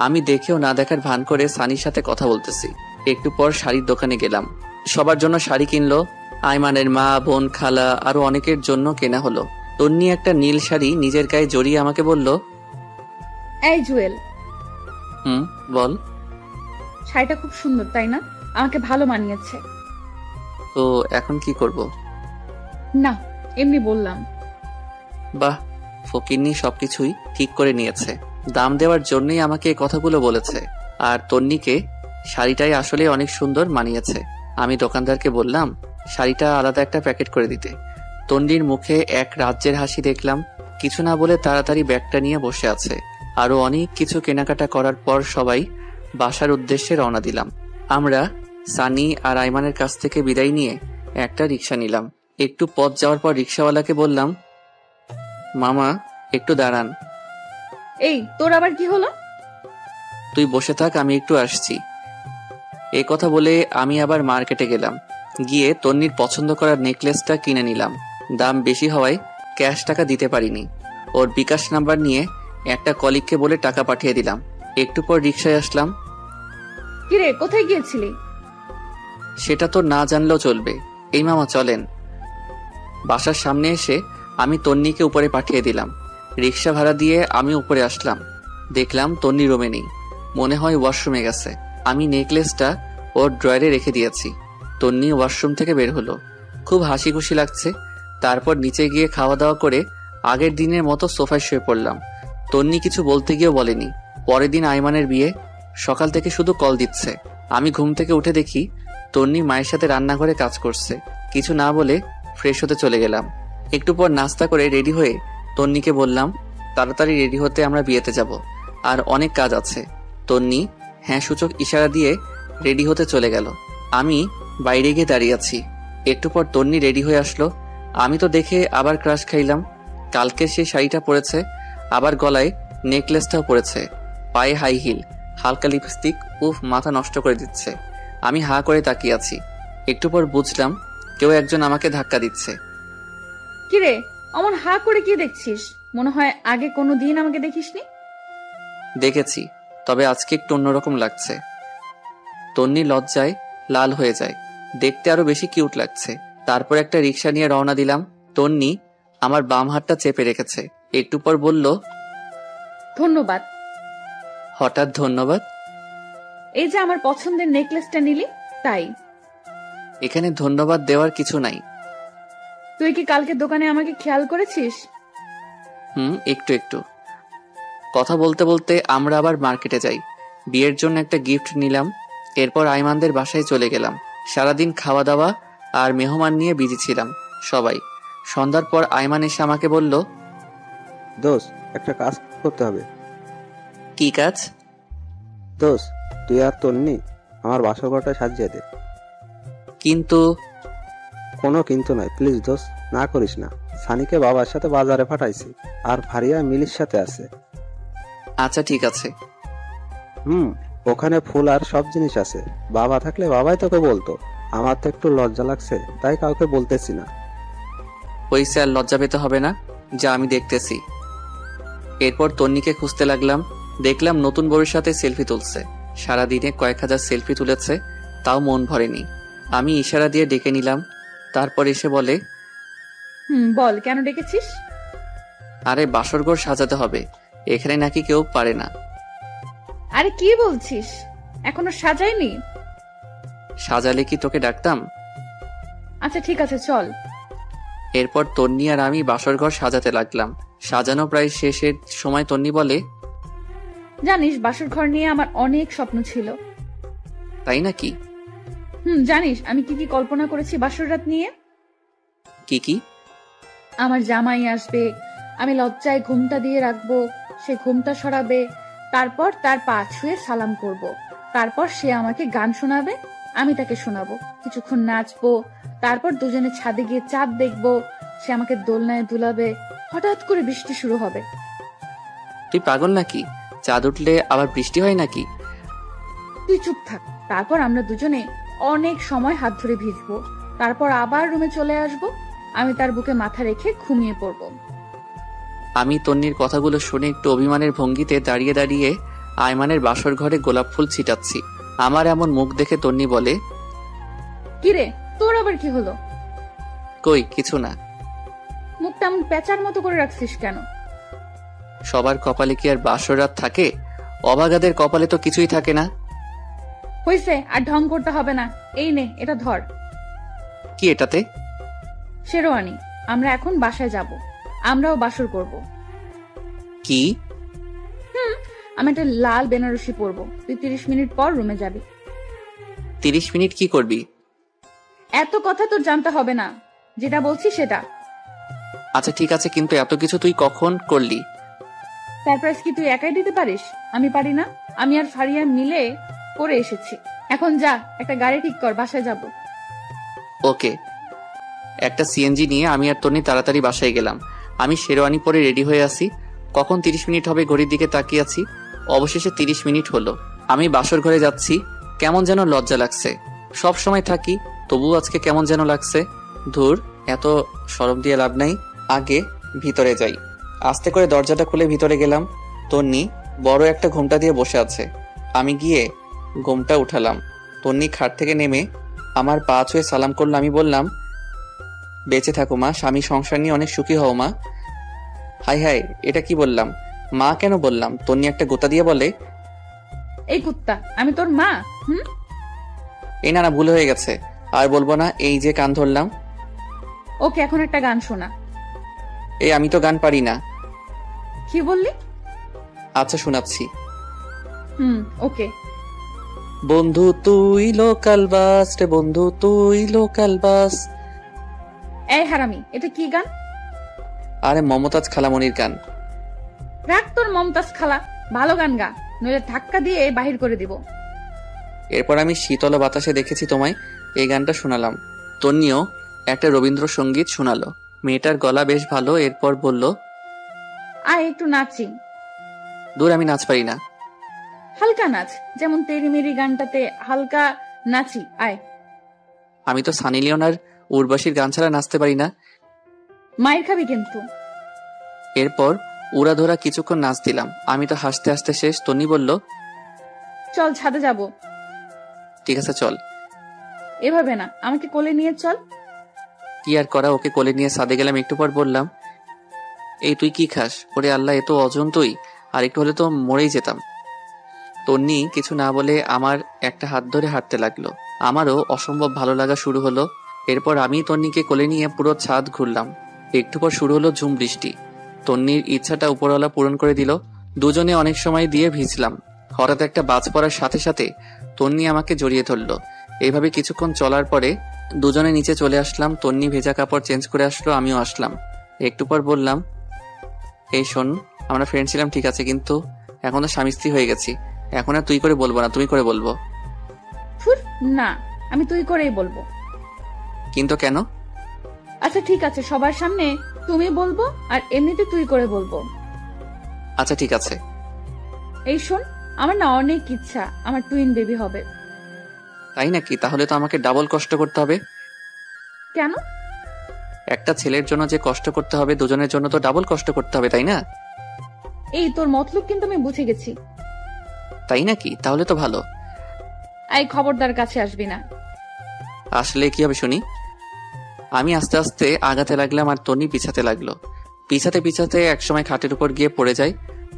আমি দেখেও না দেখার ভান করে সানির সাথে কথা বলতেছি। একটু পর শাড়ির দোকানে গেলাম। সবার জন্য শাড়ি কিনলো। আইমানের মা, বোন, খালা আরো অনেকের জন্য কেনা হলো। তন্নি একটা নীল শাড়ি নিজের গায়ে জড়িয়ে আমাকে বলল, এই জুয়েল। বল। শাড়িটা খুব সুন্দর, তাই না? আমাকে ভালো মানিয়েছে। তো এখন কি করব? না, এমনি বললাম। বাহ, ফকিন্নি সবকিছুই ঠিক করে নিয়েছে। দাম দেওয়ার জন্যই আমাকে এই কথাগুলো বলেছে। আর তন্নিকে শাড়িটাই আসলে অনেক সুন্দর মানিয়েছে। আমি দোকানদারকে বললাম শাড়িটা আলাদা একটা প্যাকেট করে দিতে। তন্নির মুখে এক রাজ্যের হাসি দেখলাম। কিছু না বলে তাড়াতাড়ি ব্যাগটা নিয়ে বসে আছে। আরো অনেক কিছু কেনাকাটা করার পর সবাই বাসার উদ্দেশ্যে রওনা দিলাম। আমরা সানি আর আইমানের কাছ থেকে বিদায় নিয়ে একটা রিক্সা নিলাম। একটু পথ যাওয়ার পর রিক্সাওয়ালাকে বললাম, মামা একটু দাঁড়ান। এই তোর আবার কি হলো? তুই বসে থাক, আমি একটু আসছি। এই কথা বলে আমি আবার মার্কেটে গেলাম। গিয়ে তন্নির পছন্দ করা নেকলেসটা কিনে নিলাম। দাম বেশি হওয়ায় ক্যাশ টাকা দিতে পারিনি। ওর বিকাশ নাম্বার নিয়ে একটা কলিগকে বলে টাকা পাঠিয়ে দিলাম। একটু পর রিকশায় আসলাম। কিরে, কোথায় গিয়েছিলি? সেটা তো না জানলেও চলবে। এই মামা চলেন। বাসার সামনে এসে আমি তন্নিকে উপরে পাঠিয়ে দিলাম। রিকশা ভাড়া দিয়ে আমি উপরে আসলাম। দেখলাম তন্নি রুমে নেই, মনে হয় ওয়াশরুমে গেছে। আমি নেকলেসটা ওর ড্রয়ারে রেখে দিয়েছি। তন্নি ওয়াশরুম থেকে বের হলো, খুব হাসি খুশি লাগছে। তারপর নিচে গিয়ে খাওয়া দাওয়া করে আগের দিনের মতো সোফায় শুয়ে পড়লাম। তন্নি কিছু বলতে গিয়েও বলেনি। পরের দিন আইমানের বিয়ে, সকাল থেকে শুধু কল দিচ্ছে। আমি ঘুম থেকে উঠে দেখি তন্নি মায়ের সাথে রান্নাঘরে কাজ করছে। কিছু না বলে ফ্রেশ হতে চলে গেলাম। একটু পর নাস্তা করে রেডি হয়ে তন্নিকে বললাম, তাড়াতাড়ি রেডি হতে, আমরা বিয়েতে যাব, আর অনেক কাজ আছে। তন্নি হ্যাঁ সূচক ইশারা দিয়ে রেডি হতে চলে গেল। আমি বাইরে গিয়ে দাঁড়িয়ে আছি। একটু পর তন্নি রেডি হয়ে আসলো। আমি তো দেখে আবার ক্রাশ খাইলাম। কালকের সেই শাড়িটা পরেছে, আবার গলায় নেকলেসটাও পরেছে, পায়ে হাই হিল, হালকা লিপস্টিক। উফ, মাথা নষ্ট করে দিচ্ছে। আমি হা করে তাকিয়ে আছি। একটু পর বুঝলাম কেউ একজন আমাকে ধাক্কা দিচ্ছে। কিরে, অমন হা করে কি দেখছিস? মনে হয় আগে কোনো দিন আমাকে দেখিসনি। দেখেছি, তবে আজকে একটু অন্যরকম লাগছে। তন্নি লজ্জায় লাল হয়ে যায়, দেখতে আরো বেশি কিউট লাগছে। তারপর একটা রিক্সা নিয়ে রওনা দিলাম। তন্নি আমার বাম হাতটা চেপে রেখেছে। একটু পর বলল, ধন্যবাদ। হঠাৎ ধন্যবাদ? এই যে আমার পছন্দের নেকলেসটা নিলি, তাই। এখানে ধন্যবাদ দেওয়ার কিছু নাই। তুই কি কালকে দোকানে আমাকে খেয়াল করেছিস? একটু একটু। কথা বলতে বলতে আমরা আবার মার্কেটে যাই। বিয়ের জন্য একটা গিফট নিলাম। এরপর আইমানদের বাসায় চলে গেলাম। সারাদিন খাওয়া দাওয়া আর মেহমান নিয়ে বিজি ছিলাম সবাই। সন্ধ্যার পর আইমান এসে আমাকে বলল, দোস্ত, একটা কাজ করতে হবে। কি কাজ? দোস্ত, তুই আর তন্নি আমার বাসর ঘরটা সাজিয়ে দে। কিন্তু? কোনো কিন্তু নাই, প্লিজ দোস্ত, না করিস না। সানিকে বাবার সাথে বাজারে পাঠাইছি, আর ফারিয়া মিলির সাথে আছে। আচ্ছা ঠিক আছে। ওখানে ফুল আর সব জিনিস আছে। বাবা থাকলে বাবাই তোকে বলতো। আমার তো একটু লজ্জা লাগছে, তাই কাউকে বলতেছি না। হইছে, আর লজ্জা পেতে হবে না, যা আমি দেখতেছি। এরপর তন্নিকে খুঁজতে লাগলাম। দেখলাম নতুন বউয়ের সাথে সেলফি তুলছে। সারাদিনে কয়েক হাজার সেলফি তুলেছে, তাও মন ভরেনি। আমি ইশারা দিয়ে ডেকে নিলাম। তারপর এসে বলে, বল, কেন ডেকেছিস? আরে বাসরঘর সাজাতে হবে, এখানে নাকি কেউ পারে না। আরে কি বলছিস, এখনো সাজাইনি? সাজালে কি তোকে ডাকতাম? আচ্ছা ঠিক আছে, চল। এরপর তন্নি আর আমি বাসরঘর সাজাতে লাগলাম। সাজানো প্রায় শেষের সময় তন্নি বলে, জানিস বাসর ঘর নিয়ে আমার অনেক স্বপ্ন ছিল। তাই নাকি? জানিস আমি কি কি কল্পনা করেছি বাসর রাত নিয়ে? কি কি? আমার জামাই আসবে, আমি লজ্জায় ঘুমটা দিয়ে রাখবো, সে ঘুমটা সরাবে, তারপর তার পা ছুঁয়ে সালাম করব। তারপর সে আমাকে গান শোনাবে, আমি তাকে শোনাবো, কিছুক্ষণ নাচবো, তারপর দুজনে ছাদে গিয়ে চাঁদ দেখবো, সে আমাকে দোলনায় দুলাবে, হঠাৎ করে বৃষ্টি শুরু হবে। তুই পাগল নাকি? চাঁদ উঠলে আবার বৃষ্টি হয় নাকি? তুই চুপ থাক। তারপর আমরা দুজনে অনেক সময় হাত ধরে ভিজবো, তারপর আবার রুমে চলে আসব, আমি তার বুকে মাথা রেখে ঘুমিয়ে পড়ব। আমি তন্নির কথাগুলো শুনে একটু অভিমানের ভঙ্গিতে দাঁড়িয়ে দাঁড়িয়ে আইমানের বাসর ঘরে গোলাপ ফুল ছিটাচ্ছি। আমার এমন মুখ দেখে তন্নি বলে, কিরে, তোর আবার কি হলো? কই কিছু না। মুখটা এমন পেঁচার মতো করে রাখছিস কেন? সবার কপালে কি আর বাসর রাত থাকে? অভাগাদের কপালে তো কিছুই থাকে না। হইছে, আর ঢং করতে হবে না। এই নে, এটা ধর। কি এটাতে? শেরওয়ানি। আমরা এখন বাসায় যাব, আমরাও বাসর করব। কি? আমি একটা লাল বেনারসি পরবো, তুই 30 মিনিট পর রুমে যাবি। 30 মিনিট কি করবি? এত কথা তোর জানতে হবে না, যেটা বলছি সেটা। আচ্ছা ঠিক আছে, কিন্তু এত কিছু তুই কখন করলি? সারপ্রাইজ কি তুই একাই দিতে পারিস? আমি পারি না? আমি আর ফারিয়া মিলে করে এসেছি। এখন যা, একটা গাড়ি ঠিক কর, বাসায় যাব। ওকে। একটা সিএনজি নিয়ে আমি আর তন্নি তাড়াতাড়ি বাসায় গেলাম। আমি শেরওয়ানি পরে রেডি হয়ে আসি। কখন 30 মিনিট হবে ঘড়ির দিকে তাকিয়ে আছি। অবশেষে 30 মিনিট হলো। আমি বাসর ঘরে যাচ্ছি। কেমন যেন লজ্জা লাগছে। সব সময় থাকি, তবুও আজকে কেমন যেন লাগছে। ধুর, এত শরম দিয়ে লাভ নাই। আগে ভিতরে যাই। আস্তে করে দরজাটা খুলে ভিতরে গেলাম। তন্নি বড় একটা ঘোমটা দিয়ে বসে আছে। আমি গিয়ে ঘোমটা উঠালাম। তন্নি খাট থেকে নেমে আমার পা ছুঁয়ে সালাম করলো। আমি বললাম, বেঁচে থাকো মা, স্বামী সংসার নিয়ে অনেক সুখী হও মা। হাই হাই, এটা কি বললাম? মা কেন বললাম? তন্নি একটা গোতা দিয়ে বলে, এই কুত্তা, আমি তোর মা? এই না, ভুল হয়ে গেছে, আর বলবো না। এই যে কান ধরলাম। ওকে, এখন একটা গান শোনা। এই আমি তো গান পারি না। কি বললি? আচ্ছা শোনাচ্ছি। ওকে। বন্ধু তুই লোকাল বাস রে, বন্ধু তুই লোকাল বাস। এই হারামি, এটা কি গান? আরে মমতাজ খালামণির গান। রাখ তোর মমতাজ খালা, ভালো গান গা, নইলে ধাক্কা দিয়ে বাহির করে দিব। এরপর আমি শীতল বাতাসে দেখেছি তোমায় এই গানটা শোনালাম। তন্নিও একটা রবীন্দ্রসঙ্গীত শোনালো। মেয়েটার গলা বেশ ভালো। এরপর বলল, আয় একটু নাচি। দূর, আমি নাচ পারি না। হালকা নাচ, যেমন তেরি মেরি গানটাতে হালকা নাচি, আয়। আমি তো সানি লিওন আর উর্বশীর গান ছাড়া নাচতে পারি না। মায়ের খাবি কিন্তু। এরপর উড়াধরা কিছুক্ষণ নাচ দিলাম। আমি তো হাসতে হাসতে শেষ। তন্নি বলল, চল ছাদে যাব। ঠিক আছে চল। এভাবে না, আমাকে কোলে নিয়ে চল। কি আর করা, ওকে কোলে নিয়ে ছাদে গেলাম। একটু পর বললাম, এই তুই কি খাস? ওরে আল্লাহ, এ তো অজন তুই, আর একটু হলে তো মরেই যেতাম। তন্নি কিছু না বলে আমার একটা হাত ধরে হাঁটতে লাগলো। আমারও অসম্ভব ভালো লাগা শুরু হলো। এরপর আমি তন্নিকে কোলে নিয়ে পুরো ছাদ ঘুরলাম। একটু পর শুরু হলো ঝুম বৃষ্টি। তন্নির ইচ্ছাটা উপরওয়ালা পূরণ করে দিল। দুজনে অনেক সময় দিয়ে ভিজলাম। হঠাৎ একটা বাজ পড়ার সাথে সাথে তন্নি আমাকে জড়িয়ে ধরলো। এইভাবে কিছুক্ষণ চলার পরে দুজনে নিচে চলে আসলাম। তন্নি ভেজা কাপড় চেঞ্জ করে আসলো, আমিও আসলাম। একটু পর বললাম, এই শোন, আমরা ফ্রেন্ড ছিলাম ঠিক আছে, কিন্তু এখন তো স্বামী স্ত্রী হয়ে গেছি। এখন আর তুই করে বলবো না, তুমি করে বলবো। না, আমি তুই করেই বলবো। কিন্তু কেন? আচ্ছা ঠিক আছে, সবার সামনে তুমি বলবো, আর এমনিতে তুই করে বলবো। আচ্ছা ঠিক আছে। এই শোন, আমার না অনেক ইচ্ছা আমার টুইন বেবি হবে। তাই নাকি? তাহলে তো আমাকে ডাবল কষ্ট করতে হবে। কেন? একটা ছেলের জন্য যে কষ্ট করতে হবে, দুজনের জন্য তো ডাবল কষ্ট করতে হবে, তাই না? এই তোর মতলব কিন্তু আমি বুঝে গেছি। তাই নাকি? তাহলে তো ভালো। এই খবরদার কাছে আসবি না। আসলে কি হবে শুনি। আমি আস্তে আস্তে আগাতে লাগলাম আর তন্নি পিছাতে লাগলো। পিছাতে পিছাতে একসময় খাটের উপর গিয়ে পড়ে যায়।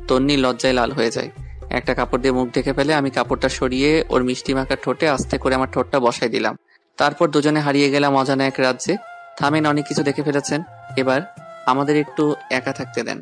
তন্নি লজ্জায় লাল হয়ে যায়। একটা কাপড় দিয়ে মুখ ঢেকে ফেলে। আমি কাপড়টা সরিয়ে ওর মিষ্টি মাখা ঠোঁটে আস্তে করে আমার ঠোঁটটা বসাই দিলাম। তারপর দুজনে হারিয়ে গেলাম অজানা এক রাজ্যে। থামেন, অনেক কিছু দেখে ফেলেছেন, এবার আমাদের একটু একা থাকতে দেন।